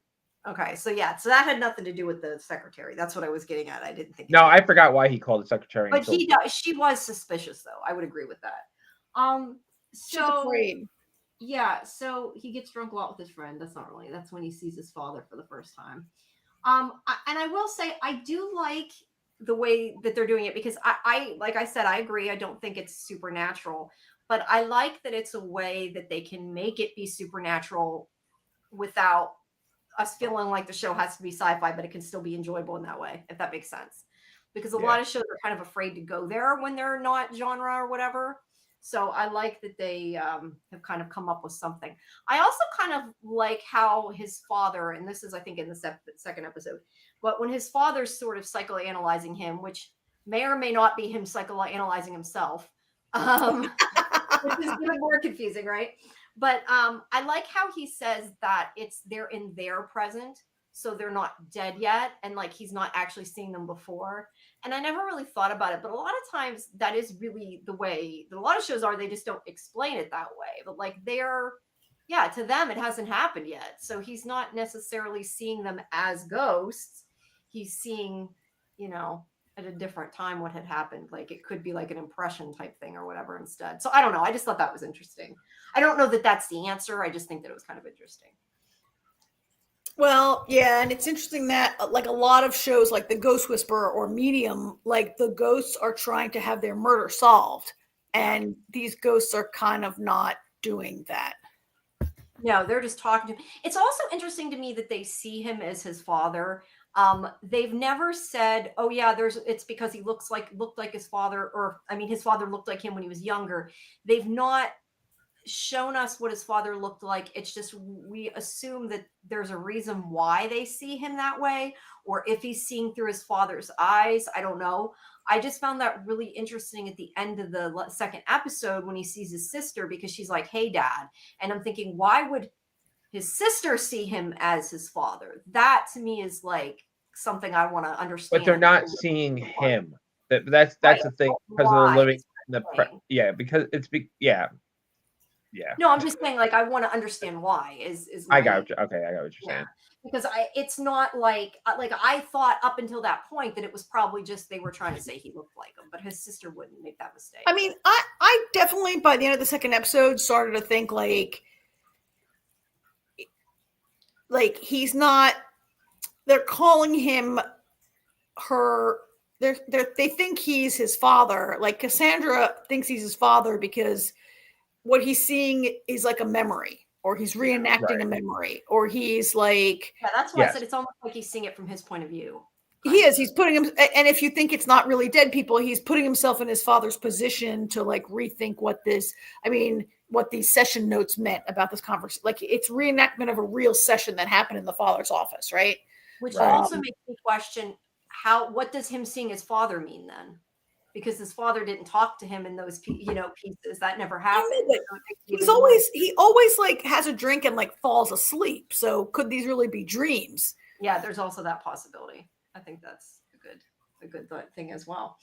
Okay, so that had nothing to do with the secretary. That's what I was getting at. I didn't think. No, I forgot why he called the secretary. But she was suspicious, though. I would agree with that. She's afraid. Yeah, so he gets drunk a lot with his friend. That's when he sees his father for the first time. And I will say, I do like the way that they're doing it, because I like I said, I agree. I don't think it's supernatural, but I like that it's a way that they can make it be supernatural without us feeling like the show has to be sci-fi, but it can still be enjoyable in that way, if that makes sense. Because a lot of shows are kind of afraid to go there when they're not genre or whatever. So I like that they have kind of come up with something. I also kind of like how his father, and this is, I think, in the second episode, but when his father's sort of psychoanalyzing him, which may or may not be him psychoanalyzing himself, which is even more confusing, right? But I like how he says that they're in their present, so they're not dead yet, and like he's not actually seeing them before. And I never really thought about it, but a lot of times that is really the way that a lot of shows are. They just don't explain it that way. But like to them, it hasn't happened yet. So he's not necessarily seeing them as ghosts. He's seeing, at a different time what had happened. Like it could be like an impression type thing or whatever instead. So I don't know. I just thought that was interesting. I don't know that that's the answer. I just think that it was kind of interesting. Well, yeah, and it's interesting that like a lot of shows like The Ghost Whisperer or Medium, like the ghosts are trying to have their murder solved, and these ghosts are kind of not doing that. No, they're just talking to him. It's also interesting to me that they see him as his father. They've never said, "Oh yeah, it's because he looked like his father," or I mean, his father looked like him when he was younger. They've not shown us what his father looked like. It's just we assume that there's a reason why they see him that way, or if he's seeing through his father's eyes. I don't know. I just found that really interesting at the end of the second episode when he sees his sister, because she's like, "Hey, Dad," and I'm thinking, why would his sister see him as his father? That to me is like something I want to understand. But they're not seeing him. That's right. The thing, because they're living in the because it's yeah. No, I'm just saying, like, I want to understand why. I got you. Okay, I got what you're saying. Because it's not like I thought up until that point that it was probably just they were trying to say he looked like him, but his sister wouldn't make that mistake. I mean, I definitely by the end of the second episode started to think like he's not. They're calling him her. They think he's his father. Like Cassandra thinks he's his father because what he's seeing is like a memory, or he's reenacting a memory, or he's like... Yeah, that's why I said it's almost like he's seeing it from his point of view. He is. He's putting him... And if you think it's not really dead people, he's putting himself in his father's position to like rethink what these session notes meant about this conversation. Like it's reenactment of a real session that happened in the father's office, right? Which also makes me question what does him seeing his father mean then? Because his father didn't talk to him in those, pieces. That never happened. He always like has a drink and like falls asleep. So could these really be dreams? Yeah, there's also that possibility. I think that's a good thing as well.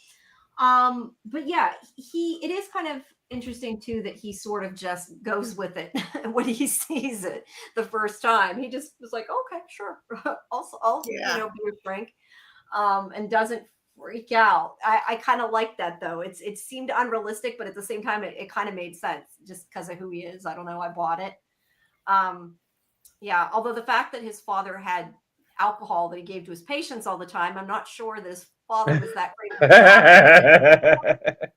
But yeah, it is kind of interesting too that he sort of just goes with it when he sees it the first time. He just was like, okay, sure, I'll be with Frank, and doesn't freak out. I kind of like that though. It seemed unrealistic, but at the same time, it kind of made sense just because of who he is. I don't know. I bought it. Yeah. Although the fact that his father had alcohol that he gave to his patients all the time, I'm not sure that his father was that great.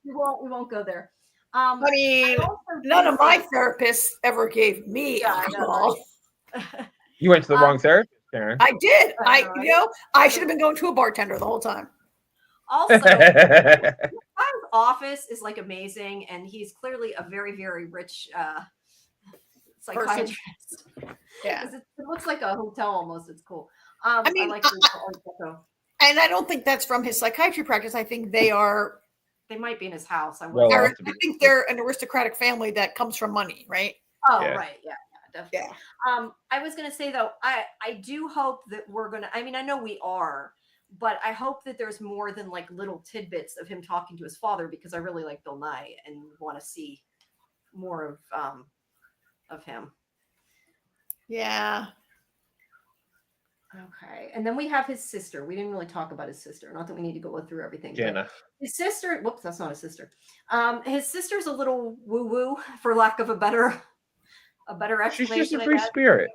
We won't go there. I mean, none of my therapists ever gave me alcohol. You went to the wrong therapist, Karen. I did. I should have been going to a bartender the whole time. Also, his office is like amazing, and he's clearly a very, very rich psychiatrist. Yeah, it looks like a hotel almost. It's cool. I mean, and I don't think that's from his psychiatry practice. I think they might be in his house. I think they're an aristocratic family that comes from money, right? Oh, yeah. Right. Yeah, definitely. Yeah. I was going to say though, I do hope that we're going to, I mean, I know we are, but I hope that there's more than like little tidbits of him talking to his father, because I really like Bill Nye and want to see more of him. Yeah. Okay. And then we have his sister. We didn't really talk about his sister. Not that we need to go through everything. Jenna. His sister, whoops, that's not a sister. His sister's a little woo-woo, for lack of a better explanation. She's just a free spirit.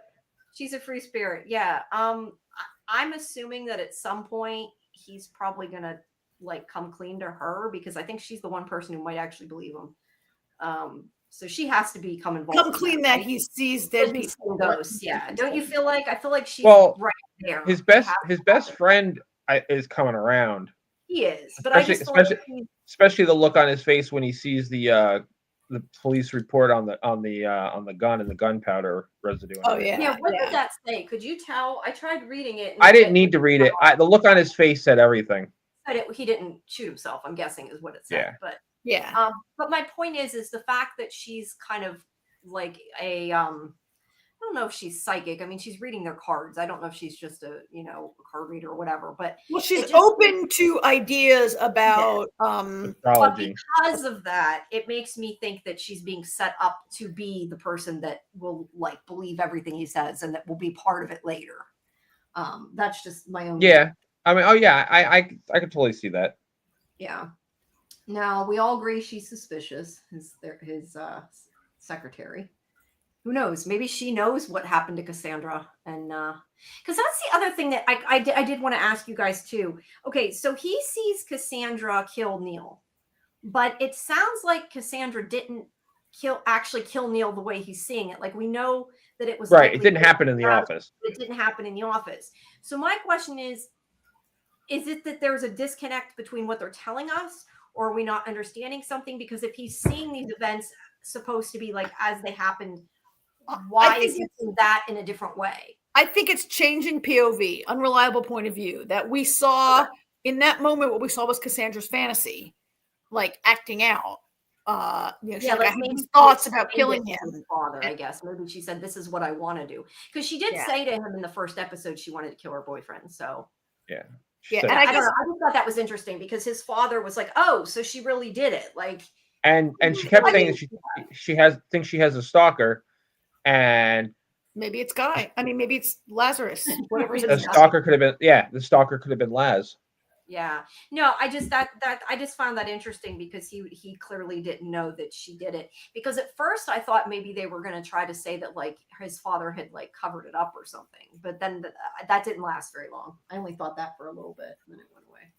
She's a free spirit. Yeah. I'm assuming that at some point he's probably gonna like come clean to her, because I think she's the one person who might actually believe him. So she has to become involved. Come clean that he sees dead people. Ghosts. Yeah. Don't you feel like? I feel like she's right there. His best friend is coming around. He is, but especially the look on his face when he sees the police report on the gun and the gunpowder residue. Oh yeah. Yeah. What did that say? Could you tell? I tried reading it. I didn't need to read it. The look on his face said everything. He didn't shoot himself, I'm guessing, is what it said. Yeah. But yeah. But my point is the fact that she's kind of like a I don't know if she's psychic. I mean, she's reading their cards. I don't know if she's just a card reader or whatever. But she's open to ideas about astrology. But because of that, it makes me think that she's being set up to be the person that will like believe everything he says and that will be part of it later. That's just my own. Yeah. I mean, oh yeah, I could totally see that. Yeah. Now we all agree she's suspicious. His secretary. Who knows? Maybe she knows what happened to Cassandra, and because that's the other thing that I did want to ask you guys too. Okay, so he sees Cassandra kill Neil, but it sounds like Cassandra didn't actually kill Neil the way he's seeing it. Like we know that it was right. It didn't happen in the office. It didn't happen in the office. So my question is it that there's a disconnect between what they're telling us, or are we not understanding something? Because if he's seeing these events supposed to be like as they happened, why is he seeing that in a different way? I think it's changing POV, unreliable point of view, that we saw in that moment. What we saw was Cassandra's fantasy, like acting out. She had these thoughts about killing him. His father, I guess. Maybe she said, "This is what I want to do," because she did say to him in the first episode she wanted to kill her boyfriend. So yeah. And I just thought that was interesting because his father was like, "Oh, so she really did it." Like, and she kept saying that thinks she has a stalker, and maybe it's Guy. I mean, maybe it's Lazarus. Whatever. The stalker could have been Laz. Yeah. No, I just found that interesting because he clearly didn't know that she did it. Because at first I thought maybe they were going to try to say that like his father had like covered it up or something, but then that didn't last very long. I only thought that for a little bit and then it went away.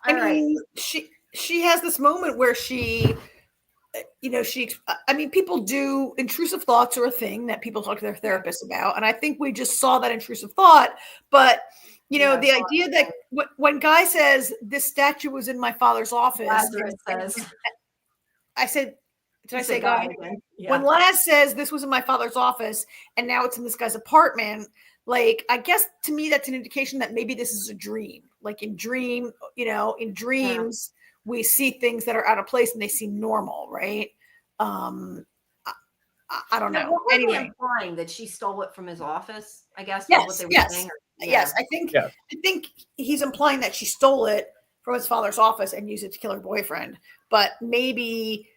I mean, she has this moment where she people do intrusive thoughts are a thing that people talk to their therapists about. And I think we just saw that intrusive thought, but the idea that when Guy says this statue was in my father's office, I said, did I say Guy? Yeah. When Laz says this was in my father's office and now it's in this guy's apartment, like, I guess to me, that's an indication that maybe this is a dream. Like in dreams, we see things that are out of place and they seem normal, right? I don't know. What were they implying that she stole it from his office? I guess. Yes. What they were saying, Yes. I think he's implying that she stole it from his father's office and used it to kill her boyfriend. But maybe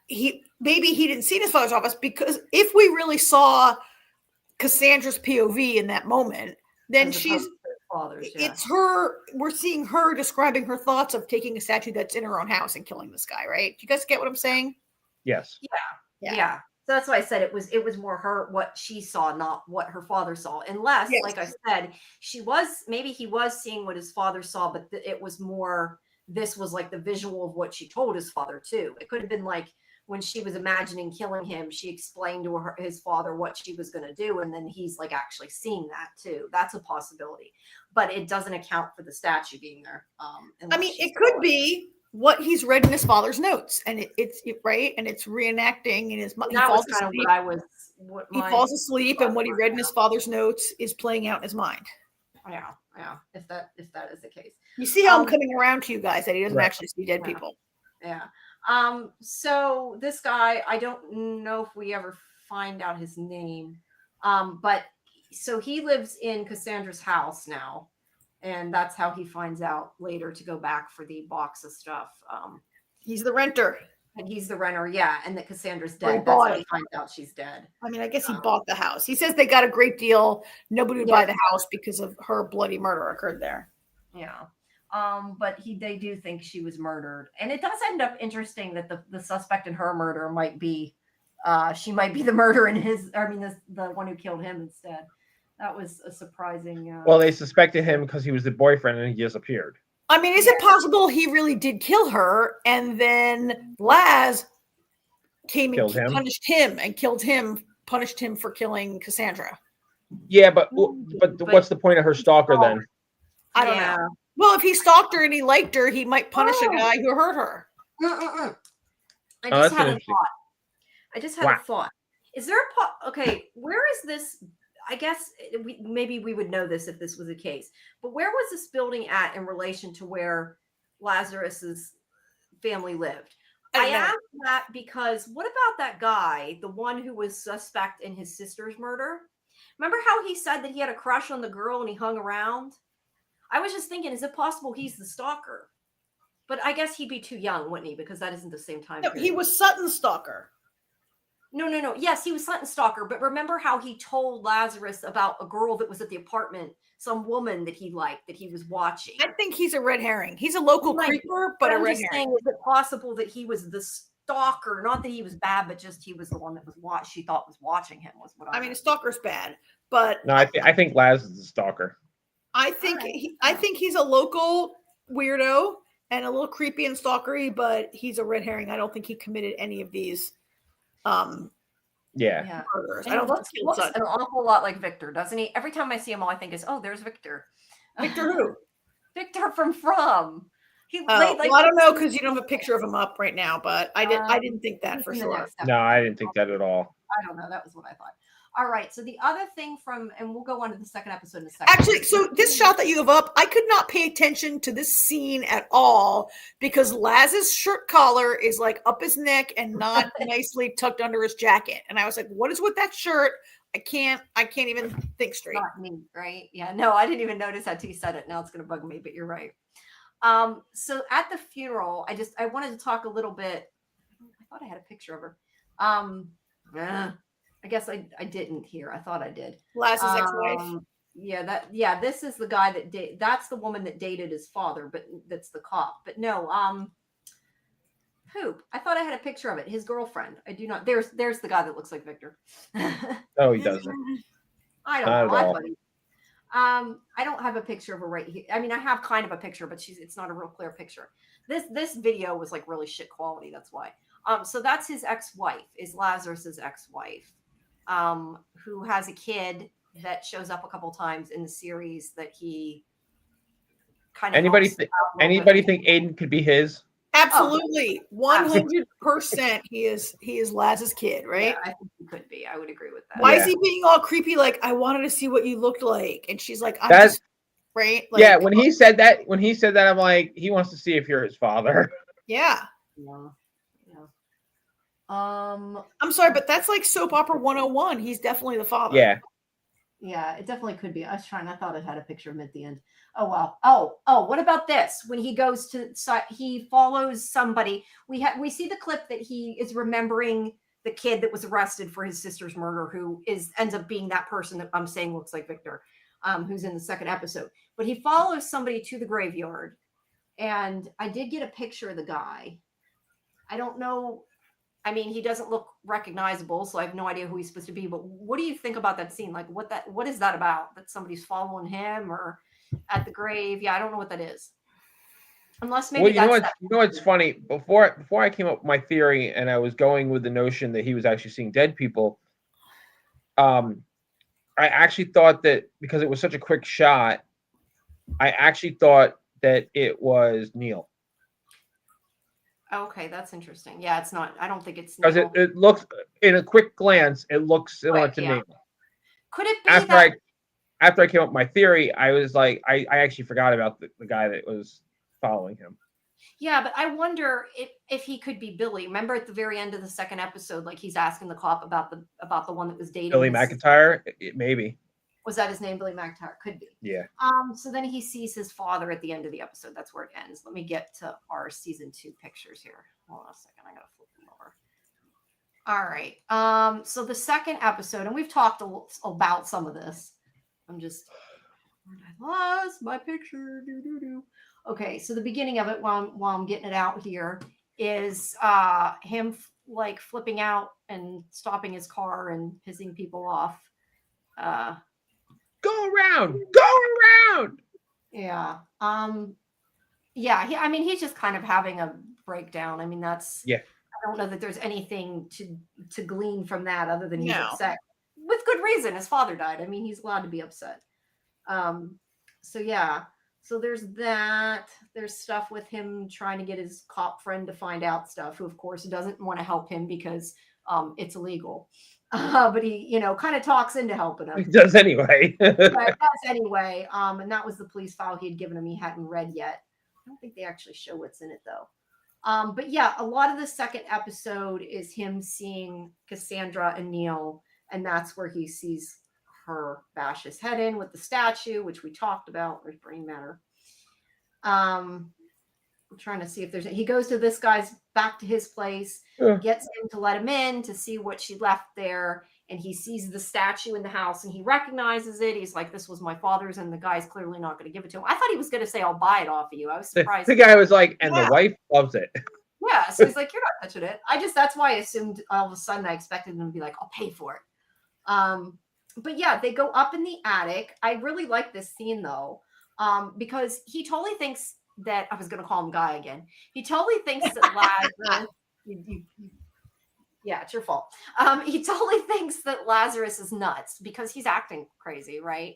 he didn't see it in his father's office, because if we really saw Cassandra's POV in that moment, then it's her. We're seeing her describing her thoughts of taking a statue that's in her own house and killing this guy. Right? Do you guys get what I'm saying? Yes. Yeah. So that's why I said it was more her, what she saw, not what her father saw. Unless, like I said, he was seeing what his father saw, but it was more, this was like the visual of what she told his father too. It could have been like when she was imagining killing him, she explained to his father what she was going to do. And then he's like actually seeing that too. That's a possibility, but it doesn't account for the statue being there. I mean, it could be what he's read in his father's notes, and it's right, and it's reenacting in his. He falls asleep. He falls asleep, and what he read in his father's notes is playing out in his mind. Yeah. If that is the case, you see how I'm coming around to you guys that he doesn't actually see dead people. Yeah. So this guy, I don't know if we ever find out his name, but so he lives in Cassandra's house now. And that's how he finds out later to go back for the box of stuff. He's the renter. And he's the renter, yeah, and that Cassandra's Or he dead. That's bought how it. he finds out she's dead. I mean, I guess he bought the house. He says they got a great deal. Nobody would buy the house because of her bloody murder occurred there. Yeah. But they do think she was murdered. And it does end up interesting that the suspect in her murder might be, she might be the murderer in the one who killed him instead. That was a surprising. Well, they suspected him because he was the boyfriend and he disappeared. I mean, is it possible he really did kill her and then Laz came and punished him and killed him, punished him for killing Cassandra? Yeah, but what's the point of her stalker then? I don't know. Well, if he stalked her and he liked her, he might punish a guy who hurt her. I just had a thought. Is there okay, where is this? I guess maybe we would know this if this was the case. But where was this building at in relation to where Lazarus's family lived? I asked that because what about that guy, the one who was suspect in his sister's murder? Remember how he said that he had a crush on the girl and he hung around? I was just thinking, is it possible he's the stalker? But I guess he'd be too young, wouldn't he? Because that isn't the same time. No, he was Sutton's stalker. No. Yes, he was Sutton's stalker. But remember how he told Lazarus about a girl that was at the apartment, some woman that he liked, that he was watching. I think he's a red herring. He's a local creeper, but a red herring. Saying, is it possible that he was the stalker? Not that he was bad, but just he was the one that was she thought was watching him. Was what I mean, a stalker's bad, but no, I think Laz is the stalker. I think he's a local weirdo and a little creepy and stalkery, but he's a red herring. I don't think he committed any of these. Murders. I don't looks an awful lot like Victor, doesn't he? Every time I see him, all I think is, "Oh, there's Victor." Victor who? Victor from. I don't know because you don't have a picture of him up right now, but I didn't think that for sure. No, I didn't think that at all. I don't know. That was what I thought. All right. So the other thing and we'll go on to the second episode in a second. Actually, so this shot that you have up, I could not pay attention to this scene at all because Laz's shirt collar is like up his neck and not nicely tucked under his jacket. And I was like, what is with that shirt? I can't even think straight. Not me, right? Yeah. No, I didn't even notice that till you said it. Now it's going to bug me, but you're right. So at the funeral, I wanted to talk a little bit. I thought I had a picture of her. I guess I didn't here. I thought I did. Laz's ex-wife. Yeah, this is the guy that's the woman that dated his father, but that's the cop. But no, Poop. I thought I had a picture of it. His girlfriend. I do not. There's the guy that looks like Victor. No, he doesn't. I don't know. I don't have a picture of her right here. I mean, I have kind of a picture, but it's not a real clear picture. This video was like really shit quality. That's why. So that's his ex-wife, is Lazarus's ex-wife, who has a kid that shows up a couple times in the series that he kind of. Anybody think Aiden could be his? Absolutely, 100%. He is Laz's kid, right? Yeah, I think he could be. I would agree with that. Why is he being all creepy? Like, I wanted to see what you looked like, and she's like, just right. Like, yeah, when he said that, I'm like, he wants to see if you're his father. Yeah. I'm sorry, but that's like soap opera 101. He's definitely the father. Yeah, it definitely could be. I thought I had a picture of him at the end. Oh wow. Oh, what about this? When he goes he follows somebody. We see the clip that he is remembering the kid that was arrested for his sister's murder, who ends up being that person that I'm saying looks like Victor, who's in the second episode. But he follows somebody to the graveyard, and I did get a picture of the guy. I don't know. I mean, he doesn't look recognizable, so I have no idea who he's supposed to be. But what do you think about that scene? Like, what is that about? That somebody's following him or at the grave? Yeah, I don't know what that is. Unless maybe you know what's funny? Before I came up with my theory, and I was going with the notion that he was actually seeing dead people. I actually thought that because it was such a quick shot, I actually thought that it was Neil. Okay, that's interesting. Yeah, it's not. I don't think it's because it looks, in a quick glance, it looks similar to Neil. Could it be after I came up with my theory, I was like, I actually forgot about the guy that was following him. Yeah, but I wonder if he could be Billy. Remember at the very end of the second episode, like he's asking the cop about the one that was dating Billy McIntyre, maybe. Was that his name, Billy McIntyre? Could be. Yeah. So then he sees his father at the end of the episode. That's where it ends. Let me get to our season 2 pictures here. Hold on a second. I gotta flip them over. All right. So the second episode, and we've talked about some of this. I'm just, I lost my picture. Okay, so the beginning of it, while I'm getting it out here, is him like flipping out and stopping his car and pissing people off. Go around. Yeah. Yeah. I mean, he's just kind of having a breakdown. I mean, that's. Yeah. I don't know that there's anything to glean from that other than he's upset with good reason. His father died. I mean, he's allowed to be upset. So yeah. So there's that. There's stuff with him trying to get his cop friend to find out stuff, who of course doesn't want to help him because it's illegal. But he, kind of talks into helping him. He does anyway. But it does anyway. And that was the police file he had given him. He hadn't read yet. I don't think they actually show what's in it though. But yeah, a lot of the second episode is him seeing Cassandra and Neil, and that's where he sees her bash his head in with the statue, which we talked about. There's brain matter. I'm trying to see if he goes to this guy's back to his place, gets him to let him in to see what she left there. And he sees the statue in the house and he recognizes it. He's like, this was my father's. And the guy's clearly not going to give it to him. I thought he was going to say, I'll buy it off of you. I was surprised. The guy was like, and the wife loves it. Yeah. So he's like, you're not touching it. That's why I assumed all of a sudden I expected him to be like, I'll pay for it. But yeah, they go up in the attic. I really like this scene though, because he totally thinks that I was going to call him Guy again. He totally thinks that Lazarus, yeah, it's your fault. He totally thinks that Lazarus is nuts because he's acting crazy, right?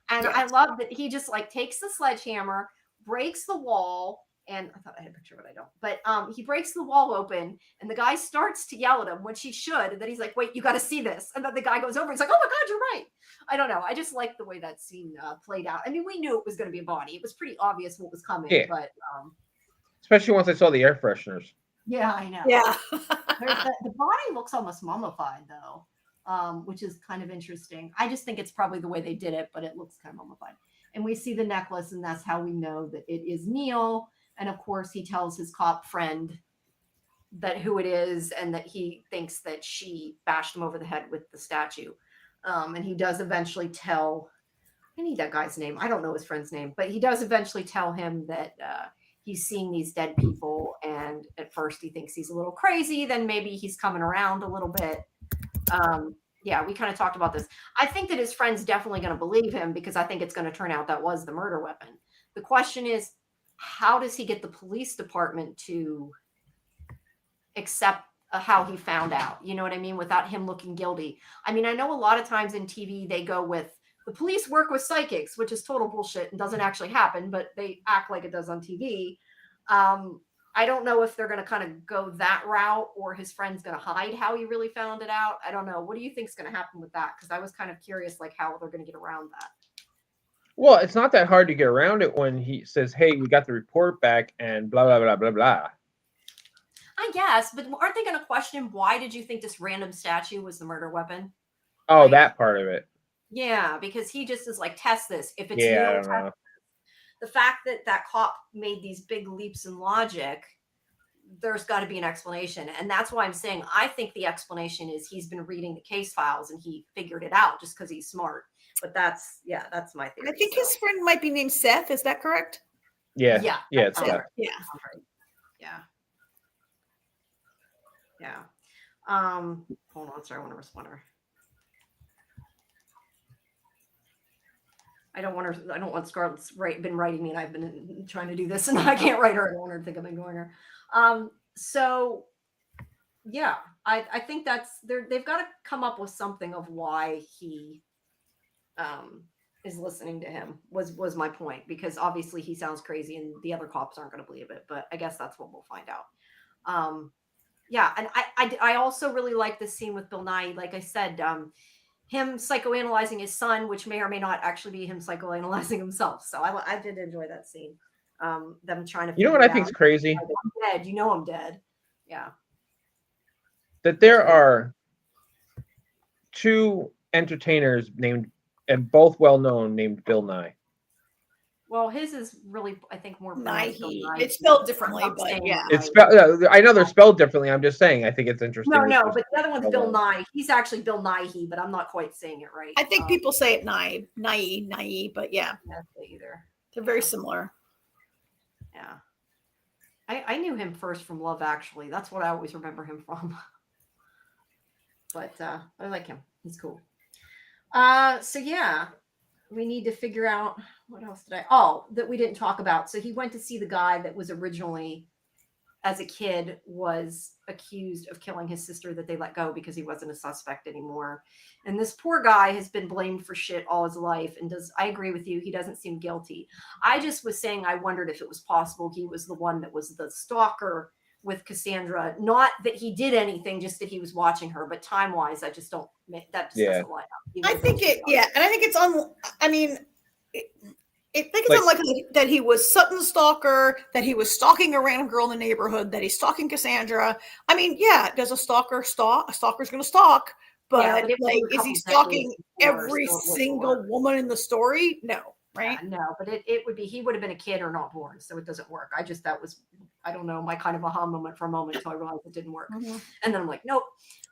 And yes. I love that he just like takes the sledgehammer, breaks the wall, and I thought I had a picture, but I don't. But he breaks the wall open, and the guy starts to yell at him, which he should. And then he's like, "Wait, you got to see this." And then the guy goes over. He's like, "Oh my God, you're right." I don't know. I just like the way that scene played out. I mean, we knew it was going to be a body. It was pretty obvious what was coming. Yeah. But especially once I saw the air fresheners. Yeah, I know. Yeah. The body looks almost mummified though, which is kind of interesting. I just think it's probably the way they did it, but it looks kind of mummified. And we see the necklace, and that's how we know that it is Neil. And of course, he tells his cop friend that who it is, and that he thinks that she bashed him over the head with the statue. And he does eventually tell. I need that guy's name. I don't know his friend's name, but he does eventually tell him that. He's seeing these dead people, and at first he thinks he's a little crazy. Then maybe he's coming around a little bit. Yeah, we kind of talked about this. I think that his friend's definitely going to believe him because I think it's going to turn out that was the murder weapon. The question is, how does he get the police department to accept how he found out? You know what I mean? Without him looking guilty. I mean, I know a lot of times in TV they go with, the police work with psychics, which is total bullshit and doesn't actually happen, but they act like it does on TV. I don't know if they're going to kind of go that route or his friend's going to hide how he really found it out. I don't know. What do you think is going to happen with that? Because I was kind of curious, like how they're going to get around that. Well, it's not that hard to get around it when he says, hey, we got the report back and blah, blah, blah, blah, blah. I guess, but aren't they going to question, why did you think this random statue was the murder weapon? Oh, like, that part of it. Yeah, because he just is like, test this. If it's real, the fact that that cop made these big leaps in logic, there's got to be an explanation. And that's why I'm saying I think the explanation is he's been reading the case files and he figured it out just because he's smart. But that's my theory. I think his friend might be named Seth. Is that correct? Yeah. It's Seth. Yeah. Hold on, sorry, I want to respond to her. I don't want Scarlett's been writing me, and I've been trying to do this, and I can't write her. I don't want her to think I'm ignoring her. So yeah, I think that's they've got to come up with something of why he is listening to him was my point, because obviously he sounds crazy and the other cops aren't going to believe it, but I guess that's what we'll find out. Yeah, and I also really like this scene with Bill Nye. Like I said, him psychoanalyzing his son, which may or may not actually be him psychoanalyzing himself. So I did enjoy that scene. Them trying to. You know what I think is crazy? I'm dead. You know I'm dead. Yeah. That there are two entertainers named and both well known, named Bill Nye. Well, his is really, I think, more pronounced. It's spelled differently, but yeah. It's I know they're spelled differently. I'm just saying. I think it's interesting. No, but the other one's Bill Nye. He's actually Bill Nighy, but I'm not quite saying it right. I think people say it Nye, but yeah. Either. They're very similar. Yeah. I knew him first from Love Actually. That's what I always remember him from. But I like him. He's cool. So yeah, we need to figure out what else that we didn't talk about. So he went to see the guy that was originally, as a kid, was accused of killing his sister that they let go because he wasn't a suspect anymore. And this poor guy has been blamed for shit all his life. And I agree with you. He doesn't seem guilty. I just was saying, I wondered if it was possible he was the one that was the stalker with Cassandra. Not that he did anything, just that he was watching her. But time-wise, I just don't, that just doesn't line up. I think and I think it's it's unlikely that he was Sutton's stalker, that he was stalking a random girl in the neighborhood, that he's stalking Cassandra. I mean, yeah, does a stalker stalk? A stalker's going to stalk, but is he stalking every single woman in the story? No, right? Yeah, no, but it would be, he would have been a kid or not born, so it doesn't work. That was, I don't know, my kind of aha moment for a moment until I realized it didn't work. Mm-hmm. And then I'm like, nope.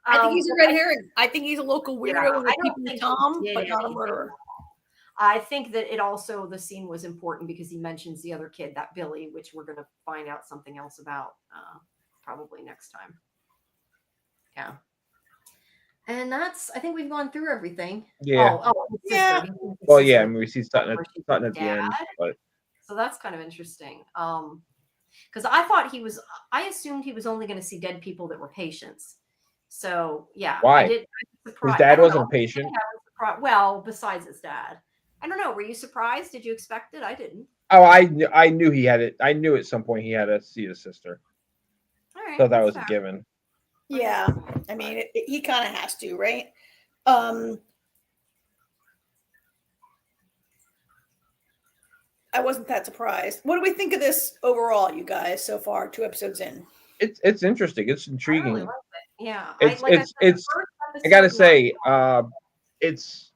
I think he's a red herring. I think he's a local weirdo with peeping Tom, but not a murderer. I think that the scene was important because he mentions the other kid, that Billy, which we're going to find out something else about probably next time. Yeah. And I think we've gone through everything. Yeah. Yeah. Well, yeah, I mean, we see Sutton at the end. But. So that's kind of interesting. Because I assumed he was only going to see dead people that were patients. So, yeah. Why? His dad wasn't a patient. Well, besides his dad. I don't know. Were you surprised? Did you expect it? I didn't. Oh, I knew he had it. I knew at some point he had to see his sister. All right. So that was a given. Yeah. I mean, he kind of has to, right? I wasn't that surprised. What do we think of this overall, you guys, so far, 2 episodes in? It's interesting. It's intriguing. I really like it. Yeah. I gotta say, it's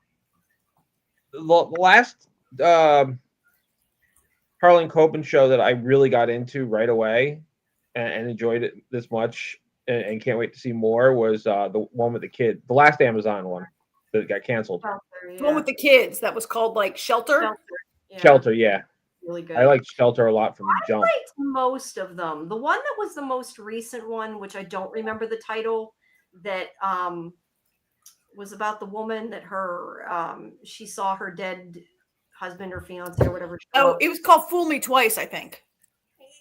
the last Harlan Coben show that I really got into right away and enjoyed it this much and can't wait to see more was the one with the kid, the last Amazon one that got canceled. The one with the kids that was called like Shelter. Shelter, yeah. Really good. I liked Shelter a lot from Jump. I liked most of them. The one that was the most recent one, which I don't remember the title, that was about the woman that she saw her dead husband or fiance or whatever. It was called Fool Me Twice, I think.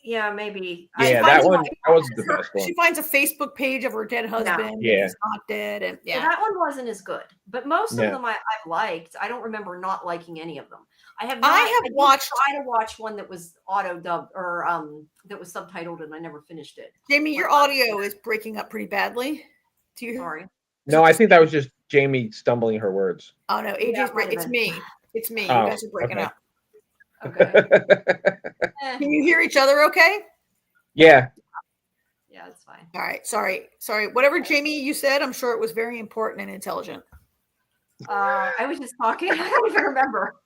Yeah, maybe. Yeah, that was the best one. She finds a Facebook page of her dead husband. Yeah. He's not dead. And so that one wasn't as good. But most of them I've liked. I don't remember not liking any of them. I have watched. I tried to watch one that was auto dubbed or that was subtitled, and I never finished it. Jamie, your audio is breaking up pretty badly. Sorry. No, I think that was just Jamie stumbling her words. Oh no, AJ's breaking. It's me. It's me. You guys are breaking up. Okay. Can you hear each other okay? Yeah. Yeah, it's fine. All right. Sorry. Whatever, Jamie, you said, I'm sure it was very important and intelligent. I was just talking. I don't even remember.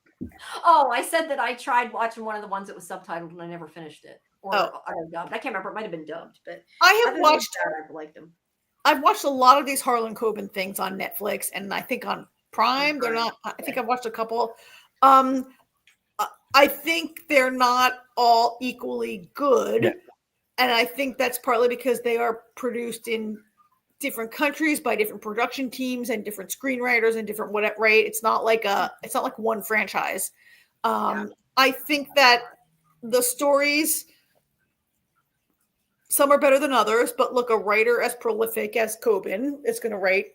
Oh, I said that I tried watching one of the ones that was subtitled and I never finished it. Or dubbed. I can't remember. It might have been dubbed, but I liked them. I've watched a lot of these Harlan Coben things on Netflix, and I think on Prime. They're not. I think I've watched a couple. I think they're not all equally good, and I think that's partly because they are produced in different countries by different production teams and different screenwriters and different whatever. Right? It's not like one franchise. I think that the stories, some are better than others, but look, a writer as prolific as Coben is going to write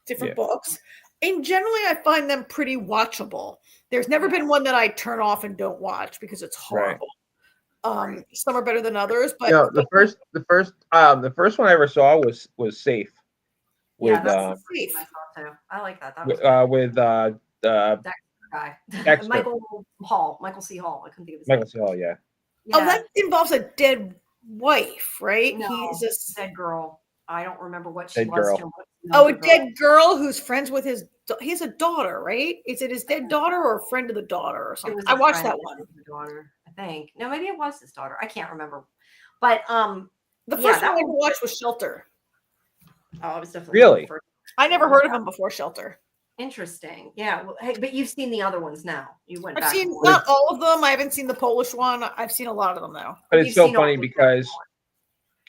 different books. And generally, I find them pretty watchable. There's never been one that I turn off and don't watch because it's horrible. Right. Some are better than others, but the first one I ever saw was Safe. Safe. I like that. That guy. Dexter. Michael C. Hall. I couldn't think of his name. Michael C. Hall, yeah. Oh, that involves a dead wife, right? No, he's a dead girl. I don't remember what she was. A dead girl who's friends with his he has a daughter, right? Is it his dead daughter or a friend of the daughter or something? was I a watched friend that of one. the daughter, I think. No, maybe it was his daughter. I can't remember. But The yeah, first one I ever watched was Shelter. Oh, it was definitely Really? the first I never one. heard of him before Shelter. Interesting. Yeah. Well, hey, but you've seen the other ones now. You went I've back. seen and not all of them. I haven't seen the Polish one. I've seen a lot of them though. But You've it's so seen all funny the because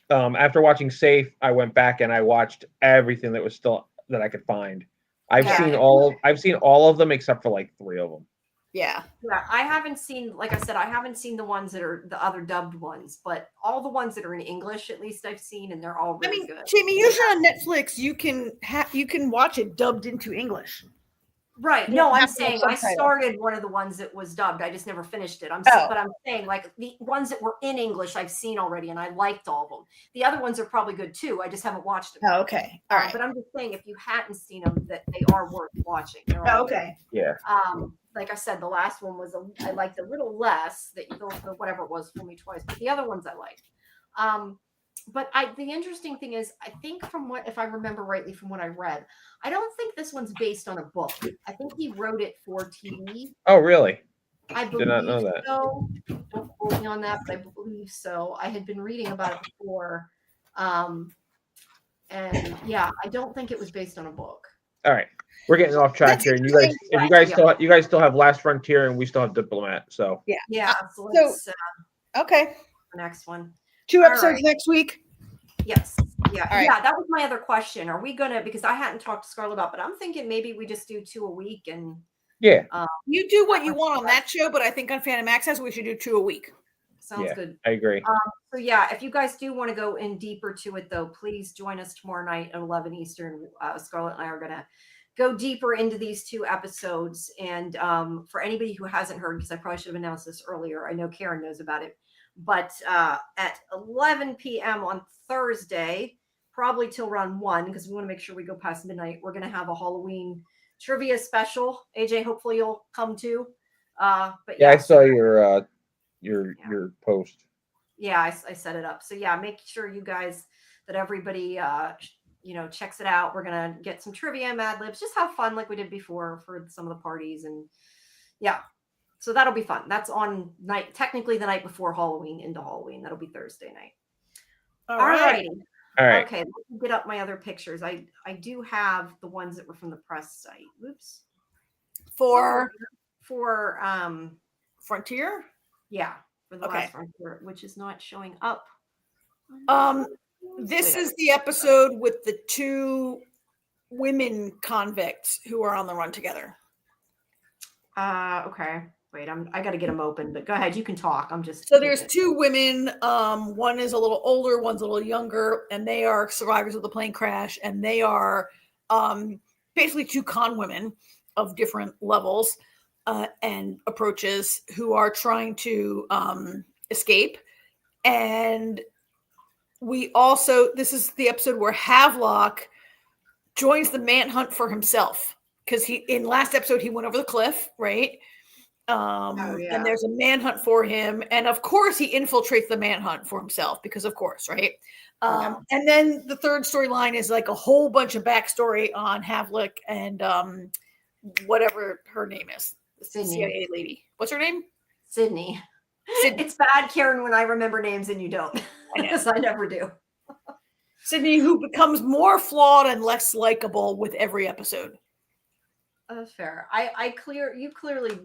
after watching Safe, I went back and I watched everything that was still that I could find. I've Yeah. seen all of them except for like 3 of them. Yeah. Yeah, I haven't seen, like I said, I haven't seen the ones that are the other dubbed ones, but all the ones that are in English, at least I've seen, and they're all really good. Jamie, usually on Netflix, you can watch it dubbed into English. Right. No, I'm saying I started one of the ones that was dubbed. I just never finished it. But I'm saying like the ones that were in English, I've seen already, and I liked all of them. The other ones are probably good too. I just haven't watched them. Oh, okay. All right. But I'm just saying, if you hadn't seen them, that they are worth watching. They're all Okay. good. Yeah. Like I said, the last one was I liked a little less. That the whatever it was, Fool Me Twice, but the other ones I liked. But the interesting thing is, I think if I remember rightly from what I read, I don't think this one's based on a book. I think he wrote it for TV. Oh, really? I Did not know that. So. Don't quote me on that, but I believe so. I had been reading about it before. And yeah, I don't think it was based on a book. All right. We're getting off track here. And you guys still have Last Frontier and we still have Diplomat. So yeah. So let's okay. The next one. 2 episodes next week. Yes. Yeah. All right. Yeah. That was my other question. Are we gonna, because I hadn't talked to Scarlett about, but I'm thinking maybe we just do 2 a week and yeah. You do what you want on that show, but I think on Fandom Access we should do 2 a week. Sounds good. I agree. So yeah, if you guys do want to go in deeper to it though, please join us tomorrow night at 11 Eastern. Scarlett and I are gonna go deeper into these 2 episodes. And for anybody who hasn't heard, because I probably should have announced this earlier, I know Karen knows about it. But at 11 p.m. on Thursday, probably till around 1, because we want to make sure we go past midnight, we're going to have a Halloween trivia special. AJ, hopefully you'll come too. But I saw your post. Yeah, I set it up. So yeah, make sure you guys, that everybody, checks it out. We're going to get some trivia, Mad Libs, just have fun like we did before for some of the parties. And yeah. So that'll be fun. That's on technically the night before Halloween into Halloween. That'll be Thursday night. All right. Okay, let me get up my other pictures. I do have the ones that were from the press site. Oops. For Frontier? Yeah, for the last Frontier, which is not showing up. This is the episode with the 2 women convicts who are on the run together. Okay. Wait, I got to get them open, but go ahead. You can talk. So there's 2 women. One is a little older, one's a little younger, and they are survivors of the plane crash. And they are basically 2 con women of different levels and approaches who are trying to escape. And this is the episode where Havelock joins the manhunt for himself. Because in last episode, he went over the cliff, right? And there's a manhunt for him. And of course, he infiltrates the manhunt for himself because of course, right? And then the third storyline is like a whole bunch of backstory on Havelock and whatever her name is. The CIA lady. What's her name? Sydney. It's bad, Karen, when I remember names and you don't. Yes, I never do. Sydney, who becomes more flawed and less likable with every episode. That's fair. You clearly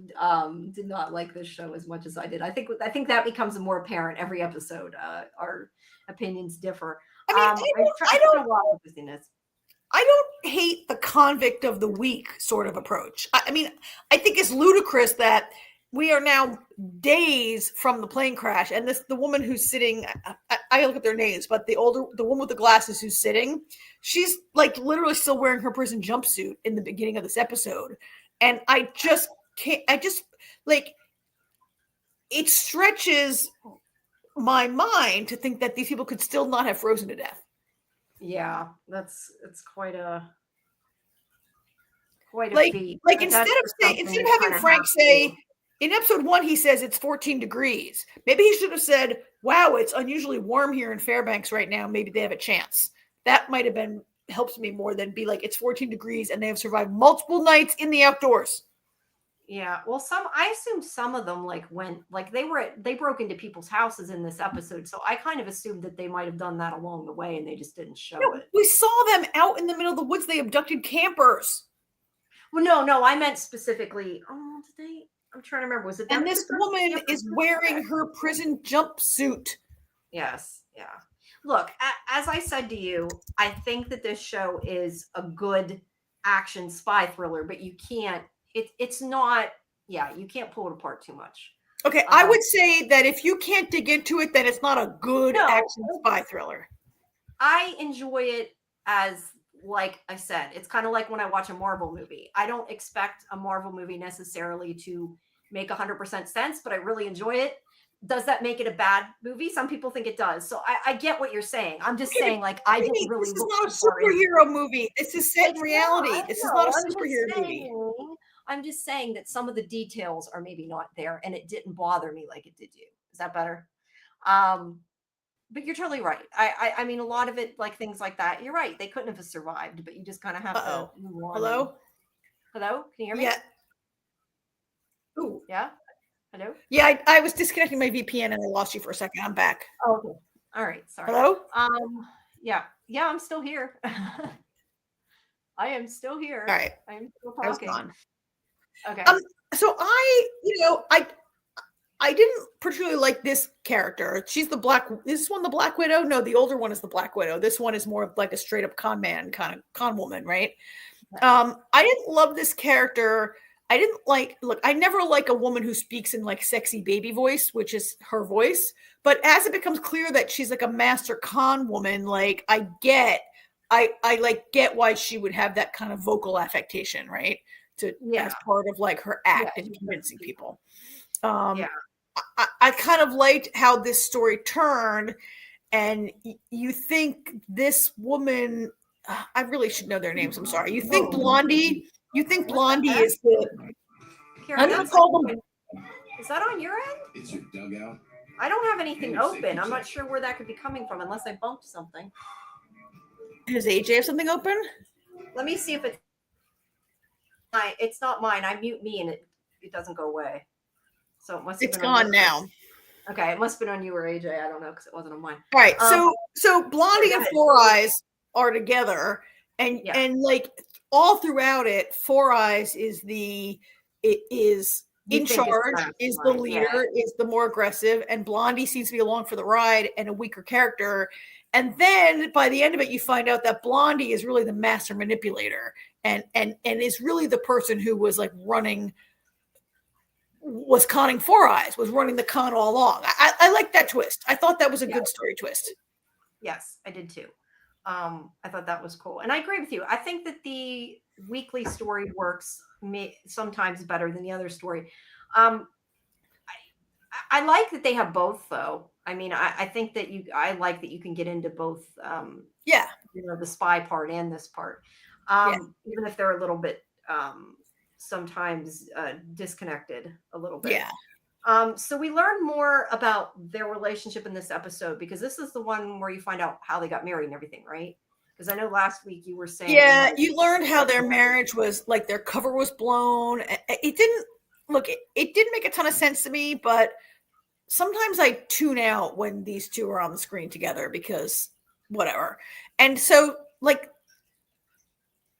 did not like this show as much as I did. I think that becomes more apparent every episode. Our opinions differ. I don't hate the convict of the week sort of approach. I think it's ludicrous that we are now days from the plane crash, and the woman who's sitting, I gotta look at their names, but the woman with the glasses who's sitting, she's like literally still wearing her prison jumpsuit in the beginning of this episode. And I just can't, it stretches my mind to think that these people could still not have frozen to death. Yeah, it's quite a feat. Instead of having Frank say, in episode 1, he says it's 14 degrees. Maybe he should have said, wow, it's unusually warm here in Fairbanks right now. Maybe they have a chance. That might have been helps me more than be like, it's 14 degrees and they have survived multiple nights in the outdoors. Yeah. Well, I assume some of them they broke into people's houses in this episode. So I kind of assumed that they might have done that along the way and they just didn't show it. We saw them out in the middle of the woods. They abducted campers. Well, no, I meant specifically. I'm trying to remember. Was it? And this woman is wearing her prison jumpsuit. Yes. Yeah. Look, as I said to you, I think that this show is a good action spy thriller, but you can't. It's not. Yeah, you can't pull it apart too much. Okay, I would say that if you can't dig into it, then it's not a good action spy thriller. I enjoy it as, like I said, it's kind of like when I watch a Marvel movie. I don't expect a Marvel movie necessarily to make 100% sense, but I really enjoy it. Does that make it a bad movie? Some people think it does. So I get what you're saying. I'm just saying, like, I don't really. This is not a superhero movie. This is set in reality. This is not a superhero movie. I'm just saying that some of the details are maybe not there, and it didn't bother me like it did you. Is that better? But you're totally right. I mean, a lot of it, like things like that, you're right. They couldn't have survived, but you just kind of have to move on. Hello? Hello? Can you hear me? Yeah. Ooh. Yeah? Hello? Yeah, I was disconnecting my VPN and I lost you for a second. I'm back. Oh, okay. All right. Sorry. Hello? Yeah, I'm still here. I am still here. All right. I am still talking. Okay. So I didn't particularly like this character. She's the Black. Is this one the Black Widow? No, the older one is the Black Widow. This one is more of like a straight up con man, kind of con woman, right? I didn't love this character. I didn't like. Look, I never like a woman who speaks in like sexy baby voice, which is her voice. But as it becomes clear that she's like a master con woman, like I get why she would have that kind of vocal affectation, right? As part of like her act and convincing people. I kind of liked how this story turned, and you think this woman, I really should know their names. I'm sorry. You think Blondie is the. Karen, is that on your end? It's your dugout. I don't have anything open. I'm not sure where that could be coming from unless I bumped something. Does AJ have something open? Let me see if it's not mine. I mute me and it doesn't go away. So it must have been gone now. Okay, it must have been on you or AJ. I don't know because it wasn't on mine. All right. So Blondie and Four Eyes are together, and like all throughout it, Four Eyes is in charge, is the leader, is the more aggressive, and Blondie seems to be along for the ride and a weaker character. And then by the end of it, you find out that Blondie is really the master manipulator and is really the person who was like was conning Four Eyes, was running the con all along. I like that twist. I thought that was a good story twist. Yes, I did too. I thought that was cool. And I agree with you. I think that the weekly story works sometimes better than the other story. I like that they have both though. I mean, I think that I like that you can get into both, the spy part and this part, even if they're a little bit, sometimes disconnected a little bit. Yeah. So we learn more about their relationship in this episode because this is the one where you find out how they got married and everything, right? Because I know last week you were saying. Yeah, you learned how their marriage was like their cover was blown. It didn't make a ton of sense to me, but sometimes I tune out when these two are on the screen together because whatever. And so like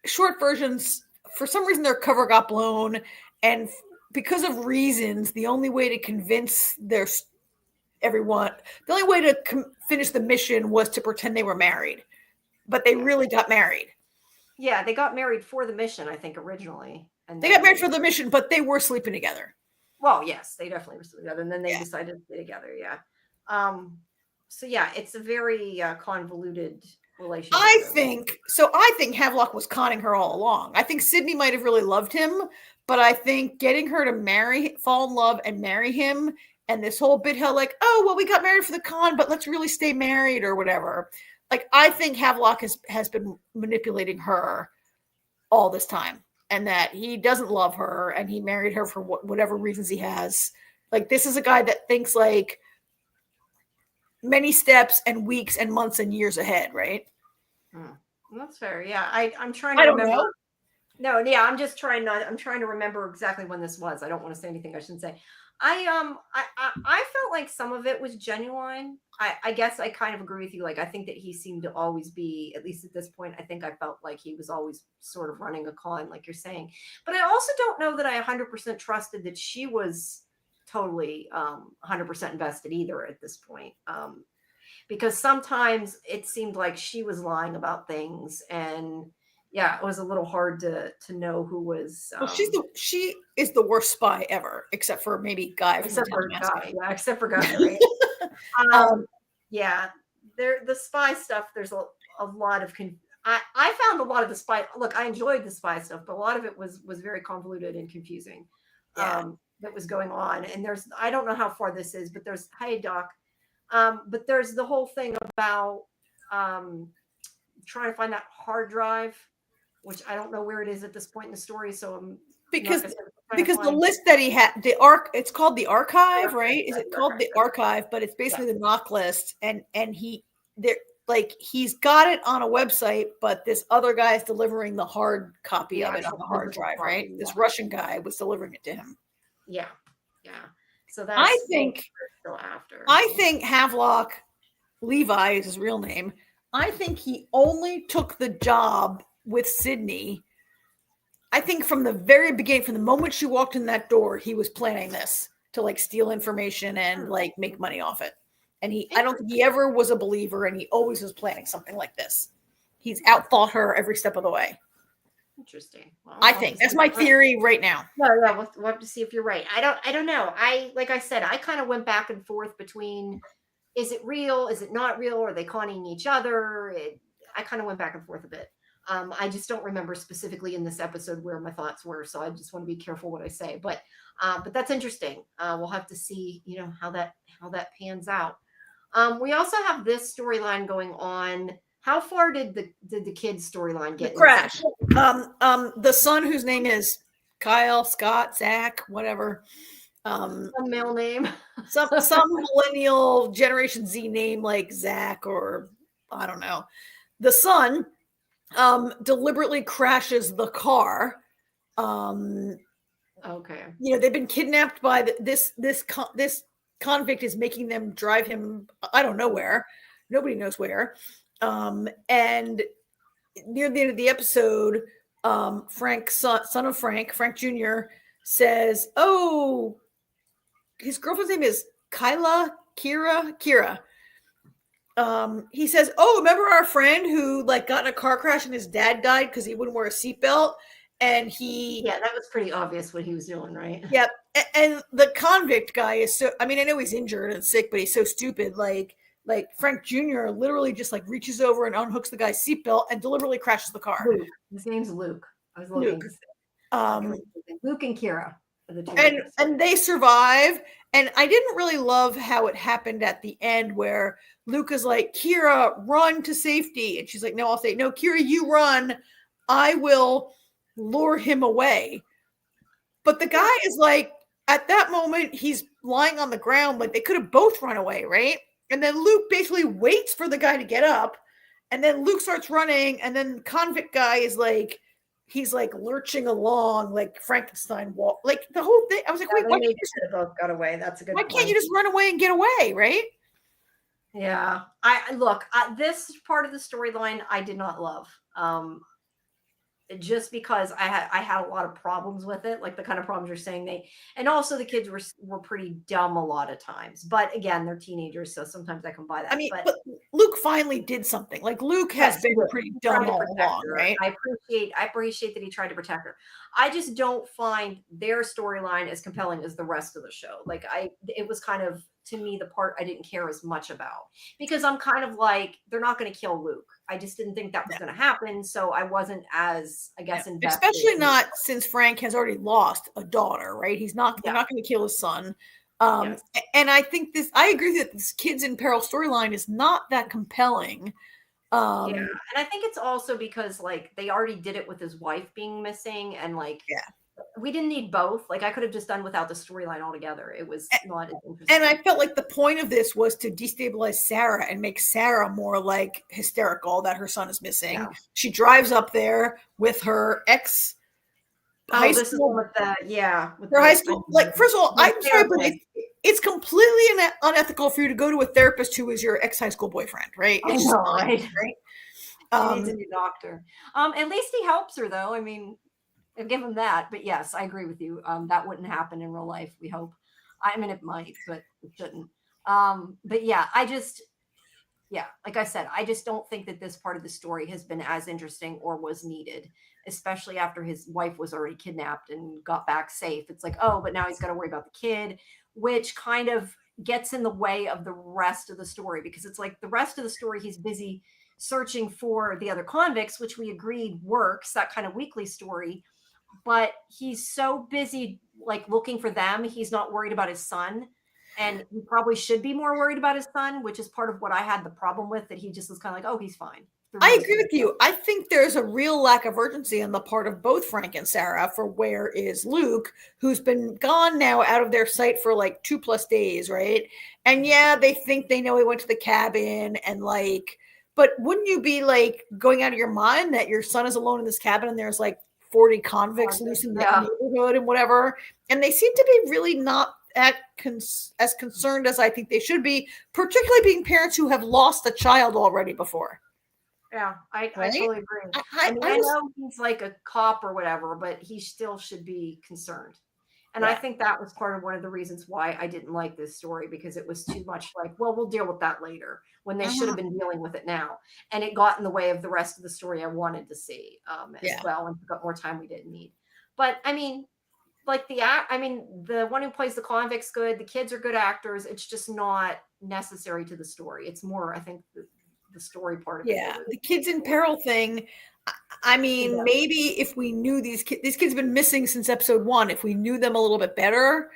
short versions, for some reason their cover got blown, and because of reasons, the only way to convince everyone, the only way to finish the mission was to pretend they were married, but they really got married. Yeah, they got married for the mission, I think, originally. And they got married for the mission, but they were sleeping together. Well, yes, they definitely were sleeping together, and then they decided to stay together. Yeah. So yeah, it's a very convoluted relationship. I think Havelock was conning her all along. I think Sydney might have really loved him, but I think getting her to fall in love and marry him, and this whole bit how like, oh, well, we got married for the con, but let's really stay married or whatever. Like, I think Havelock has been manipulating her all this time, and that he doesn't love her, and he married her for whatever reasons he has. Like, this is a guy that thinks like many steps and weeks and months and years ahead, right? That's fair. Yeah, I'm trying to remember. Know. No, yeah, I'm trying to remember exactly when this was. I don't want to say anything I shouldn't say. I felt like some of it was genuine. I guess I kind of agree with you. Like, I think that he seemed to always be, at least at this point, I think I felt like he was always sort of running a con, like you're saying. But I also don't know that I 100% trusted that she was totally 100% invested either at this point. Because sometimes it seemed like she was lying about things, and yeah, it was a little hard to know who was. Well, she is the worst spy ever, except for maybe Guy. Except for Guy, yeah, except for Guy, right? Yeah, the spy stuff. There's a lot of. I found a lot of the spy. Look, I enjoyed the spy stuff, but a lot of it was very convoluted and confusing. Yeah. That was going on, and I don't know how far this is, but there's hey Doc. But there's the whole thing about trying to find that hard drive, which I don't know where it is at this point in the story. So I'm because the list that he had, it's called the archive, right? Is it called the archive? But it's basically the knock list, and he's got it on a website, but this other guy is delivering the hard copy of it on the hard drive, right? This Russian guy was delivering it to him. Yeah. So that's I think still after. I think Havelock Levi is his real name. I think he only took the job with Sydney. I think from the very beginning, from the moment she walked in that door, he was planning this to like steal information and like make money off it. And I don't think he ever was a believer, and he always was planning something like this. He's outthought her every step of the way. Interesting. Well, I think that's my theory right now. No, yeah, we'll have to see if you're right. I don't know. Like I said, I kind of went back and forth between, is it real? Is it not real? Are they conning each other? I kind of went back and forth a bit. I just don't remember specifically in this episode where my thoughts were, so I just want to be careful what I say. But that's interesting. We'll have to see, how that pans out. We also have this storyline going on. How far did the kids' storyline get? The crash. The son, whose name is Kyle, Scott, Zach, whatever. Some male name. some millennial Generation Z name like Zach, or I don't know. The son deliberately crashes the car. Okay. They've been kidnapped by this convict is making them drive him, I don't know where. Nobody knows where. And near the end of the episode, Frank, son of Frank Jr., says, "Oh, his girlfriend's name is Kira. He says, "Oh, remember our friend who got in a car crash and his dad died because he wouldn't wear a seatbelt?" And that was pretty obvious what he was doing, right? Yep. And the convict guy is so, I know he's injured and sick, but he's so stupid. Like Frank Jr. literally just reaches over and unhooks the guy's seatbelt and deliberately crashes the car. Luke. His name's Luke. I was looking. Luke and Kira are the two. And they survive. And I didn't really love how it happened at the end, where Luke is like, "Kira, run to safety." And she's like, "No, I'll say, no, Kira, you run. I will lure him away." But the guy is like, at that moment, he's lying on the ground. Like, they could have both run away, right? And then Luke basically waits for the guy to get up. And then Luke starts running. And then the convict guy is he's lurching along like Frankenstein walk. Like the whole thing. I was like, wait, why can't you both got away? That's a good point. Why can't you just run away and get away, right? Yeah. This part of the storyline I did not love. Just because I had a lot of problems with it, like the kind of problems you're saying. And also the kids were pretty dumb a lot of times. But again, they're teenagers, so sometimes I can buy that. But Luke finally did something. Like Luke has been pretty dumb all along, right? I appreciate that he tried to protect her. I just don't find their storyline as compelling as the rest of the show. It was kind of, to me, the part I didn't care as much about, because I'm kind of like, they're not going to kill Luke. I just didn't think that was going to happen. So I wasn't as, I guess, invested. Especially not since Frank has already lost a daughter, right? They're not going to kill his son. And I think I agree that this Kids in Peril storyline is not that compelling. And I think it's also because they already did it with his wife being missing, and we didn't need both. Like, I could have just done without the storyline altogether. It was not as interesting. And I felt like the point of this was to destabilize Sarah and make Sarah more like hysterical that her son is missing. Yeah. She drives up there with her ex high this school. is with the, with her high school. Like, first of all, I'm sorry, but it's completely unethical for you to go to a therapist who is your ex high school boyfriend, right? I know, right? She needs a new doctor. At least he helps her, though. I mean, I'll give him that. But yes, I agree with you. That wouldn't happen in real life, we hope. I mean, it might, but it shouldn't. But yeah, like I said, I just don't think that this part of the story has been as interesting or was needed, especially after his wife was already kidnapped and got back safe. It's like, oh, but now he's got to worry about the kid, which kind of gets in the way of the rest of the story, because it's like the rest of the story, he's busy searching for the other convicts, which we agreed works, that kind of weekly story. But he's so busy like looking for them, he's not worried about his son. And he probably should be more worried about his son, which is part of what I had the problem with, that he just was kind of like, oh, he's fine. I agree with you. I think there's a real lack of urgency on the part of both Frank and Sarah for where is Luke, who's been gone now out of their sight for like 2+ days, right? And yeah, they think they know he went to the cabin and like, but wouldn't you be like going out of your mind that your son is alone in this cabin and there's like 40 convicts loose in the neighborhood and whatever? And they seem to be really not as concerned as I think they should be, particularly being parents who have lost a child already before. Yeah, I totally agree. I know he's like a cop or whatever, but he still should be concerned. And I think that was part of one of the reasons why I didn't like this story, because it was too much like, well, we'll deal with that later, when they should have been dealing with it now. And it got in the way of the rest of the story I wanted to see as well, and took up more time we didn't need. But I mean, like the one who plays the convict's good. The kids are good actors. It's just not necessary to the story. It's more, I think, the story part of it. Yeah, the kids in peril thing. I mean, maybe if we knew these kids have been missing since episode 1. If we knew them a little bit better,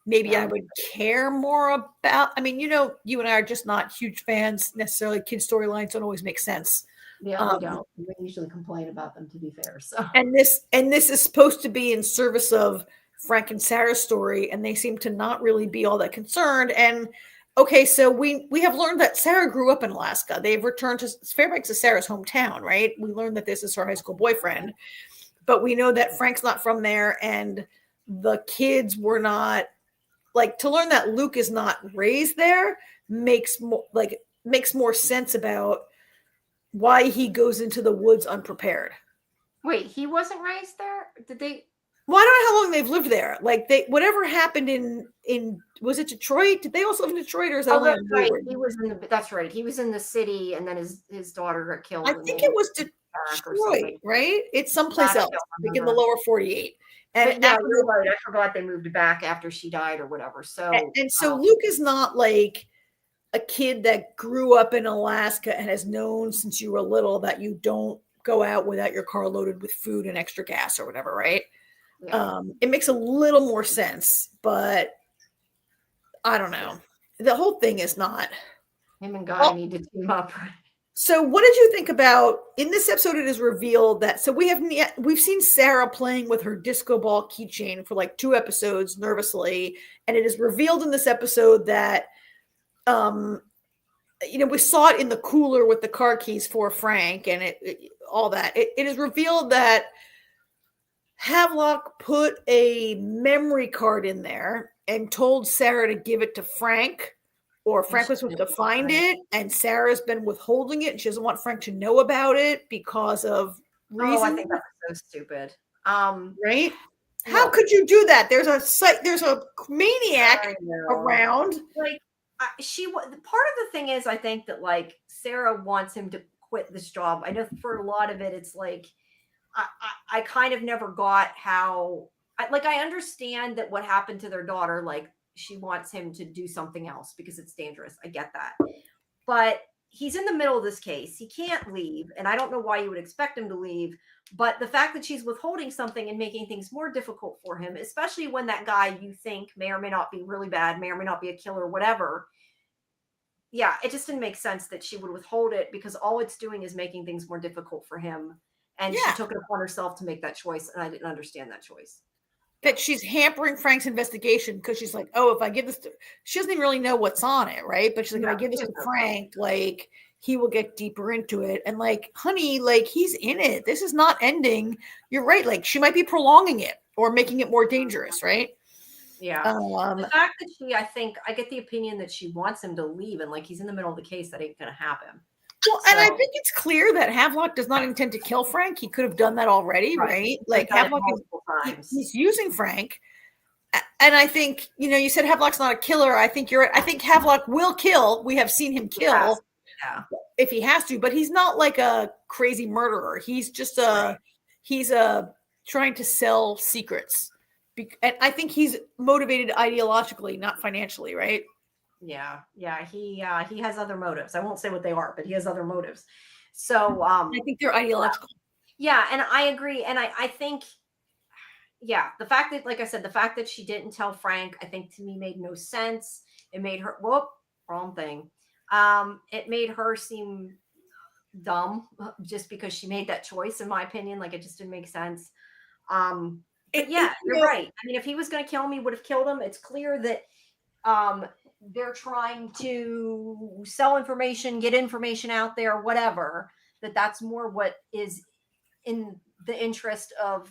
maybe I would care more about. I mean, you and I are just not huge fans necessarily. Kid storylines don't always make sense. Yeah, we don't. We usually complain about them, to be fair. So, and this is supposed to be in service of Frank and Sarah's story, and they seem to not really be all that concerned. And okay, so we have learned that Sarah grew up in Alaska. They've returned to Fairbanks, is Sarah's hometown, right? We learned that this is her high school boyfriend, but we know that Frank's not from there, and the kids were not, like, to learn that Luke is not raised there makes more sense about why he goes into the woods unprepared. Wait, he wasn't raised there? Did they? Well, I don't know how long they've lived there. Like, whatever happened in was it Detroit? Did they also live in Detroit, or is that that's right? That's right. He was in the city, and then his daughter got killed. I think it was Detroit, right? It's someplace else, like in the lower 48. And you're right. I forgot they moved back after she died or whatever. So so Luke is not like a kid that grew up in Alaska and has known since you were little that you don't go out without your car loaded with food and extra gas or whatever, right? Yeah. It makes a little more sense, but I don't know. The whole thing is not. Him and Guy need to team up. So what did you think about, in this episode, it is revealed that, so we've seen Sarah playing with her disco ball keychain for like 2 episodes nervously. And it is revealed in this episode that, we saw it in the cooler with the car keys for Frank and all that. It is revealed that Havelock put a memory card in there and told Sarah to give it to Frank, or Frank was supposed to find it, and Sarah's been withholding it, and she doesn't want Frank to know about it because of reasons. Oh, I think that's so stupid. Right? How could you do that? There's a maniac around. Like, part of the thing is, I think that like Sarah wants him to quit this job. I know for a lot of it, it's like, I kind of never got how, I understand that what happened to their daughter, like she wants him to do something else because it's dangerous. I get that. But he's in the middle of this case. He can't leave. And I don't know why you would expect him to leave. But the fact that she's withholding something and making things more difficult for him, especially when that guy you think may or may not be really bad, may or may not be a killer, whatever. Yeah, it just didn't make sense that she would withhold it, because all it's doing is making things more difficult for him. And she took it upon herself to make that choice, and I didn't understand that choice. that she's hampering Frank's investigation because she's like, oh, if I give this to, she doesn't even really know what's on it, right? But she's like, if I give this to Frank, like he will get deeper into it. And like, honey, like he's in it. This is not ending. You're right. Like she might be prolonging it or making it more dangerous, right? Yeah. The fact that I get the opinion that she wants him to leave and like he's in the middle of the case, that ain't gonna happen. Well, and I think it's clear that Havelock does not intend to kill Frank. He could have done that already, right? Like Havelock he's using Frank. And I think, you said Havelock's not a killer. I think you're right. I think Havelock will kill. We have seen him kill if he has to, but he's not like a crazy murderer. He's just he's trying to sell secrets. And I think he's motivated ideologically, not financially, right? Yeah. He has other motives. I won't say what they are, but he has other motives. So I think they're ideological. Yeah, and I agree. And I think, the fact that, like I said, the fact that she didn't tell Frank, I think to me made no sense. It made her wrong thing. It made her seem dumb just because she made that choice, in my opinion. Like it just didn't make sense. You're right. I mean, if he was going to kill him, he would have killed him. It's clear that they're trying to sell information, get information out there, whatever, that's more what is in the interest of,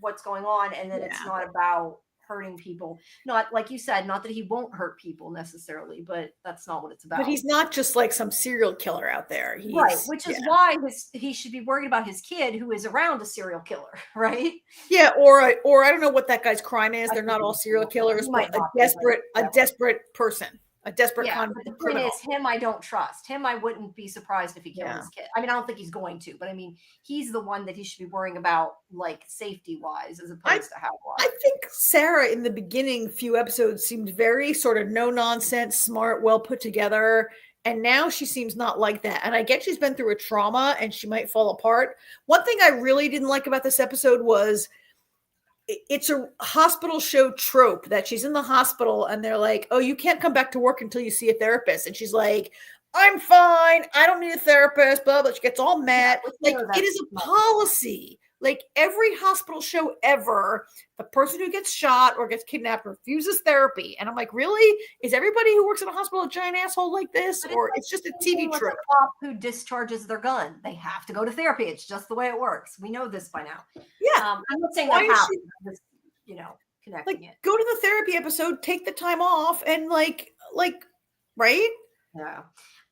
what's going on. And that it's not about hurting people. Not like you said, not that he won't hurt people necessarily, but that's not what it's about. But he's not just like some serial killer out there. Right. Which is why he should be worried about his kid who is around a serial killer. Right. Yeah. Or I don't know what that guy's crime is. They're not all serial killers, but a desperate person. A desperate but the point is, him I don't trust. Him I wouldn't be surprised if he killed his kid. I mean, I don't think he's going to, but I mean, he's the one that he should be worrying about, like safety-wise, as opposed to Havelock. I think Sarah in the beginning few episodes seemed very sort of no-nonsense, smart, well put together, and now she seems not like that. And I get she's been through a trauma and she might fall apart. One thing I really didn't like about this episode was it's a hospital show trope that she's in the hospital and they're like, oh, you can't come back to work until you see a therapist. And she's like, I'm fine. I don't need a therapist, blah, blah. She gets all mad. Like it is a policy. Like every hospital show ever, the person who gets shot or gets kidnapped refuses therapy. And I'm like, really? Is everybody who works in a hospital a giant asshole like this? Or it's just a TV trope? A cop who discharges their gun, they have to go to therapy. It's just the way it works. We know this by now. Yeah. I'm not saying that happens. Just, connecting it. Go to the therapy episode, take the time off, and like, right? Yeah.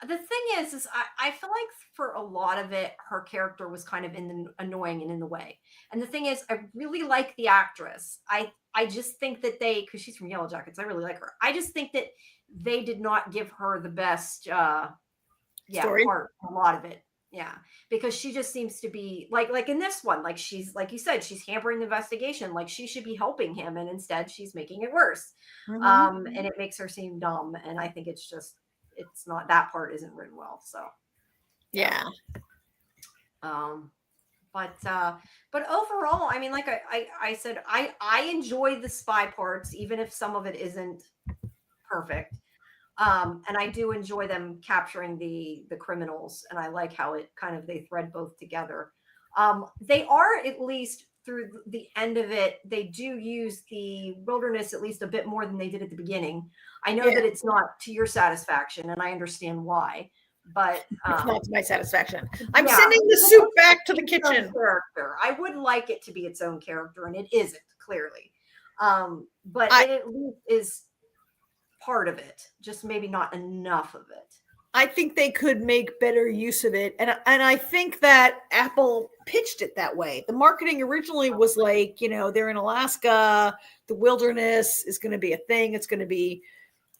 The thing is I feel like for a lot of it, her character was kind of annoying and in the way. And the thing is, I really like the actress. I just think that because she's from Yellow Jackets, I really like her. I just think that they did not give her the best, story part. A lot of it, because she just seems to be like in this one, like she's like you said, she's hampering the investigation. Like she should be helping him, and instead she's making it worse. Mm-hmm. And it makes her seem dumb. And I think it's not, that part isn't written well. So but overall, I mean, like I said, I enjoy the spy parts, even if some of it isn't perfect. And I do enjoy them capturing the criminals, and I like how it kind of, they thread both together. They are, at least through the end of it, they do use the wilderness at least a bit more than they did at the beginning. I know that it's not to your satisfaction, and I understand why, but it's not to my satsfaction. I'm sending the soup back to the kitchen. Character. I would like it to be its own character, and it isn't, clearly. But it at least is part of it, just maybe not enough of it. I think they could make better use of it. And I think that Apple pitched it that way. The marketing originally was like, they're in Alaska, the wilderness is going to be a thing. It's going to be,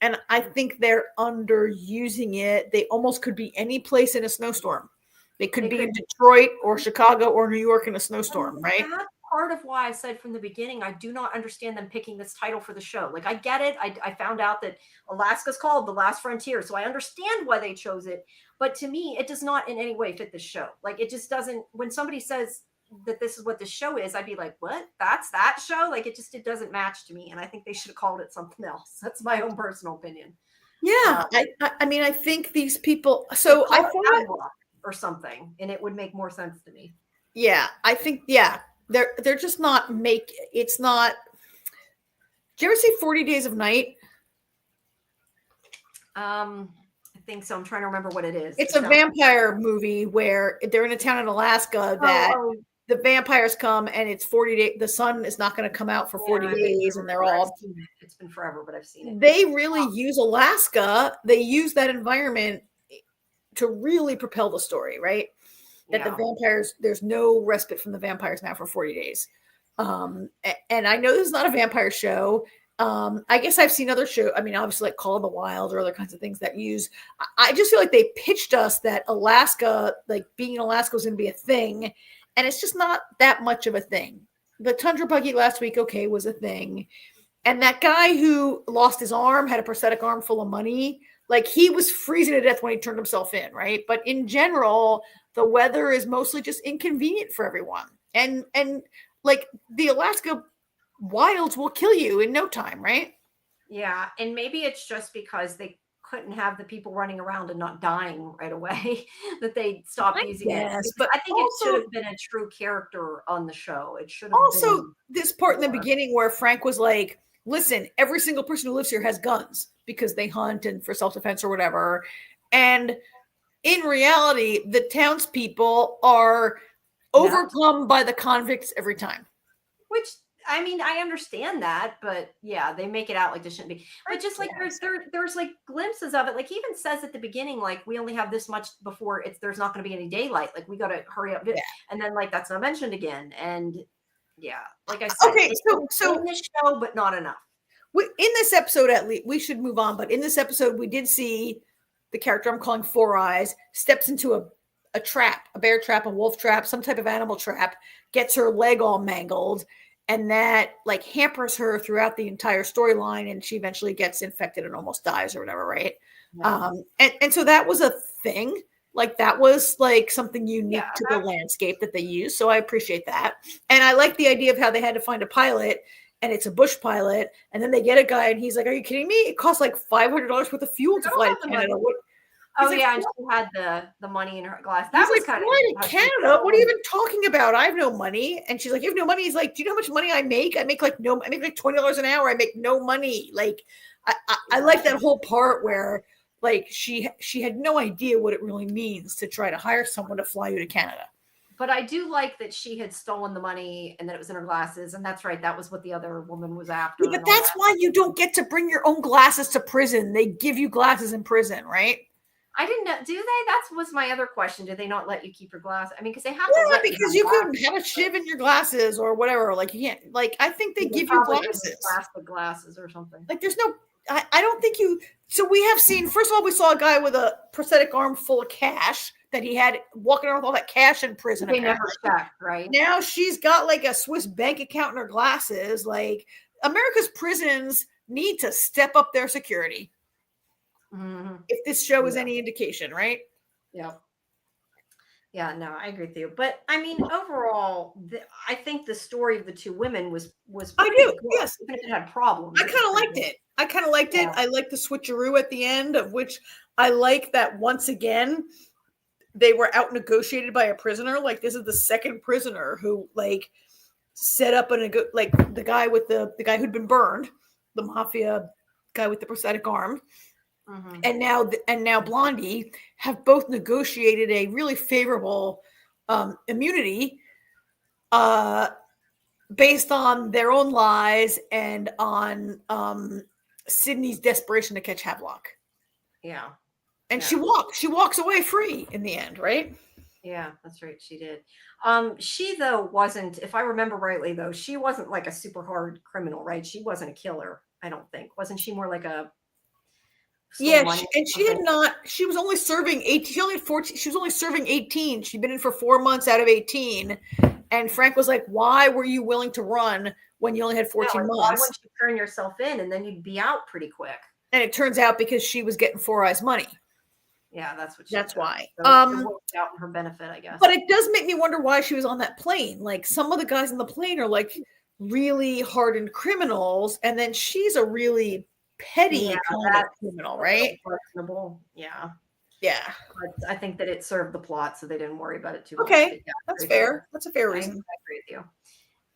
and I think they're underusing it. They almost could be any place in a snowstorm. They could be in Detroit or Chicago or New York in a snowstorm, right? That's part of why I said from the beginning, I do not understand them picking this title for the show. Like, I get it. I found out that Alaska's called The Last Frontier, so I understand why they chose it. But to me, it does not in any way fit the show. Like, it just doesn't. When somebody says that this is what the show is, I'd be like, what? That's that show? Like, it doesn't match to me. And I think they should have called it something else. That's my own personal opinion. Yeah. I mean, I think these people, so I thought, or something, and it would make more sense to me. Yeah, I think, they're just not it's not. Did you ever see 40 Days of Night? I think so. I'm trying to remember what it is. It's a vampire movie where they're in a town in Alaska that the vampires come and it's 40 days. The sun is not going to come out for 40 days, and they're all. It's been forever, but I've seen it. They really use Alaska. They use that environment to really propel the story, right? That the vampires, there's no respite from the vampires now for 40 days. And I know this is not a vampire show. I guess I've seen other shows. I mean, obviously, like Call of the Wild or other kinds of things that use. I just feel like they pitched us that Alaska, like being in Alaska, was going to be a thing, and it's just not that much of a thing. The tundra buggy last week, okay, was a thing, and that guy who lost his arm had a prosthetic arm full of money. Like he was freezing to death when he turned himself in, right? But in general, the weather is mostly just inconvenient for everyone, and like the Alaska wilds will kill you in no time, right? Yeah, and maybe it's just because they couldn't have the people running around and not dying right away that they stopped using it. But I think also, it should have been a true character on the show. It should have also been this part in the beginning where Frank was like, listen, every single person who lives here has guns because they hunt and for self-defense or whatever. And in reality, the townspeople are overcome by the convicts every time. Which, I mean, I understand that, but yeah, they make it out like this shouldn't be. But just like there's like glimpses of it. Like he even says at the beginning, like we only have this much before there's not going to be any daylight. Like we got to hurry up. Yeah. And then like that's not mentioned again. And yeah, like I said, okay, so in this show, but not enough. In this episode, at least we should move on. But in this episode, we did see the character I'm calling Four Eyes steps into a trap, a bear trap, a wolf trap, some type of animal trap, gets her leg all mangled. And that like hampers her throughout the entire storyline, and she eventually gets infected and almost dies or whatever, right? Yeah. And so that was a thing. Like that was like something unique to the landscape that they use. So I appreciate that. And I like the idea of how they had to find a pilot, and it's a bush pilot, and then they get a guy, and he's like, "Are you kidding me? It costs like $500 worth of fuel to fly to Canada." Oh yeah, and she had the money in her glass. That was kind of Canada. What are you even talking about? I have no money. And she's like, "You have no money." He's like, "Do you know how much money I make? I make like $20 an hour. I make no money." Like, I like that whole part where like she had no idea what it really means to try to hire someone to fly you to Canada. But I do like that she had stolen the money and that it was in her glasses. And that's right. That was what the other woman was after. Yeah, but that's why you don't get to bring your own glasses to prison. They give you glasses in prison, right? I didn't know. Do they? That was my other question. Do they not let you keep your glass? I mean, because they have to. Yeah, because you could have a shiv in your glasses or whatever. Like you can't. Like I think they give you glasses, plastic glasses or something. Like there's no. I don't think you. So we have seen. First of all, we saw a guy with a prosthetic arm full of cash that he had walking around with all that cash in prison. They never checked, right? Now she's got like a Swiss bank account in her glasses. Like America's prisons need to step up their security. Mm-hmm. If this show is any indication, right? Yeah. Yeah, no, I agree with you. But I mean, overall, I think the story of the two women was I do, good. Yes. Even if it had problems. I kind of liked it. I liked the switcheroo at the end, of which I like that once again they were out negotiated by a prisoner. Like this is the second prisoner who like set up like the guy with the guy who'd been burned, the mafia guy with the prosthetic arm. Mm-hmm. And now Blondie have both negotiated a really favorable immunity based on their own lies and on Sydney's desperation to catch Havelock. Yeah. And she walks away free in the end, right? Yeah, that's right. She did. She though wasn't, if I remember rightly though, she wasn't like a super hard criminal, right? She wasn't a killer, I don't think. Wasn't she more like a Yeah, she was only serving 18. She only had 14. She was only serving 18. She'd been in for 4 months out of 18. And Frank was like, "Why were you willing to run when you only had 14 months? Why wouldn't you turn yourself in and then you'd be out pretty quick?" And it turns out because she was getting Four Eyes money. Yeah, that's what. That's why. So it worked out in her benefit, I guess. But it does make me wonder why she was on that plane. Like some of the guys on the plane are like really hardened criminals, and then she's a really petty kind of criminal, right? Questionable. Yeah. But I think that it served the plot, so they didn't worry about it too much. Okay, that's fair. That's a fair reason. I agree with you.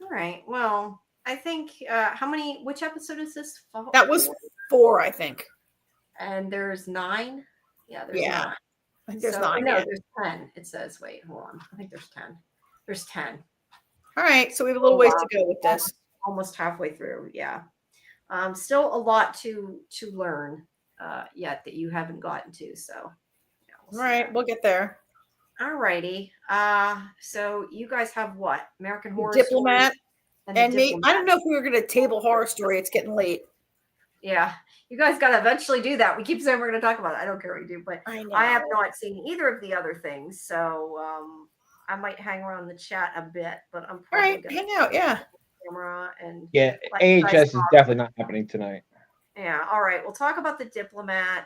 All right. Well, I think which episode is this? That was 4, I think. And there's 9. Yeah, there's 9. I think there's 9. No, there's 10. It says, wait, hold on. I think there's 10. There's 10. All right. So we have a little ways to go with this. Almost halfway through. Yeah. Still a lot to learn yet that you haven't gotten to. So, all right, we'll get there. All righty. So you guys have what? American Horror Diplomat. And me. I don't know if we were going to table Horror Story. It's getting late. Yeah. You guys got to eventually do that. We keep saying we're going to talk about it. I don't care what you do, but I have not seen either of the other things. So I might hang around the chat a bit, but I'm probably going to hang out. Yeah. Camera and AHS is definitely not happening tonight. Yeah. All right. We'll talk about the Diplomat.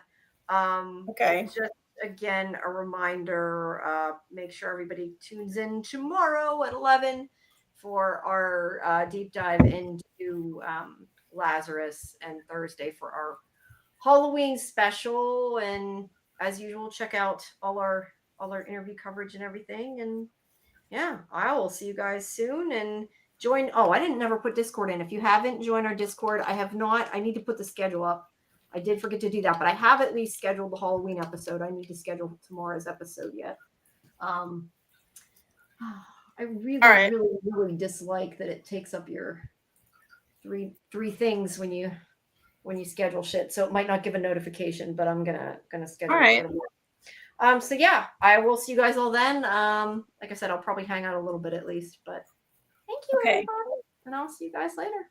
Okay. Just again, a reminder, make sure everybody tunes in tomorrow at 11 for our deep dive into Lazarus, and Thursday for our Halloween special. And as usual, check out all our interview coverage and everything. And yeah, I will see you guys soon. And join. Oh, I didn't never put Discord in. If you haven't joined our Discord, I have not. I need to put the schedule up. I did forget to do that, but I have at least scheduled the Halloween episode. I need to schedule tomorrow's episode yet. I really dislike that it takes up your three things when you schedule shit. So it might not give a notification, but I'm gonna schedule. All right. So yeah, I will see you guys all then. Like I said, I'll probably hang out a little bit at least, but thank you, everybody, and I'll see you guys later.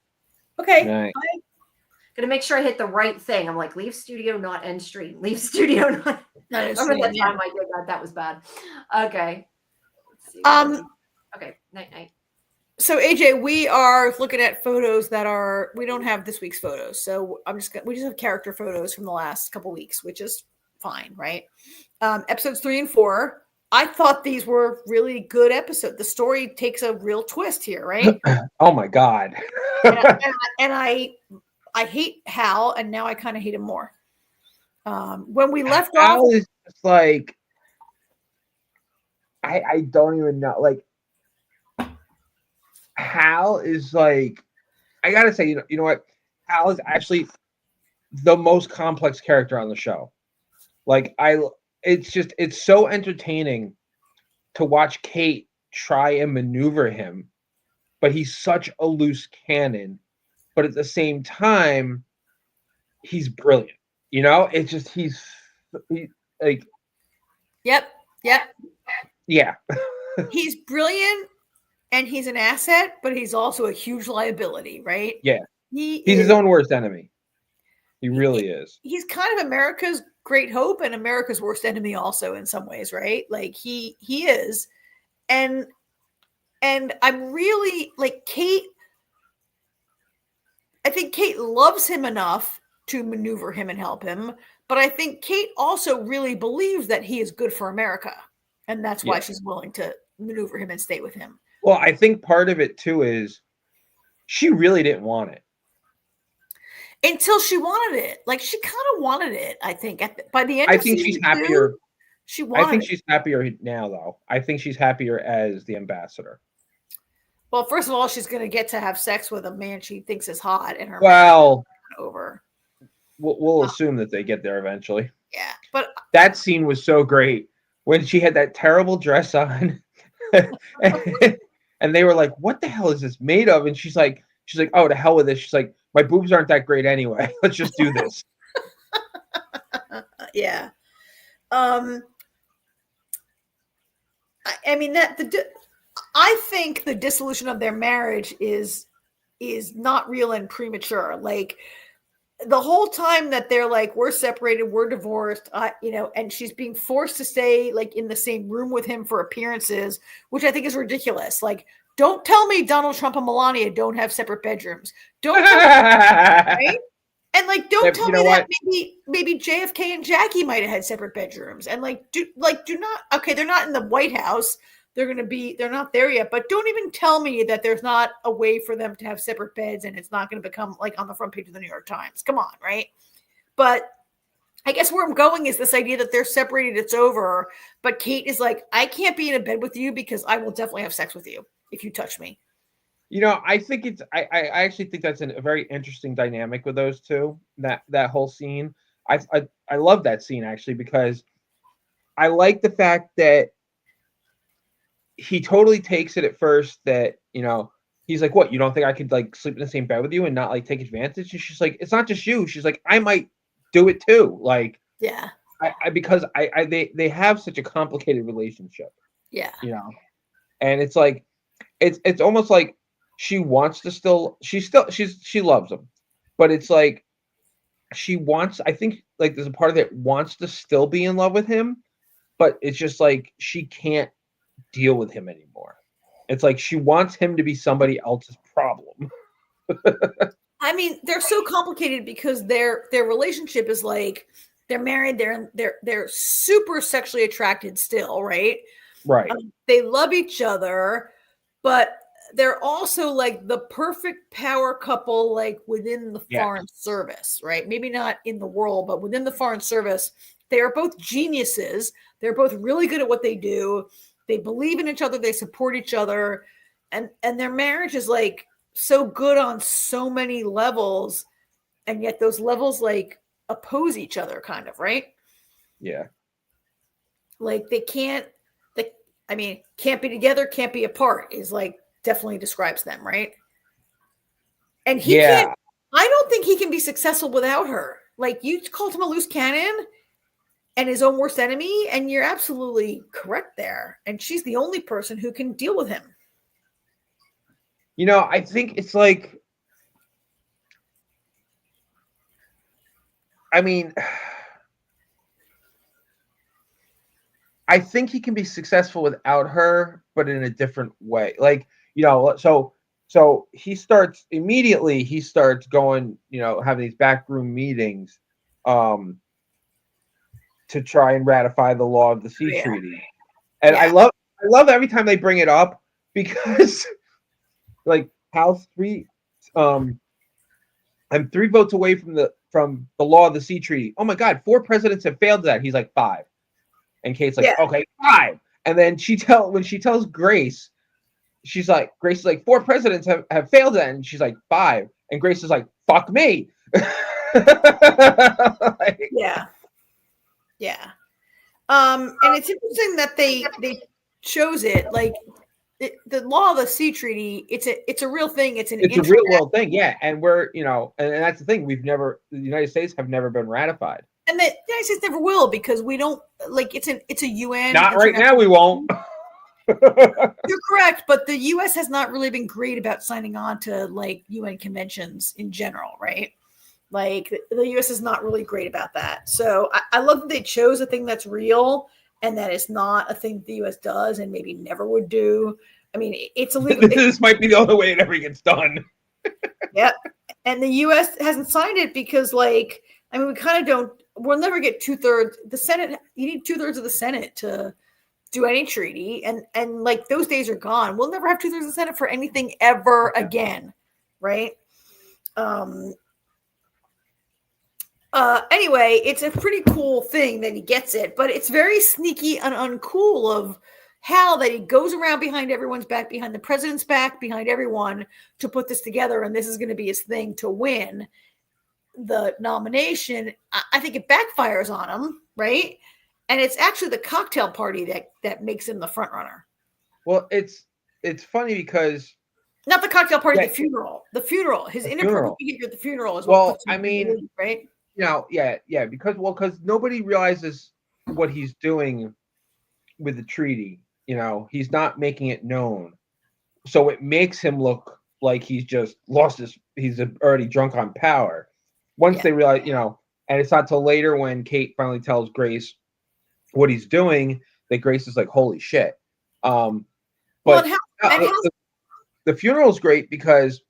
Okay. Bye. Gonna make sure I hit the right thing. I'm like, leave studio, not end stream. Leave studio, not. Remember that time I did that? That was bad. Okay. Let's see. Okay. Night. So AJ, we are looking at photos that we don't have this week's photos. So we just have character photos from the last couple weeks, which is fine, right? Episodes 3 and 4. I thought these were really good episodes. The story takes a real twist here, right? Oh my God. and I hate Hal, and now I kind of hate him more. When we left off, Hal is just like, I don't even know. Like, Hal is like, I gotta say, you know what? Hal is actually the most complex character on the show. Like, it's so entertaining to watch Kate try and maneuver him, but he's such a loose cannon. But at the same time, he's brilliant. You know, it's just he's like, yep, yeah. He's brilliant. And he's an asset, but he's also a huge liability, right? Yeah. He's his own worst enemy. He really is. He's kind of America's great hope and America's worst enemy also in some ways, right? Like he is. And I'm really like Kate. I think Kate loves him enough to maneuver him and help him. But I think Kate also really believes that he is good for America. And that's why she's willing to maneuver him and stay with him. Well, I think part of it too is she really didn't want it until she wanted it. Like she kind of wanted it. I think by the end. I think she's happier. She wanted. I think she's happier now, though. I think she's happier as the ambassador. Well, first of all, she's going to get to have sex with a man she thinks is hot, and her over. We'll assume that they get there eventually. Yeah, but that scene was so great when she had that terrible dress on. And they were like, what the hell is this made of? And she's like, oh, to hell with this. She's like, my boobs aren't that great anyway. Let's just do this. Yeah. I mean, I think the dissolution of their marriage is not real and premature. Like the whole time that they're like, we're separated, we're divorced, and she's being forced to stay like in the same room with him for appearances, which I think is ridiculous. Like, don't tell me Donald Trump and Melania don't have separate bedrooms. Don't tell me, right? And like, don't tell me that maybe JFK and Jackie might have had separate bedrooms. And do not. Okay, they're not in the White House. They're not there yet. But don't even tell me that there's not a way for them to have separate beds and it's not going to become like on the front page of the New York Times. Come on, right? But I guess where I'm going is this idea that they're separated, it's over. But Kate is like, I can't be in a bed with you because I will definitely have sex with you if you touch me. I think it's I actually think that's a very interesting dynamic with those two. That whole scene. I love that scene actually because I like the fact that he totally takes it at first that, he's like, what, you don't think I could like sleep in the same bed with you and not like take advantage? And she's like, it's not just you. She's like, I might do it too. Like, yeah. Because they have such a complicated relationship. Yeah. And it's like, it's almost like she wants to she loves him, but it's like she wants, I think like there's a part of it wants to still be in love with him, but it's just like she can't deal with him anymore. It's like she wants him to be somebody else's problem. I mean, they're so complicated because their relationship is like they're married, they're super sexually attracted still, right? Right. They love each other, but they're also like the perfect power couple, like within the foreign service, right? Maybe not in the world, but within the foreign service, they are both geniuses. They're both really good at what they do. They believe in each other. They support each other. And their marriage is like so good on so many levels. And yet those levels like oppose each other kind of, right? Yeah. Like can't be together, can't be apart is like definitely describes them, right? And he can't, I don't think he can be successful without her. Like you called him a loose cannon and his own worst enemy, and you're absolutely correct there. And she's the only person who can deal with him. I think it's like, I mean, I think he can be successful without her, but in a different way. Like, so he starts going, having these backroom meetings, to try and ratify the law of the sea treaty. And I love every time they bring it up because like Hal's three I'm 3 votes away from the law of the sea treaty. Oh my God, 4 presidents have failed that. He's like 5. And Kate's like, okay, 5. And then when she tells Grace, Grace is like, 4 presidents have failed that. And she's like, 5. And Grace is like, fuck me. Yeah. And it's interesting that they chose it like the law of the sea treaty. It's a real thing. It's a real world thing. Yeah. And we're, and that's the thing. The United States have never been ratified. And the United States never will because we don't like it's a UN. Not right now. We won't. You're correct, but the U.S. has not really been great about signing on to like UN conventions in general, right? Like the U.S. is not really great about that. So I love that they chose a thing that's real and that is not a thing the U.S. does and maybe never would do. I mean, it's illegal. This might be the only way it ever gets done. Yep. And the U.S. hasn't signed it because, like, I mean, we kind of don't. We'll never get 2/3. The Senate. You need 2/3 of the Senate to do any treaty, and like those days are gone. We'll never have 2/3 of the Senate for anything ever again, right? Anyway, it's a pretty cool thing that he gets it, but it's very sneaky and uncool of Hal that he goes around behind everyone's back, behind the president's back, behind everyone to put this together, and this is going to be his thing to win the nomination. I think it backfires on him, right? And it's actually the cocktail party that makes him the front runner. Well, it's funny because not the cocktail party, the funeral. The funeral. His inappropriate behavior at the funeral is what puts him in the lead, right? Because nobody realizes what he's doing with the treaty. He's not making it known, so it makes him look like he's just he's already drunk on power. Once they realize, and it's not till later when Kate finally tells Grace what he's doing that Grace is like, holy shit. But the funeral is great because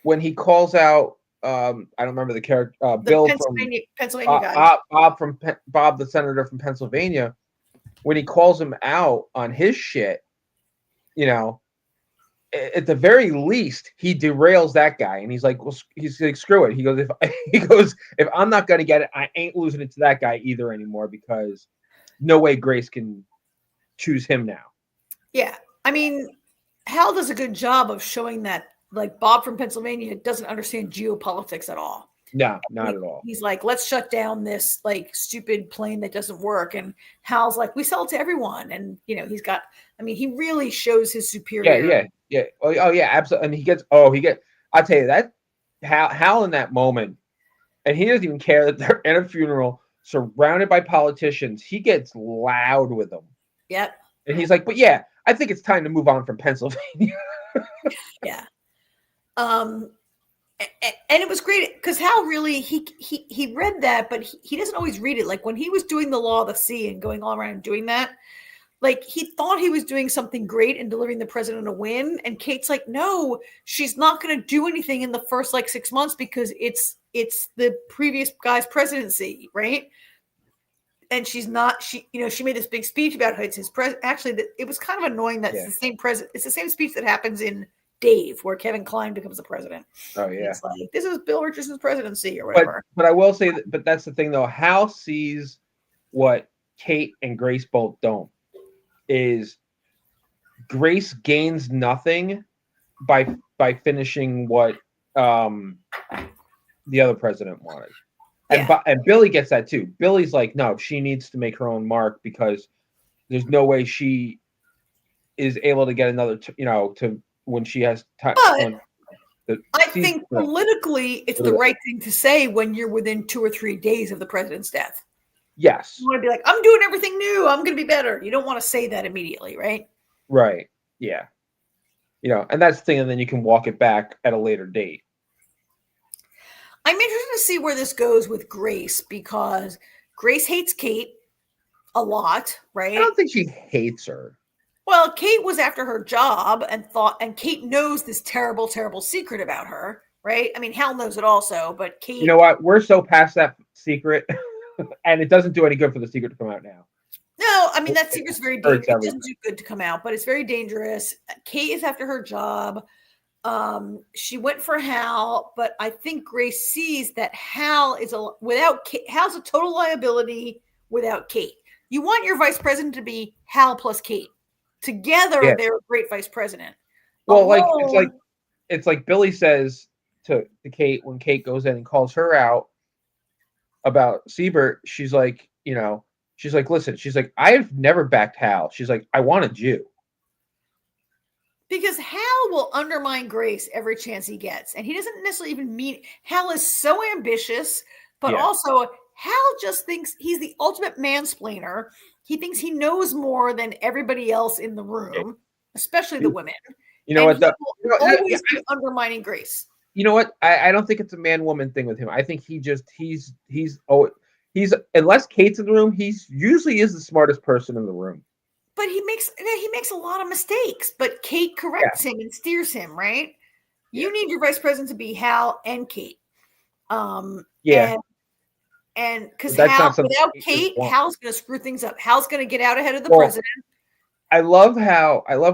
when he calls out, I don't remember the character, Bill Pennsylvania guy. Bob, the senator from Pennsylvania, when he calls him out on his shit, at the very least, he derails that guy, and he's like, screw it. He goes, if I'm not gonna get it, I ain't losing it to that guy either anymore because no way Grace can choose him now. Yeah, I mean, Hal does a good job of showing that like Bob from Pennsylvania doesn't understand geopolitics at all. No, not at all. He's like, let's shut down this like stupid plane that doesn't work. And Hal's like, we sell it to everyone. And he's got, he really shows his superior. Yeah. Oh yeah, absolutely. And he gets, I'll tell you that Hal in that moment, and he doesn't even care that they're at a funeral surrounded by politicians. He gets loud with them. Yep. And he's like, but yeah, I think it's time to move on from Pennsylvania. Yeah. And it was great because Hal really he read that, but he doesn't always read it. Like when he was doing the Law of the Sea and going all around doing that, like he thought he was doing something great and delivering the president a win. And Kate's like, no, she's not going to do anything in the first like 6 months because it's the previous guy's presidency, right? And she's not. She made this big speech about how it's his Actually, it was kind of annoying that it's the same president. It's the same speech that happens in Dave, where Kevin Kline becomes the president. Oh yeah, it's like this is Bill Richardson's presidency or whatever. But I will say but that's the thing though. Hal sees what Kate and Grace both don't. Is Grace gains nothing by finishing what the other president wanted, and Billy gets that too. Billy's like, no, she needs to make her own mark because there's no way she is able to get another, to. When she has time. I think politically it's the right thing to say when you're within 2 or 3 days of the president's death. Yes. You want to be like, I'm doing everything new. I'm going to be better. You don't want to say that immediately, right? Right. Yeah. And that's the thing. And then you can walk it back at a later date. I'm interested to see where this goes with Grace because Grace hates Kate a lot, right? I don't think she hates her. Well, Kate was after her job and Kate knows this terrible, terrible secret about her, right? Hal knows it also, but Kate... You know what? We're so past that secret, and it doesn't do any good for the secret to come out now. No, that secret's very dangerous. It doesn't do good to come out, but it's very dangerous. Kate is after her job. She went for Hal, but I think Grace sees that Hal is Hal's a total liability without Kate. You want your vice president to be Hal plus Kate. Together, they're a great vice president. Well, it's like Billy says to Kate when Kate goes in and calls her out about Siebert. She's like, listen, she's like, I've never backed Hal. She's like, I wanted you. Because Hal will undermine Grace every chance he gets. And he doesn't necessarily even mean Hal is so ambitious, but also Hal just thinks he's the ultimate mansplainer. He thinks he knows more than everybody else in the room, especially the women. You know what? Always be undermining Grace. You know what? I don't think it's a man-woman thing with him. I think he's unless Kate's in the room, he's usually is the smartest person in the room. But he makes a lot of mistakes. But Kate corrects him and steers him, right? You need your vice president to be Hal and Kate. And because without Kate, Hal's going to screw things up. Hal's going to get out ahead of the president. I love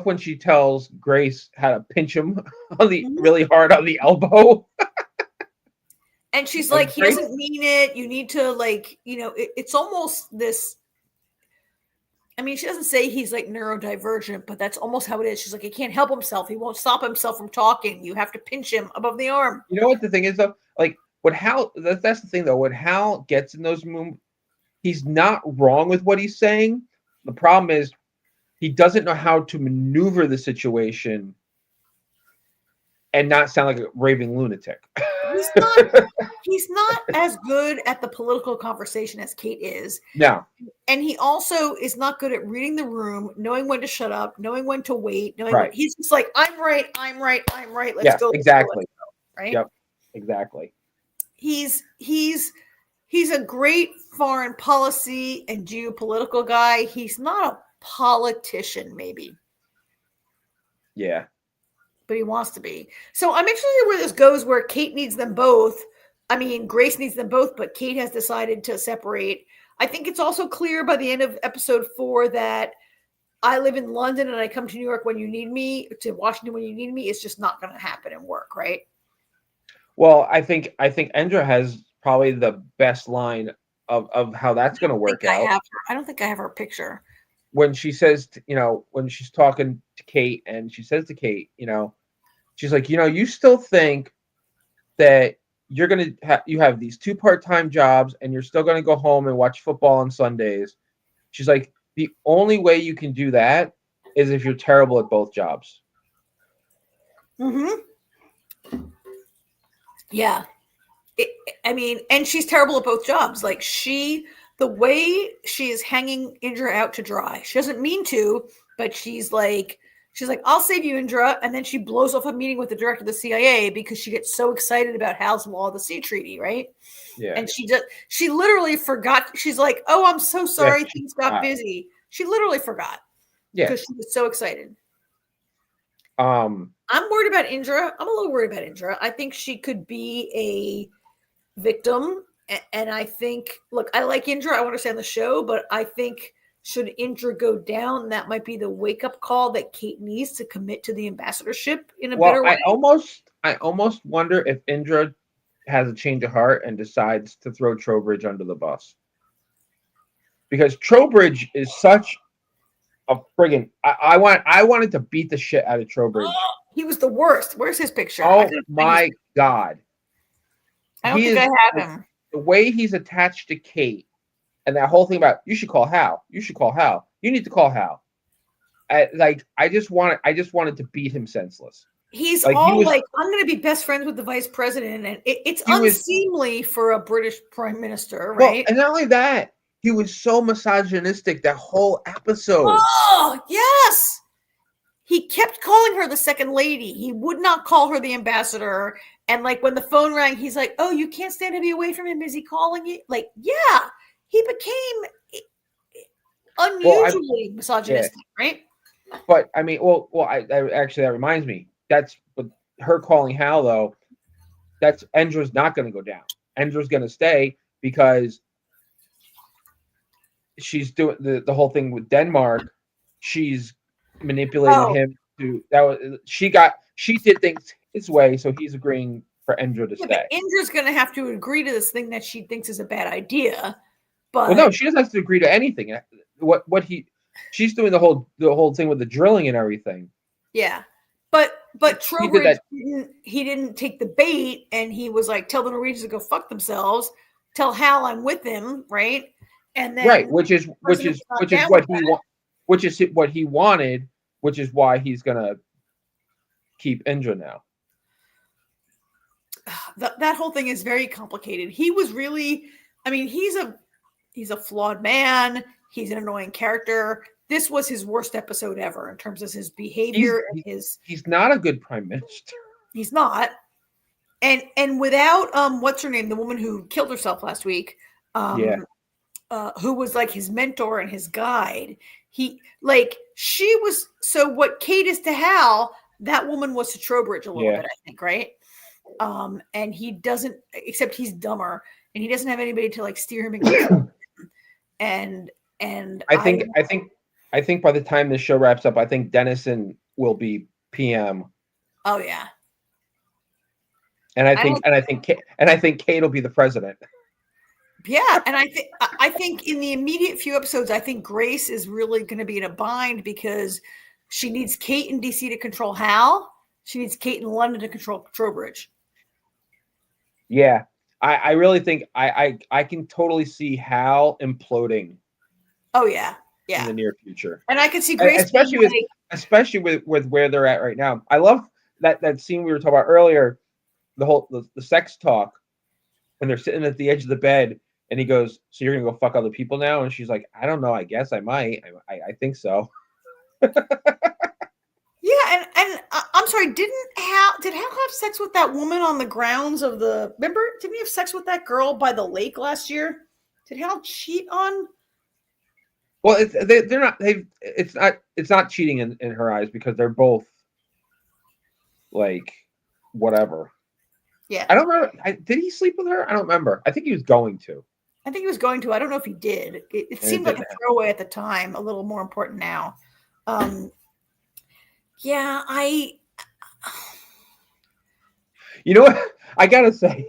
when she tells Grace how to pinch him really hard on the elbow. And she's like, he doesn't mean it. You need to it's almost this. She doesn't say he's like neurodivergent, but that's almost how it is. She's like, he can't help himself. He won't stop himself from talking. You have to pinch him above the arm. You know what the thing is though? Like, what Hal, that's the thing though, when Hal gets in those moves, he's not wrong with what he's saying. The problem is he doesn't know how to maneuver the situation and not sound like a raving lunatic. He's not as good at the political conversation as Kate is. No. And he also is not good at reading the room, knowing when to shut up, knowing when to wait, he's just like, I'm right. Let's go. Exactly. Right? Yep. Exactly. He's a great foreign policy and geopolitical guy. He's not a politician, maybe. Yeah. But he wants to be. So I'm interested where this goes, where Kate needs them both. Grace needs them both, but Kate has decided to separate. I think it's also clear by the end of episode 4 that I live in London and I come to New York when you need me, to Washington when you need me. It's just not going to happen and work, right? Well, I think Endra has probably the best line of how that's going to work out. I don't think I have her picture. When she says, when she's talking to Kate and she says to Kate, she's like, you still think that you're gonna you have these 2 part-time jobs and you're still gonna go home and watch football on Sundays. She's like, the only way you can do that is if you're terrible at both jobs. Yeah. And she's terrible at both jobs. Like the way she is hanging Indra out to dry. She doesn't mean to, but she's like, I'll save you, Indra. And then she blows off a meeting with the director of the CIA because she gets so excited about Hal's Law of the Sea Treaty, right? Yeah. And she literally forgot. She's like, oh, I'm so sorry. Things got busy. She literally forgot. Yeah. Because she was so excited. I'm worried about Indra. I'm a little worried about Indra. I think she could be a victim. And I think, look, I like Indra. I want to stay on the show, but I think should Indra go down, that might be the wake-up call that Kate needs to commit to the ambassadorship in a better way. I almost wonder if Indra has a change of heart and decides to throw Trowbridge under the bus. Because Trowbridge is such a friggin' I wanted to beat the shit out of Trowbridge. Oh, he was the worst. Where's his picture? Oh my God. I don't think I have him. The way he's attached to Kate and that whole thing about you should call Hal. You should call Hal. You need to call Hal. I just wanted to beat him senseless. He's like, I'm going to be best friends with the vice president, and it's unseemly for a British prime minister, right? Well, and not only that, he was so misogynistic that whole episode. Oh, yes. He kept calling her the second lady. He would not call her the ambassador. And like when the phone rang, he's like, oh, you can't stand to be away from him. Is he calling you? Like, yeah, he became unusually misogynistic, right? But I mean, I actually, that reminds me. That's but her calling Hal though. That's Endra's not going to go down. Endra's going to stay because she's doing the whole thing with Denmark. She's manipulated him to she did things his way, so he's agreeing for Indra to stay. Indra's going to have to agree to this thing that she thinks is a bad idea. But no, she doesn't have to agree to anything. She's doing the whole thing with the drilling and everything. Yeah. But Trowbridge he didn't take the bait, and he was like, tell the Norwegians to go fuck themselves. Tell Hal I'm with him, right? And then which is what he wanted, which is why he's gonna keep Indra now. That whole thing is very complicated. He was really, I mean, he's a flawed man. He's an annoying character. This was his worst episode ever in terms of his behavior. He's not a good prime minister. He's not. And without what's her name, the woman who killed herself last week, who was like his mentor and his guide. She was, so what Kate is to Hal, that woman was to Trowbridge a little bit, I think, right? And he doesn't, except he's dumber, and he doesn't have anybody to like steer him against. and I think by the time this show wraps up, I think Dennison will be PM. Oh yeah. And I think Kate will be the president. Yeah, and I think in the immediate few episodes, I think Grace is really going to be in a bind because she needs Kate in DC to control Hal. She needs Kate in London to control Trowbridge. Yeah, I really think I can totally see Hal imploding. Oh yeah. In the near future, and I could see Grace, especially with where they're at right now. I love that scene we were talking about earlier, the sex talk, and they're sitting at the edge of the bed, and he goes, "So you're gonna go fuck other people now?" And she's like, "I don't know. I guess I might. I think so." Yeah, and I'm sorry. Did Hal have sex with that woman on the grounds of the? Remember, didn't he have sex with that girl by the lake last year? Did Hal cheat on? Well, they're not. It's not cheating in her eyes because they're both like whatever. Yeah, I don't remember. Did he sleep with her? I don't remember. I think he was going to. I think he was going to. I don't know if he did. It seemed like a throwaway at the time. A little more important now. Yeah, You know what? I gotta say,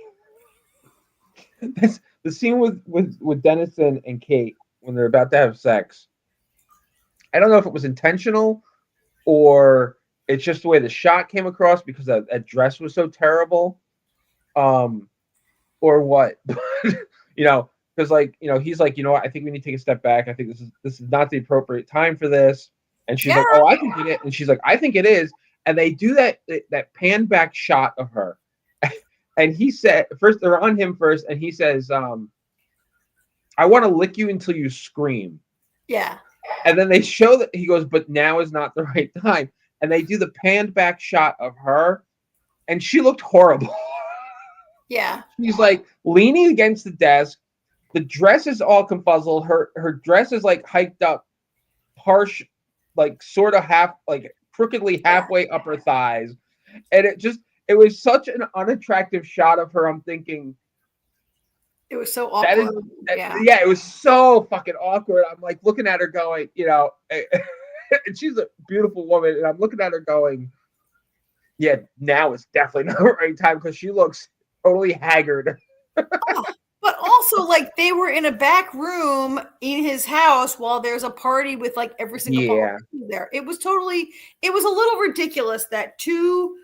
the scene with Dennison and Kate when they're about to have sex. I don't know if it was intentional or it's just the way the shot came across because that dress was so terrible. Or what? Because he's like, you know what? I think we need to take a step back. I think this is not the appropriate time for this. And she's like, oh, I think it is. And she's like, I think it is. And they do that pan back shot of her. And he said, first they're on him first, and he says, I want to lick you until you scream. Yeah. And then they show that he goes, but now is not the right time. And they do the panned back shot of her, and she looked horrible. Yeah. She's like leaning against the desk. The dress is all confuzzled. Her dress is like hiked up, harsh, like sort of half, like crookedly halfway up her thighs. And it was such an unattractive shot of her. I'm thinking, it was so awkward. It was so fucking awkward. I'm like looking at her going, and she's a beautiful woman. And I'm looking at her going, yeah, now is definitely not the right time because she looks totally haggard. But also, like, they were in a back room in his house while there's a party with like every single person there. It was a little ridiculous that two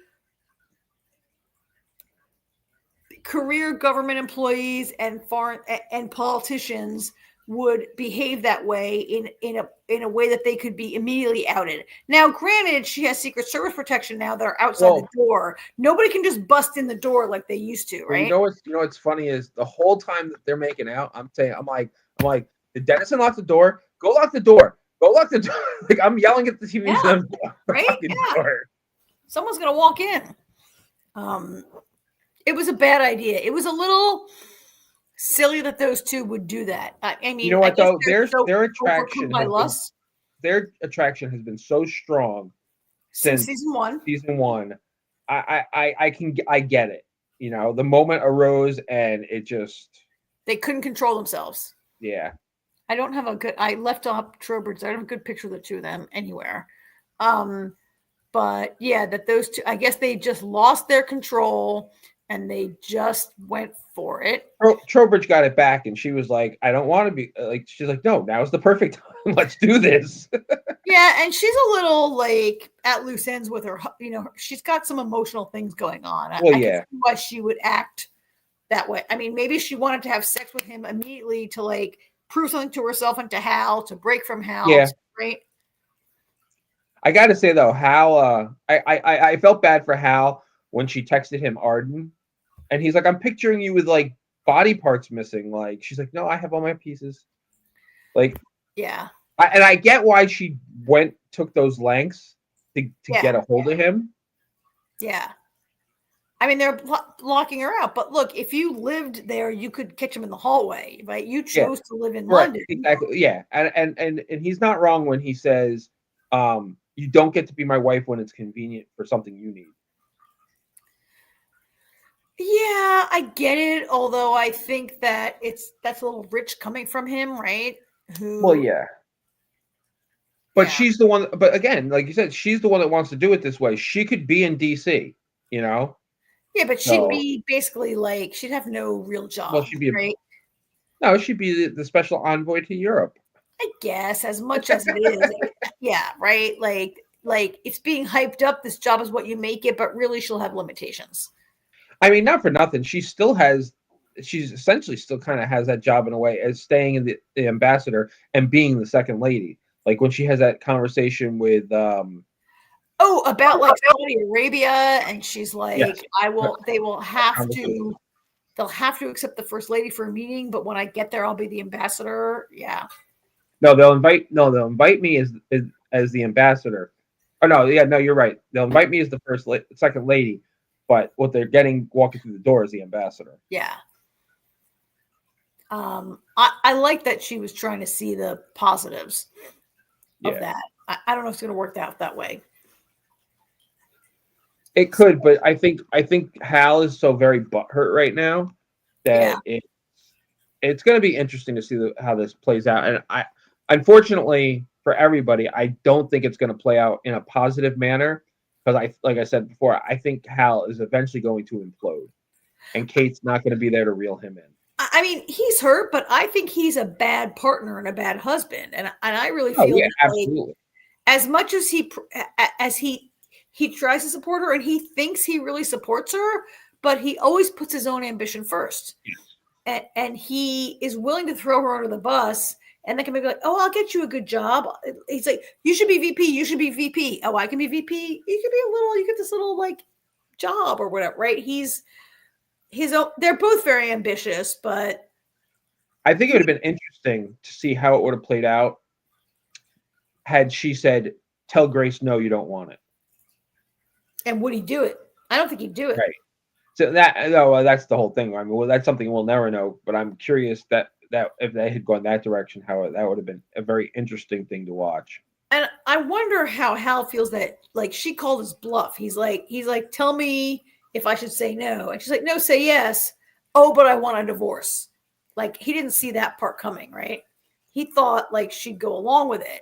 career government employees and foreign and politicians would behave that way in a way that they could be immediately outed. Now, granted, she has Secret Service protection now that are outside the door. Nobody can just bust in the door like they used to, right? You know what's funny is the whole time that they're making out, I'm like, did Dennison lock the door? Go lock the door. Go lock the door. Like I'm yelling at the TV right? Door. Someone's gonna walk in. It was a bad idea. It was a little silly that those two would do that. I mean, you know what though? Their attraction has been so strong since season one. Season one, I get it. The moment arose and it just they couldn't control themselves. Yeah, I left off Trowbridge. I don't have a good picture of the two of them anywhere. But yeah, that those two, I guess they just lost their control. And they just went for it. Trowbridge got it back, and she was like, "I don't want to be like." She's like, "No, now is the perfect time. Let's do this." Yeah, and she's a little like at loose ends with her. She's got some emotional things going on. I can see why she would act that way. I mean, maybe she wanted to have sex with him immediately to like prove something to herself and to Hal, to break from Hal. Yeah, right. I got to say though, Hal, I felt bad for Hal when she texted him Arden. And he's like, I'm picturing you with like body parts missing. Like, she's like, no, I have all my pieces. Like, yeah. And I get why she took those lengths to get a hold of him. Yeah. I mean, they're locking her out. But look, if you lived there, you could catch him in the hallway, right? You chose to live in London. Exactly. Yeah. And he's not wrong when he says, you don't get to be my wife when it's convenient for something you need. Yeah, I get it. Although I think that that's a little rich coming from him, right? Well, yeah. But she's the one. But again, like you said, she's the one that wants to do it this way. She could be in DC, Yeah, but she'd be basically like she'd have no real job. Well, she'd be right? She'd be the special envoy to Europe. I guess as much as it is, yeah, right. Like it's being hyped up. This job is what you make it, but really, she'll have limitations. I mean, not for nothing. She's essentially still kind of has that job in a way as staying in the ambassador and being the second lady. Like when she has that conversation with, about like Saudi Arabia. And she's like, they'll have to accept the first lady for a meeting. But when I get there, I'll be the ambassador. Yeah. No, they'll invite me as the ambassador. Oh no. Yeah, no, you're right. They'll invite me as the second lady. But what they're getting walking through the door is the ambassador. Yeah. I like that she was trying to see the positives of that. I don't know if it's going to work out that way. It could, but I think Hal is so very butthurt right now that it's going to be interesting to see how this plays out. And unfortunately for everybody, I don't think it's going to play out in a positive manner. Because like I said before, I think Hal is eventually going to implode, and Kate's not going to be there to reel him in. I mean, he's hurt, but I think he's a bad partner and a bad husband, and I really feel absolutely. Like, as much as he tries to support her and he thinks he really supports her, but he always puts his own ambition first. Yes. And he is willing to throw her under the bus. And they can be like, oh, I'll get you a good job. He's like, you should be VP. You should be VP. Oh, I can be VP. You can be you get this little like job or whatever, right? He's his own. They're both very ambitious, but I think it would have been interesting to see how it would have played out had she said, tell Grace, no, you don't want it. And would he do it? I don't think he'd do it. Right. So that's the whole thing. I mean, well, that's something we'll never know, but I'm curious that if they had gone that direction, how that would have been a very interesting thing to watch. And I wonder how Hal feels that like she called his bluff. He's like, tell me if I should say no. And she's like, no, say yes. Oh, but I want a divorce. Like he didn't see that part coming, right? He thought like she'd go along with it.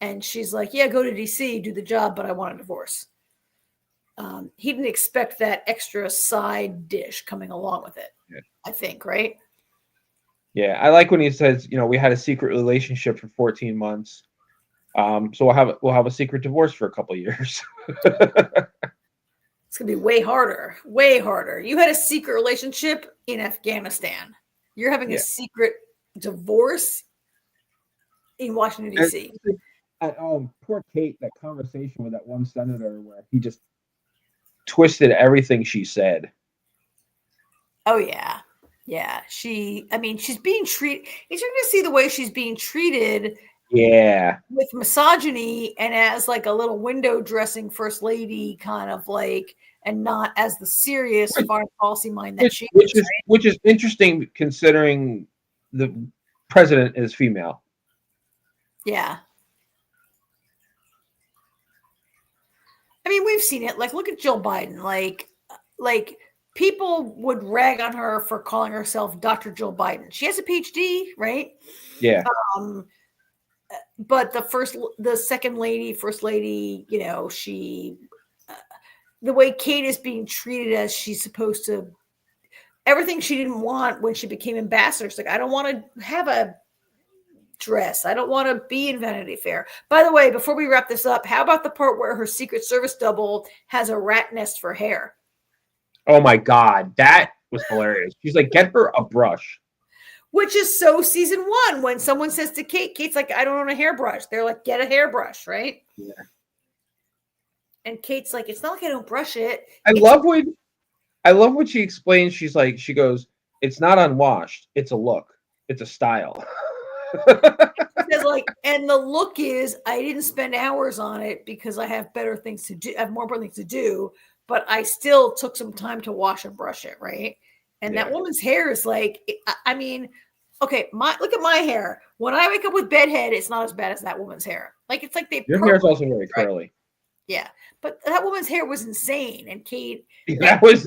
And she's like, yeah, go to DC, do the job, but I want a divorce. He didn't expect that extra side dish coming along with it, yeah. I think, right? Yeah, I like when he says, we had a secret relationship for 14 months. So we'll have a secret divorce for a couple of years. It's gonna be way harder, way harder. You had a secret relationship in Afghanistan. You're having a secret divorce in Washington, D.C. Poor Kate, that conversation with that one senator where he just twisted everything she said. Oh, yeah. Yeah. She's being treated. You're going to see the way she's being treated. Yeah. With misogyny and as like a little window dressing first lady kind of like, and not as the serious foreign policy mind that she is. Which is interesting considering the president is female. Yeah. I mean, we've seen it. Like, look at Jill Biden. Like people would rag on her for calling herself Dr. Jill Biden. She has a PhD, right? Yeah. But the second lady, first lady, she, the way Kate is being treated as she's supposed to, everything she didn't want when she became ambassador. She's like, I don't want to have a dress. I don't want to be in Vanity Fair. By the way, before we wrap this up, how about the part where her Secret Service double has a rat nest for hair? Oh my God, that was hilarious. She's like, get her a brush. Which is so season 1 when someone says to Kate, Kate's like, I don't own a hairbrush. They're like, get a hairbrush, right? Yeah. And Kate's like, it's not like I don't brush it. I love what she explains. She's like, she goes, it's not unwashed. It's a look. It's a style. Because and the look is I didn't spend hours on it because I have better things to do. I have more important things to do, but I still took some time to wash and brush it, right? And that woman's hair is like, I mean, okay, look at my hair. When I wake up with bedhead, it's not as bad as that woman's hair. Like it's like your hair is also very curly. Right? Yeah, but that woman's hair was insane, and Kate. That was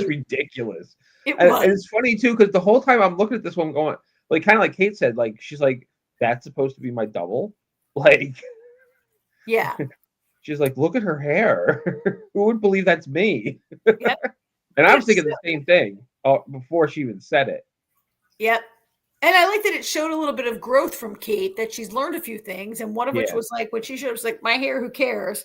ridiculous. It was. And it's funny too because the whole time I'm looking at this one going, like kind of like Kate said, like she's like, that's supposed to be my double, like. Yeah. She's like, look at her hair. Who would believe that's me? Yep. And I was thinking the same thing before she even said it. Yep. And I like that it showed a little bit of growth from Kate, that she's learned a few things. And one of which was like, when she showed up, was like, my hair, who cares?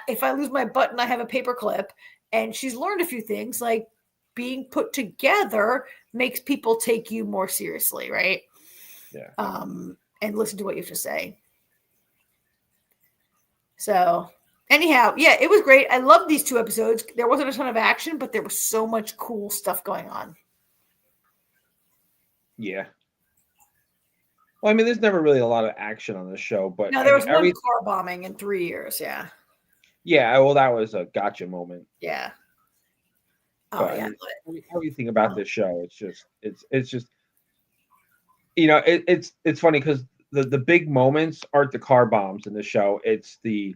If I lose my button, I have a paper clip. And she's learned a few things, like being put together makes people take you more seriously, right? Yeah. And listen to what you have to say. So anyhow, yeah, it was great. I loved these 2 episodes. There wasn't a ton of action, but there was so much cool stuff going on. Yeah. Well, I mean, there's never really a lot of action on this show, but no, there was one car bombing in 3 years. Yeah. Yeah. Well, that was a gotcha moment. Yeah. Oh, yeah. Everything about this show, it's just, it's funny because the big moments aren't the car bombs in the show. It's the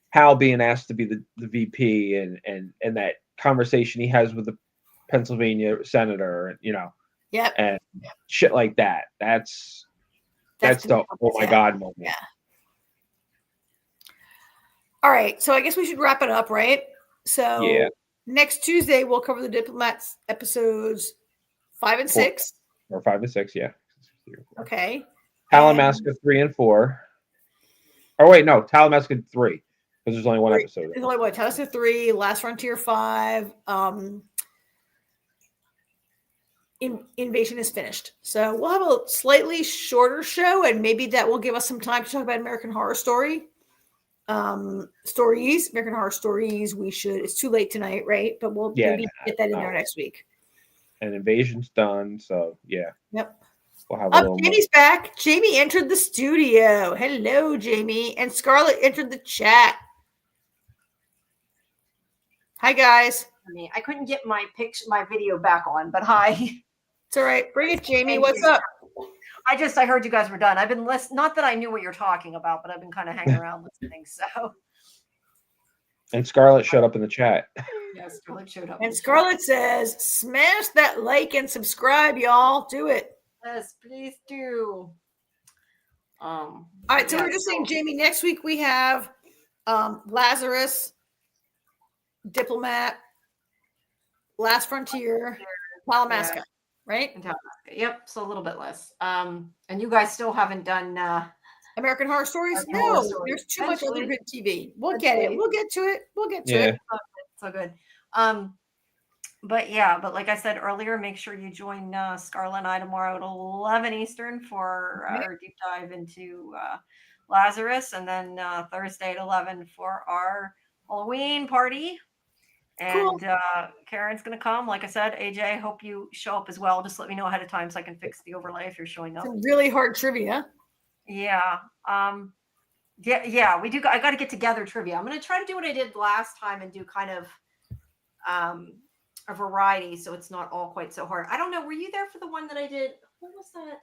Hal being asked to be the VP and that conversation he has with the Pennsylvania senator, Yep. And shit like that. That's the oh my God moment. Yeah. All right. So I guess we should wrap it up, right? So next Tuesday we'll cover the Diplomats episodes 5 and 6. Or 5 and 6, yeah. Okay. Talamasca 3 and 4. Oh wait, no, Talamasca 3. Because there's only one episode. There's only what? Talamasca 3, Last Frontier 5. Invasion is finished. So we'll have a slightly shorter show, and maybe that will give us some time to talk about American Horror Story. American Horror Stories. It's too late tonight, right? But we'll maybe get that in there next week. And Invasion's done, so yeah. Yep. We'll have a little Jamie's back. Jamie entered the studio. Hello, Jamie. And Scarlett entered the chat. Hi, guys. I couldn't get my video back on, but hi. It's all right. Bring it, Jamie. What's up? I heard you guys were done. I've been not that I knew what you're talking about, but I've been kind of hanging around listening. So. And Scarlett showed up in the chat. Yeah, Scarlett showed up. And Scarlett says, "Smash that like and subscribe, y'all. Do it." Yes, please do. All right. So we're just saying, Jamie. Next week we have Lazarus, Diplomat, Last Frontier, Talamasca. Right? Yep. So a little bit less. And you guys still haven't done American Horror Stories? No, there's too much other good TV. We'll get it. We'll get to it. We'll get to it. So good. But like I said earlier, make sure you join Scarlett and I tomorrow at 11 Eastern for our deep dive into Lazarus, and then Thursday at 11 for our Halloween party. And Karen's going to come. Like I said, AJ, hope you show up as well. Just let me know ahead of time so I can fix the overlay if you're showing up. It's really hard trivia. Yeah. We do. I got to get together trivia. I'm going to try to do what I did last time and do kind of a variety, so it's not all quite so hard. I don't know. Were you there for the one that I did? What was that?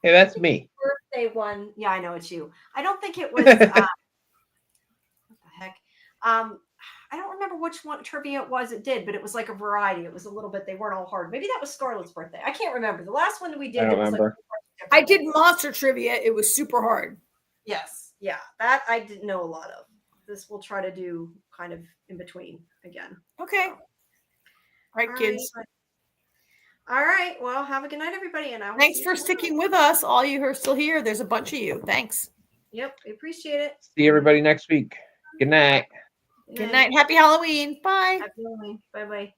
Hey, that's me. Birthday one. Yeah, I know it's you. I don't think it was. What the heck? I don't remember which one trivia it was. It did, but it was like a variety. It was a little bit. They weren't all hard. Maybe that was Scarlett's birthday. I can't remember. The last one that we did. I don't remember. I did monster trivia. It was super hard. Yes. Yeah. That I didn't know a lot of. This we'll try to do kind of in between again. Okay. All right, kids. All right. Well, have a good night, everybody. And thanks for sticking with us. All you who are still here. There's a bunch of you. Thanks. Yep. We appreciate it. See everybody next week. Good night. Good night. Happy Halloween. Bye. Happy Halloween. Bye-bye.